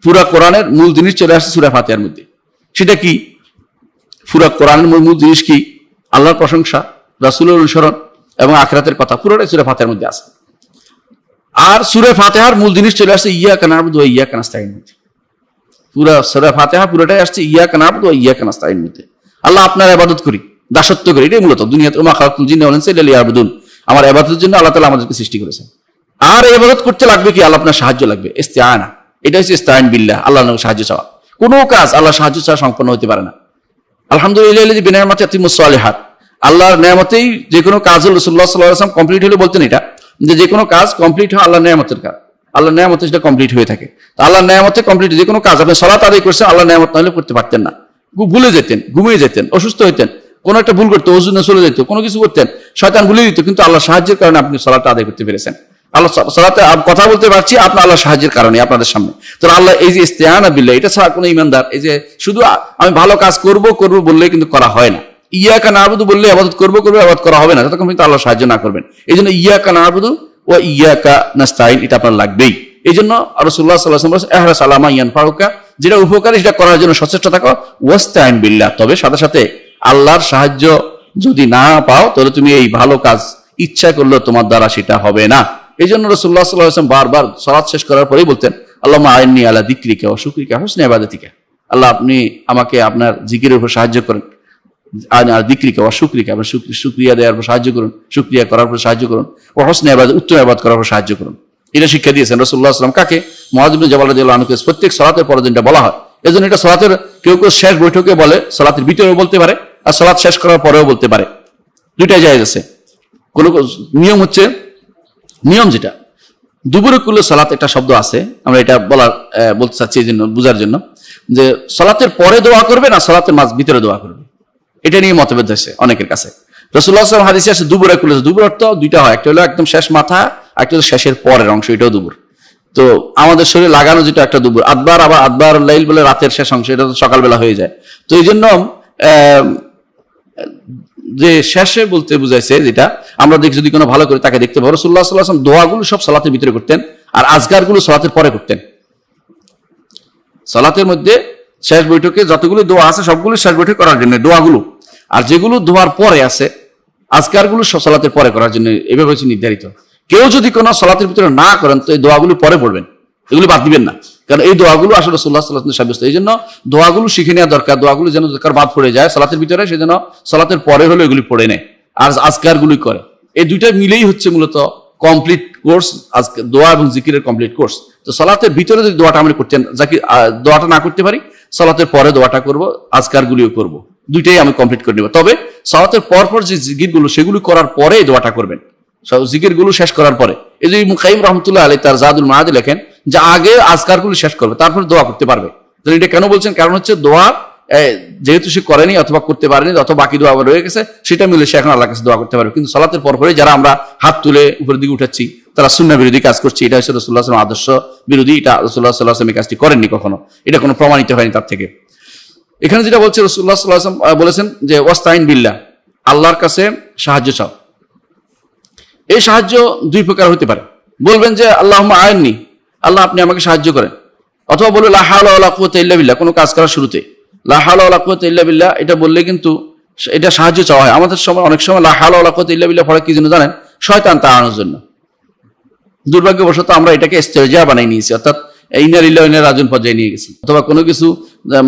পুরা কোরআনের মূল জিনিস চলে আসছে সূরা ফাতিহার মধ্যে। সেটা কি? পুরা কোরআনের মূল জিনিস কি? আল্লাহর প্রশংসা, রাসূলের অনুসরণ এবং আখিরাতের কথা, পুরোটাই সূরা ফাতিহার মধ্যে আছে। আর সূরা ফাতিহার মূল জিনিস চলে আসছে ইয়াকা না'বুদু ওয়া ইয়াকা নাস্তাঈন মধ্যে। পুরা সূরা ফাতিহা পুরোটাই আসছে ইয়াকা না'বুদু ওয়া ইয়াকা নাস্তাঈন মধ্যে। আল্লাহ আপনার ইবাদত করি, দাসত্ব করি, এটাই মূলত দুনিয়াতে ওমা খালাকতুল জিন্না ওয়াল ইনসা ইল্লা লিয়াবুদুন, আমার ইবাদতের জন্য আল্লাহ তাআলা আমাদেরকে সৃষ্টি করেছেন। আর ইবাদত করতে লাগবে কি? আল্লাহ আপনার সাহায্য লাগবে, ইস্তিআনা, এটা হচ্ছে ইস্তাইন বিল্লাহ, আল্লাহর নামে সাহায্য চাওয়া। কোনো কাজ আল্লাহর সাহায্য ছাড়া সম্পন্ন হতে পারে না। আলহামদুলিল্লাহি বিনিআমাতি তাতিম্মুস সালিহাত, আল্লাহর নেয়ামতেই যে কোনো কাজ হলো, রাসূলুল্লাহ সাল্লাল্লাহু আলাইহি ওয়াসাল্লাম কমপ্লিট হলো বলতেন এটা, যে কোনো কাজ কমপ্লিট হয় আল্লাহর নেয়ামতের কাজ, আল্লাহর নেয়ামতে সেটা কমপ্লিট হয়ে থাকে। আল্লাহর নেয়ামতে কমপ্লিট যে কোনো কাজ, আপনি সালাত আদায় করছেন, আল্লাহর নেয়ামত না হলে করতে পারতেন না, ভুলে যেতেন, ঘুমিয়ে যেতেন, অসুস্থ হইতেন, কোনো একটা ভুল করতে, ওযু না চলে যেত, কোনো কিছু করতেন, শয়তান ভুলে দিত, কিন্তু আল্লাহর সাহায্যের কারণে আপনি সালাতটা আদায় করতে পেরেছেন। আল্লাহ সালাতে কথা বলতে পারছি আপনার আল্লাহর সাহায্যের কারণে আপনাদের সামনে। তো আল্লাহ এই যে ইস্তিআনা বিল্লাহ, এটা ছাড়া কোনো ইমানদার এই যে শুধু আমি ভালো কাজ করব বললে কিন্তু করা হয় না। ইয়াকা না'বুদু বললে ইবাদত করব ইবাদত করা হবে না যতক্ষণ পর্যন্ত আল্লাহ সাহায্য না করবেন। এই জন্য ইয়াকা না'বুদু ওয়া ইয়াকা নাস্তাঈন এটা আপনার লাগবেই। এই জন্য রাসূলুল্লাহ সাল্লাল্লাহু আলাইহি ওয়াসাল্লাম ইহরাস আলা মা ইয়ানফাউকা, যেটা উপকারী সেটা করার জন্য সচেষ্ট থাকো, ওয়াস্তাঈন বিল্লাহ। তবে সাথে সাথে আল্লাহর সাহায্য যদি না পাও তাহলে তুমি এই ভালো কাজ ইচ্ছা করলে তোমার দ্বারা সেটা হবে না। এই জন্য রাসূলুল্লাহ সাল্লাল্লাহু আলাইহি ওয়াসাল্লাম বারবার সালাত শেষ করার পরেই বলতেন আল্লাহুম্মা আইন্নি আলা যিকরিকা ওয়া শুকরিকা হুসনি ইবাদাতিকা, আল্লাহ আপনি আমাকে আপনার জিকিরের উপর সাহায্য করেন, আর যিকরিকা ওয়া শুকরিকা, আপনার শুকরিয়া দেওয়ার উপর সাহায্য করুন, শুকরিয়া করার উপর সাহায্য করুন, ওয়া হুসনি ইবাদাত উত্তম ইবাদত করার উপর সাহায্য করুন। এটা শিক্ষা দিয়েছেন রাসূলুল্লাহ সাল্লাল্লাহু আলাইহি ওয়াসাল্লাম কাকে? মুআয ইবনে জাবাল রাদিয়াল্লাহু আনহু। প্রত্যেক সালাতের পরে যেটা বলা হয়, এজন্য এটা সালাতের কেউ শেষ বৈঠকে বলে, সালাতের ভিতরেও বলতে পারে আর সালাত শেষ করার পরেও বলতে পারে, দুইটাই জায়েজ আছে। কোন নিয়ম হচ্ছে, নিয়ম যেটা দুপুরে কুল্লু সালাত একটা শব্দ আছে, আমরা এটা বলতে চাচ্ছি এই জন্য বুঝার জন্য, যে সালাতের পরে দোয়া করবে না সালাতের ভিতরে দোয়া করবে, এটা নিয়ে মতভেদ হয়েছে অনেকের কাছে। রাসূলুল্লাহ সাল্লাল্লাহু আলাইহি ওয়াসাল্লাম হাদিসে আছে দুপুরে কুল্লু, দুপুর অর্থ দুইটা হয়, একটা হলো একদম শেষ মাথা, একটা হলো শেষের পরের অংশ, এটাও দুপুর। তো আমাদের শরীরে লাগানো যেটা একটা দুপুর, আদবার, আবার আদবার লাইল বলে রাতের শেষ অংশ, এটা তো সকালবেলা হয়ে যায়। তো এই জন্য যে শেষে বলতে বুঝাইছে যেটা আমরা দেখি, যদি কোনো ভালো করে তাকে দেখতে পাবো, রাসূলুল্লাহ সাল্লাল্লাহু আলাইহি ওয়াসাল্লাম দোয়াগুলো সব সালাতের ভিতরে করতেন, আর আজকারগুলো সালাতের পরে করতেন। সালাতের মধ্যে শেষ বৈঠকে যতগুলো দোয়া আছে সবগুলো শেষ বৈঠক করার জন্য দোয়াগুলো, আর যেগুলো দোয়ার পরে আছে আজকারগুলো সব সালাতের পরে করার জন্য এভাবে হচ্ছে নির্ধারিত। কেউ যদি কোনো সালাতের ভিতরে না করেন তো এই দোয়াগুলো পরে পড়বেন, এগুলো বাদ দিবেন না, কারণ এই দোয়াগুলো আসলে রাসূলুল্লাহ সাল্লাল্লাহু আলাইহি ওয়াসাল্লাম সাব্যস্ত। এই জন্য দোয়াগুলো শিখে নেওয়া দরকার, দোয়াগুলো যেন দরকার বাদ পড়ে যায় সালাতের ভিতরে, সেজন্য সালাতের পরে হলো এগুলি পড়ে নেয়। আর আজকারগুলি করে, এই দুইটা মিলেই হচ্ছে মূলত কমপ্লিট কোর্স, আজকে দোয়া এবং জিকিরের কমপ্লিট কোর্স। তো সালাতের ভিতরে যদি দোয়াটা আমরা করতে দোয়াটা না করতে পারি, সালাতের পরে দোয়াটা করব, আজকারগুলিও করব, দুইটাই আমি কমপ্লিট করে নেব। তবে সালাতের পর যে জিকিরগুলো সেগুলো করার পরে দোয়াটা করবেন, জিকিরগুলো শেষ করার পরে। এই যে ইবনে কাইয়িম রাহমাতুল্লাহ আলাইহি তার জাদুল মাআদে লেখেন যে আগে আজকারগুলো শেষ করবে, তারপরে দোয়া করতে পারবে। তো এটা কেন বলছেন? কারণ হচ্ছে দোয়া যেহেতু সে করেনি অথবা করতে পারেনি অথবা বাকি দোয়া রয়ে গেছে, সেটা মিলে সে এখন আল্লাহর কাছে দোয়া করতে পারবে। কিন্তু সালাতের পরে যারা আমরা হাত তুলে উপরের দিকে উঠাচ্ছি, তারা সুন্নাহ বিরোধী কাজ করছে। এটা হচ্ছে রাসূলুল্লাহ সাল্লাল্লাহু আলাইহি ওয়াসাল্লাম আদর্শ বিরোধী। এটা রাসূলুল্লাহ সাল্লাল্লাহু আলাইহি ওয়াসাল্লাম এই কাজটি করেননি কখনো, এটা কোনো প্রমাণিত হয়নি তার থেকে। এখানে যেটা বলছে রাসূলুল্লাহ সাল্লাল্লাহু আলাইহি ওয়াসাল্লাম বলেছেন যে ওয়াস্তাইন বিল্লাহ, আল্লাহর কাছে সাহায্য চাও। এই সাহায্য দুই প্রকার হতে পারে। বলবেন যে আল্লাহুম্মা আইননি, আল্লাহ আপনি আমাকে সাহায্য করেন, অথবা বলবে লা হাওলা ওয়ালা কুওয়াতা ইল্লা বিল্লাহ, কোনো কাজ করার শুরুতে লা হাওলা ওয়ালা কুওয়াতা ইল্লা বিল্লাহ এটা বললে কিন্তু এটা সাহায্য চাওয়া হয়। আমাদের সময় অনেক সময় লা হাওলা ওয়ালা কুওয়াতা ইল্লা বিল্লাহ পড়ে কি জন্য জানেন? শয়তান তাড়ানোর জন্য। দুর্ভাগ্যবশত আমরা এটাকে ইস্তেরজা বানাই নিয়েছি, অর্থাৎ ইন্না লিল্লাহি ওয়া ইন্না ইলাইহি রাজিউন পর্যায়ে নিয়ে গেছি। অথবা কোনো কিছু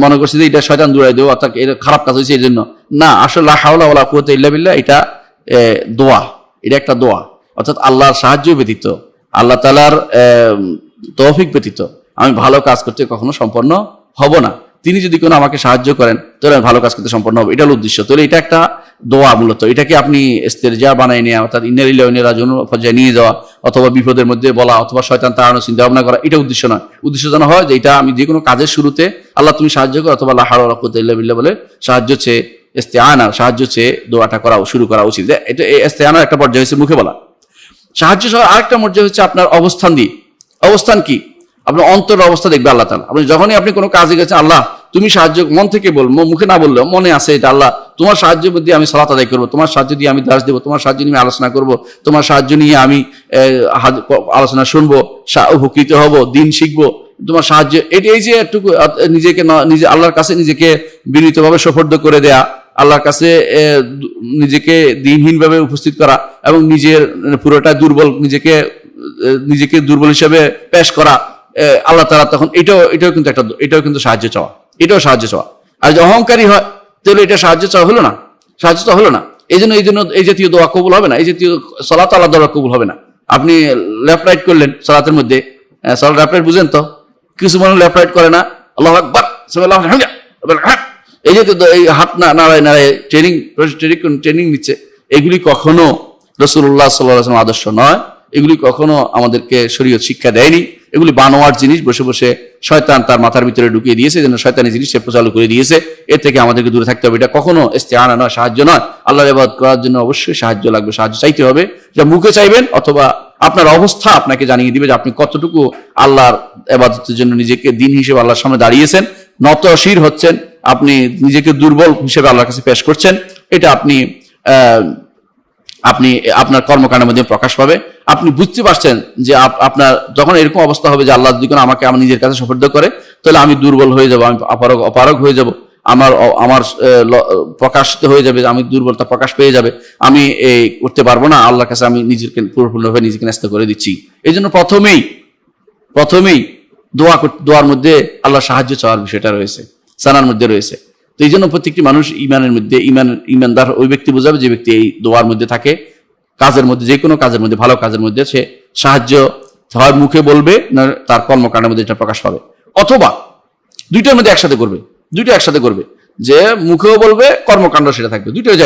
মনে করছি যে এটা শয়তান দূরাই দেবো, অর্থাৎ এটা খারাপ কাজ হয়েছে এই জন্য না। আসলে লা হাওলা ওয়ালা কুওয়াতা ইল্লা বিল্লাহ এটা দোয়া, এটা একটা দোয়া। অর্থাৎ আল্লাহর সাহায্য ব্যতীত, আল্লাহ তাআলার তৌফিক ব্যতীত আমি ভালো কাজ করতে কখনো সম্পন্ন হব না। তিনি যদি কোনো আমাকে সাহায্য করেন তাহলে আমি ভালো কাজ করতে সম্পন্ন হবো, এটা হলো উদ্দেশ্য। তাহলে এটা একটা দোয়া মূলত। এটাকে আপনি ইস্তেরজা বানাই নেওয়া, অর্থাৎ ইন্না লিল্লাহি ওয়া ইন্না ইলাইহি রাজিউন পর্যায়ে নিয়ে যাওয়া, অথবা বিপদের মধ্যে বলা, অথবা শয়তান তাড়ানোর চিন্তা ভাবনা করা, এটা উদ্দেশ্য নয়। উদ্দেশ্য যেন হয় যে এটা আমি যে কোনো কাজের শুরুতে আল্লাহ তুমি সাহায্য করো, অথবা লা হাওলা ওয়ালা কুওয়াতা ইল্লা বিল্লাহ বলে সাহায্য চেয়ে ইস্তেআনা, সাহায্য চেয়ে দোয়াটা করা শুরু করা উচিত। এটা ইস্তেআনার একটা পর্যায়ে হচ্ছে মুখে বলা। সাহায্য সহ আরেকটা মর্যাদা হচ্ছে আপনার অবস্থান দিয়ে। অবস্থান কি? আপনার অন্তরের অবস্থা দেখবে আল্লাহ তাআলা। আপনি যখনই আপনি কোনো কাজে গেছেন, আল্লাহ তুমি সাহায্য, মন থেকে বলবো, মুখে না বললেও মনে আছে এটা, আল্লাহ তোমার সাহায্য দিয়ে আমি সালাত আদায় করবো, তোমার সাহায্য দিয়ে আমি দাস দেবো, তোমার সাহায্য নিয়ে আলোচনা করব, তোমার সাহায্য নিয়ে আমি আলোচনা শুনবো, উপকৃত হব, দিন শিখবো, তোমার সাহায্য। এই যে একটুকু নিজেকে নিজে আল্লাহর কাছে নিজেকে বিনীতভাবে সুপর্দ করে দেয়া, আল্লাহর কাছে নিজেকে দিনহীন ভাবে উপস্থিত করা এবং নিজের পুরোটা দুর্বল, নিজেকে দুর্বল হিসেবে পেশ করা আল্লাহ তাআলা, তখন এটাও কিন্তু সাহায্য চাওয়া, এটাও সাহায্য চাওয়া। আর যদি অহংকারী হয় তাহলে এটা সাহায্য চাওয়া হলো না, সাহায্য চাওয়া হলো না। এই জন্য এই জাতীয় দোয়া কবুল হবে না, এই জাতীয় সালাত আল্লাহ দোয়া কবুল হবে না। আপনি লেফট রাইট করলেন সালাতের মধ্যে, সালাত লেফট রাইট বুঝেন তো? কিছু মানুষ লেফট রাইট করে না, আল্লাহু আকবার সুবহানাল্লাহ আলহামদুলিল্লাহ, এই যে এই হাত নাড়ায় ট্রেনিং নিচ্ছে, এগুলি কখনো রাসূলুল্লাহ সাল্লাল্লাহু আলাইহি ওয়াসাল্লাম আদর্শ নয়। এগুলি কখনো আমাদেরকে শরীয়ত শিক্ষা দেয়নি। এগুলি বানোয়ার জিনিস, বসে বসে শয়তান তার মাথার ভিতরে ঢুকিয়ে দিয়েছে, যেন শয়তানি জিনিস সে প্রচার করে দিয়েছে। এর থেকে আমাদেরকে দূরে থাকতে হবে। এটা কখনো ইস্তেআনা নয়, সাহায্য নয়। আল্লাহর ইবাদত করার জন্য অবশ্যই সাহায্য লাগবে, সাহায্য চাইতে হবে। যা মুখে চাইবেন অথবা আপনার অবস্থা আপনাকে জানিয়ে দিবে যে আপনি কতটুকু আল্লাহর ইবাদতের জন্য নিজেকে দিন হিসেবে আল্লাহর সামনে দাঁড়িয়েছেন, নতশির হচ্ছেন, আপনি নিজেকে দুর্বল হিসেবে আল্লাহর কাছে পেশ করছেন। এটা আপনি আপনার কর্মকাণ্ডের মধ্যে প্রকাশ পাবে। আপনি বুঝতে পারছেন যে আপনার যখন এরকম অবস্থা হবে যে আল্লাহ যদি আমাকে আমার নিজের কাছে সুপর্দ করে, তাহলে আমি দুর্বল হয়ে যাব, আমি অপারগ হয়ে যাব, আমার প্রকাশিত হয়ে যাবে, আমি দুর্বলতা প্রকাশ পেয়ে যাবে, আমি করতে পারবো না। আল্লাহর কাছে আমি নিজেকে পুরোপূর্ণভাবে নিজেকে ন্যস্ত করে দিচ্ছি। এই জন্য প্রথমেই দোয়ার মধ্যে আল্লাহ সাহায্য চাওয়ার বিষয়টা রয়েছে, সানার মধ্যে রয়েছে। তো এই জন্য প্রত্যেকটি মানুষ ইমানের মধ্যে ইমানদার ওই ব্যক্তি বোঝাবে যে ব্যক্তি এই দোয়ার মধ্যে থাকে, কাজের মধ্যে, যে কোনো কাজের মধ্যে, ভালো কাজের মধ্যে সে সাহায্য হয় মুখে বলবে, না তার কর্মকাণ্ডের মধ্যে এটা প্রকাশ পাবে, অথবা দুইটার মধ্যে একসাথে করবে, যে মুখেও বলবে, কর্মকাণ্ড সেটা থাকবে। দুইটাই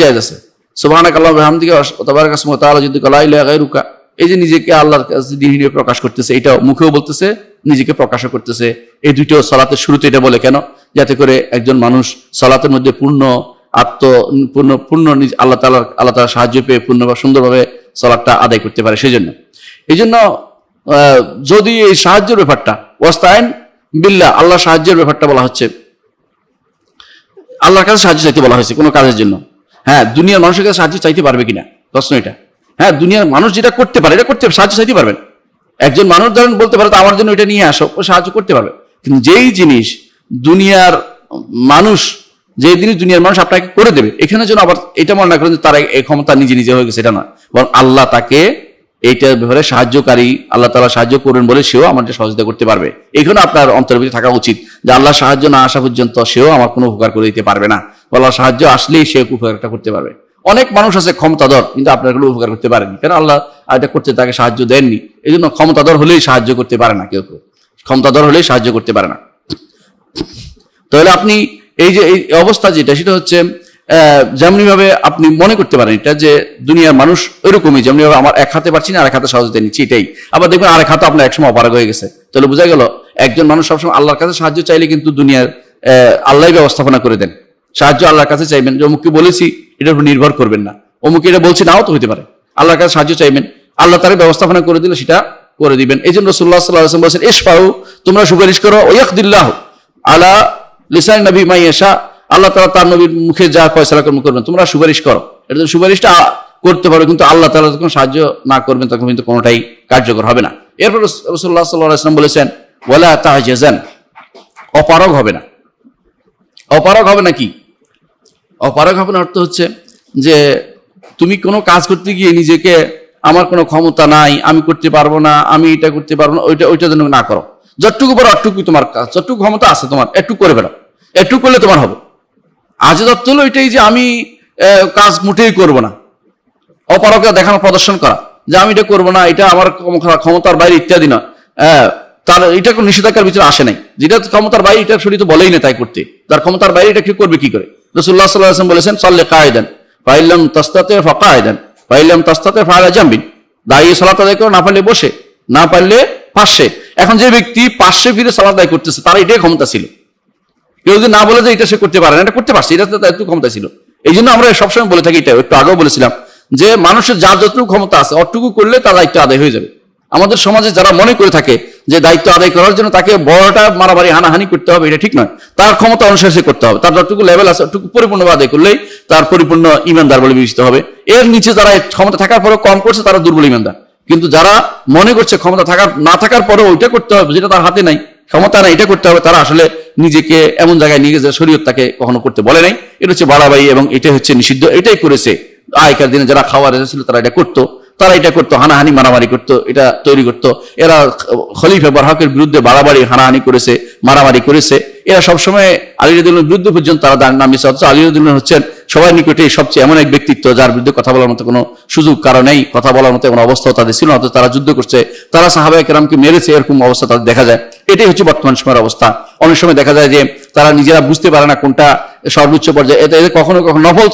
জায়েজ আছে। সুবহানাকাল্লাহি ওয়া বিহামদিহি ওয়া তাবারাকা ইসমুকা তাআলা জাদ্দুকা লা ইলাহা গায়রুকা, এই যে নিজেকে আল্লাহর কাছে দ্বীন প্রকাশ করতেছে, এটাও মুখেও বলতেছে, নিজেকে প্রকাশও করতেছে। এই দুইটাও সালাতের শুরুতে এটা বলে কেন? যাতে করে একজন মানুষ সালাতের মধ্যে পূর্ণ আল্লাহ তাআলার সাহায্য পেয়ে সুন্দরভাবে সালাতটা আদায় করতে পারে। এই জন্য যদি এই সাহায্যের ব্যাপারটা ওয়াস্তাইন বিল্লাহ, আল্লাহ সাহায্যের ব্যাপারটা বলা হচ্ছে, আল্লাহর কাছে সাহায্য চাইতে বলা হয়েছে কোনো কাজের জন্য। হ্যাঁ, দুনিয়ার মানুষের কাছে সাহায্য চাইতে পারবে কিনা প্রশ্ন এটা। হ্যাঁ, দুনিয়ার মানুষ যেটা করতে পারে এটা করতে সাহায্য চাইতে পারবেন। একজন মানুষ ধরেন বলতে পারে তো আমার জন্য এটা নিয়ে আসো, ও সাহায্য করতে পারবে। কিন্তু যেই জিনিস দুনিয়ার মানুষ আপনাকে করে দেবে, এখানে যেন আবার এটা মনে না করেন যে তার এই ক্ষমতা নিজে হয়ে গেছে, এটা না, বরং আল্লাহ তাকে এইটার ব্যাপারে সাহায্যকারী, আল্লাহ তাআলা সাহায্য করবেন বলে সেও আমাদের সহযোগিতা করতে পারবে। এখানে আপনার অন্তরের ভিতরে থাকা উচিত যে আল্লাহ সাহায্য না আসা পর্যন্ত সেও আমার কোনো উপকার করে দিতে পারবে না, আল্লাহ সাহায্য আসলেই সে উপকারটা করতে পারবে। অনেক মানুষ আছে ক্ষমতাধর, কিন্তু আপনার কোনো উপকার করতে পারেনি, কারণ আল্লাহ এটা করতে তাকে সাহায্য দেননি। এই জন্য ক্ষমতাধর হলেই সাহায্য করতে পারে না, কেউ কেউ ক্ষমতাধর হলেই সাহায্য করতে পারে না। তাহলে আপনি এই যে এই অবস্থা যেটা, সেটা হচ্ছে যেমনি ভাবে আপনি মনে করতে পারেন এটা যে দুনিয়ার মানুষ ওইরকমই, যেমনি ভাবে আমার এক হাতে পারছি না আর এক হাতে সহজতে নিচ্ছি, এটাই। আবার দেখবেন আরেক হাতে আপনার একসময় অপারগ হয়ে গেছে। তাহলে বোঝা গেল একজন মানুষ সবসময় আল্লাহর কাছে সাহায্য চাইলে কিন্তু দুনিয়ার আল্লাহ ব্যবস্থাপনা করে দেন। সাহায্য আল্লাহর কাছে চাইবেন, যে অমুককে বলেছি এটার উপর নির্ভর করবেন না, অমুক এটা বলছি নাও তো হইতে পারে, আল্লাহর কাছে সাহায্য চাইবেন, আল্লাহ তার ব্যবস্থাপনা করে দিলে সেটা করে দিবেন। এই জন্য রাসূলুল্লাহ সাল্লাল্লাহু আলাইহি ওয়াসাল্লাম বলেছেন, ইশফাউ, তোমরা সুপারিশ করো, ওয়ায়াকদিল্লাহ আলা লিসান নবী মা ইয়াশা, আল্লাহ তাআলা তার নবীর মুখে যা ফয়সালা করবেন তোমরা সুপারিশ করো। এটা সুপারিশটা করতে পারো, কিন্তু আল্লাহ তাআলা যখন সাহায্য না করবেন তখন কিন্তু কোনোটাই কার্যকর হবে না। এরপর রাসূলুল্লাহ সাল্লাল্লাহু আলাইহি ওয়াসাল্লাম বলেছেন, ওয়ালা তাহজাজান, অপারগ হবে না। অপারগ হবে না কি? অপারগ হবে না অর্থ হচ্ছে যে তুমি কোনো কাজ করতে গিয়ে নিজেকে আমার কোনো ক্ষমতা নাই, আমি করতে পারবো না, আমি এটা করতে পারবো না, ওইটা যেন না করো। যতটুকু পারো অতটুকু তোমার কাজ, যতটুকু ক্ষমতা আছে তোমার একটু করে বেরো, একটু করলে তোমার হবে। আজ দত্ত হলো এটাই যে আমি কাজ মোটেই করবো না, অপারগতা দেখানো, প্রদর্শন করা যে আমি এটা করবো না, এটা আমার ক্ষমতার বাইরে ইত্যাদি না। তার এটা কোনো নিষেধাজ্ঞার ভিতরে আসে নাই। যেটা ক্ষমতার বাইরে এটা শরীয়ত বলেই না তাই করতে, তার ক্ষমতার বাইরে এটা কি করবে কি করে। রাসূলুল্লাহ সাল্লাল্লাহু আলাইহি ওয়াসাল্লাম বলেছেন, সাল্লি কায়দান ফাইল্লাম তাস্তাতি ফাকায়দান ফাইল্লাম তাস্তাতি ফাআলা জামবিন, দাঁড়িয়ে সালাত আদায় করো, না পারলে বসে, না পারলে পাশে। এখন যে ব্যক্তি পাশে ফিরে সালাত আদায় করতেছে তার এটাই ক্ষমতা ছিল। কেউ যদি না বলে যে এটা সে করতে পারে না, এটা করতে পারছে, এটা তার একটু ক্ষমতা ছিল। এই জন্য আমরা সবসময় বলে থাকি, এটা একটু আগেও বলেছিলাম যে মানুষের যার যতটুকু ক্ষমতা আছে অতটুকু করলে তার দায়িত্ব আদায় হয়ে যাবে। আমাদের সমাজে যারা মনে করে থাকে যে দায়িত্ব আদায় করার জন্য তাকে বড়টা মারামারি হানাহানি করতে হবে, এটা ঠিক নয়। তার ক্ষমতা অনুসারে সে করতে হবে, তার যতটুকু লেভেল আছে ওটুকু পরিপূর্ণভাবে আদায় করলেই তার পরিপূর্ণ ইমানদার বলে বিবেচিত হবে। এর নিচে যারা ক্ষমতা থাকার পরেও কম করছে তারা দুর্বল ইমানদার। কিন্তু যারা মনে করছে ক্ষমতা না থাকার পরেও ওইটা করতে হবে যেটা তার হাতে নাই, ক্ষমতা নাই, এটা করতে হবে, তারা আসলে নিজেকে এমন জায়গায় নিয়ে গেছে শরীয়ত তাকে কখনো করতে বলে নাই। এটা হচ্ছে বাড়াবাড়ি এবং এটা হচ্ছে নিষিদ্ধ। এটাই করেছে আগেকার দিনে যারা খাওয়ার ছিল তারা এটা করতো, হানাহানি মারামারি করতো, এটা তৈরি করতো। এরা খলিফা বারহাকের বিরুদ্ধে বাড়াবাড়ি হানাহানি করেছে, মারামারি করেছে। এরা সবসময় আলী রাদিয়াল্লাহুর বিরুদ্ধে পর্যন্ত তারা নামিয়েছে। অথচ আলী রাদিয়াল্লাহু হচ্ছেন সবার নিকটে সবচেয়ে এমন এক ব্যক্তিত্ব যার বিরুদ্ধে কথা বলার মতো কোনো সুযোগ কারো নেই, কথা বলার মতো এমন অবস্থাও তাদের ছিল না। অথচ তারা যুদ্ধ করছে, তারা সাহাবায়ে কেরামকে মেরেছে, এরকম অবস্থা তাদের দেখা যায়। এটাই হচ্ছে বর্তমান সময়ের অবস্থা। অনেক সময় দেখা যায় যে তারা নিজেরা বুঝতে পারে না কোনটা সর্বোচ্চ পর্যায়ে। এতে কখনো কখনো নফল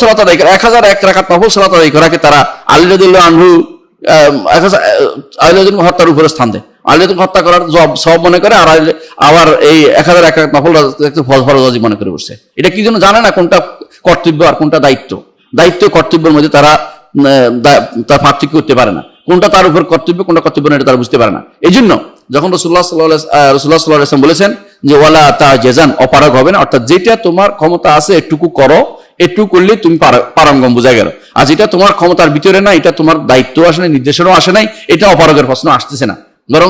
সালাত আদায় করে 1001 রাকাত নফল সালাত আদায় করাকে তারা আলী রাদিয়াল্লাহু আনহু আলী রাদিয়াল্লাহু হত্যার উপরে স্থান দেয়। আলী রাদিয়াল্লাহু হত্যা করার সব মনে করে, আর আবার এই 1001 রাকাত নফল ফরজ ওয়াজিব মনে করে বসছে। এটা কি জন্য জানে না কোনটা কর্তব্য আর কোনটা দায়িত্ব কর্তব্যের মধ্যে তারা তার পার্থক্য করতে পারে না, কোনটা তার উপর কর্তব্য কোনটা কর্তব্য না, এটা তারা বুঝতে পারে না। এই জন্য যখন রাসূলুল্লাহ সাল্লাল্লাহু আলাইহি ওয়াসাল্লাম বলেছেন যে ওয়ালা তাজাজান, অপারগ হবে না, অর্থাৎ যেটা তোমার ক্ষমতা আছে এটুকু করো, একটু করলে তুমি পারঙ্গম, বোঝা গেল। আর যেটা তোমার ক্ষমতার ভিতরে না, এটা তোমার দায়িত্ব আসে নাই, নির্দেশনাও আসে নাই, এটা অপারগের প্রশ্ন আসতেছে না। বরং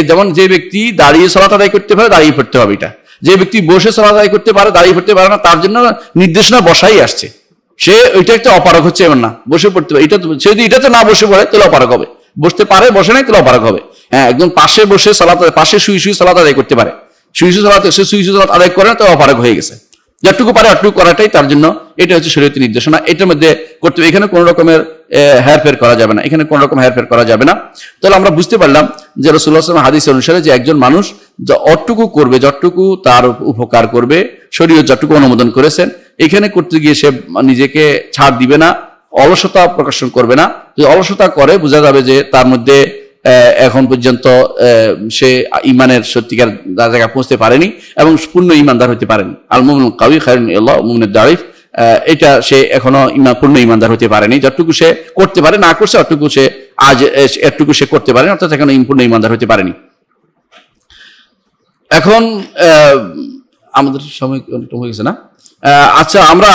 যেমন যে ব্যক্তি দাঁড়িয়ে সালাত আদায় করতে পারে দাঁড়িয়ে পড়তে হবে, এটা যে ব্যক্তি বসে সালাত আদায় করতে পারে দাঁড়িয়ে পড়তে পারে না, তার জন্য নির্দেশনা বসাই আসছে। সে ওইটা একটা অপারগ হচ্ছে, এমন না বসে পড়তে পারে। সে যদি এটাতে না বসে পড়ে তাহলে অপারগ হবে, বসতে পারে বসে নাই তাহলে অপারগ হবে। হ্যাঁ, একজন পাশে বসে পাশে শুয়ে সালাত আদায় করতে পারে, শুয়ে সালাত আদায় করে না, তো অপারগ হয়ে গেছে। যতটুকু পারে অতটুকু করাটাই তার জন্য, এটা হচ্ছে শরীয়তের নির্দেশনা। এটার মধ্যে করতে হবে, এখানে কোনো রকমের হেরফের করা যাবে না, এখানে কোনো রকম হেরফের করা যাবে না। তাহলে আমরা বুঝতে পারলাম যে রাসূলুল্লাহ সাল্লাল্লাহু আলাইহি ওয়াসাল্লাম হাদিস অনুসারে যে একজন মানুষ অতটুকু করবে যতটুকু তার উপকার করবে, শরীয়ত যতটুকু অনুমোদন করেছেন, এখানে করতে গিয়ে সে নিজেকে ছাড় দিবে না, অলসতা প্রকাশন করবে না। যদি অলসতা করে বোঝা যাবে যে তার মধ্যে এখন পর্যন্ত সে ইমানের সত্যিকার জায়গায় পৌঁছতে পারেনি এবং পূর্ণ ইমানদার হতে পারেনি। আল মুমিনুল কাওয়ি খায়রুন মিনাল মুমিনিদ দাঈফ, এটা সে এখনো পূর্ণ ইমানদার হতে পারেনি। যতটুকু সে করতে পারে, না করছে এতটুকু সে করতে পারে, অর্থাৎ এখনো পূর্ণ ইমানদার হতে পারেনি। এখন আমাদের সময় হয়ে গেছে না? আচ্ছা, আমরা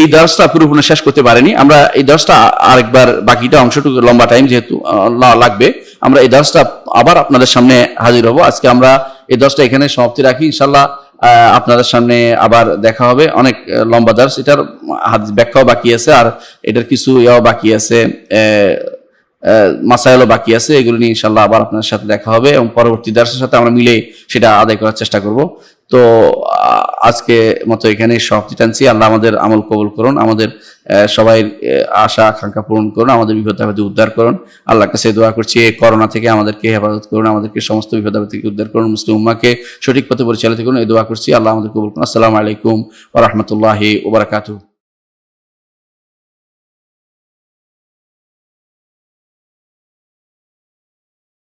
এই দর্সটা পুরোপুরি শেষ করতে পারিনি। আমরা এই দর্সটা আরেকবার, বাকিটা অংশটুকু লম্বা টাইম যেহেতু লাগবে, আমরা এই দর্সটা আবার আপনাদের সামনে হাজির হব। আজকে আমরা এই দর্সটা এখানে সমাপ্তি রাখি। ইনশাল্লাহ আপনাদের সামনে আবার দেখা হবে। অনেক লম্বা দর্স, এটার ব্যাখ্যাও বাকি আছে, আর এটার কিছু বাকি আছে, মাসাইলও বাকি আছে, এগুলো নিয়ে ইনশাআল্লাহ আবার আপনার সাথে দেখা হবে এবং পরবর্তী দার্সের সাথে আমরা মিলে সেটা আদায় করার চেষ্টা করব। তো আজকে মতো এখানে সমাপ্তি টানছি। আল্লাহ আমাদের আমল কবুল করুন, আমাদের সবাই আশা আকাঙ্ক্ষা পূরণ করুন, আমাদের বিপদ আপদে উদ্ধার করুন। আল্লাহর কাছে দোয়া করছি এই করোনা থেকে আমাদেরকে হেফাজত করুন, আমাদেরকে সমস্ত বিপদ আপদ থেকে উদ্ধার করুন, মুসলিম উম্মাহকে সঠিক পথে পরিচালিত করুন, এই দোয়া করছি। আল্লাহ আমাদের কবুল করুন। আসসালামু আলাইকুম ওয়া রাহমাতুল্লাহি ওয়া বারাকাতুহু।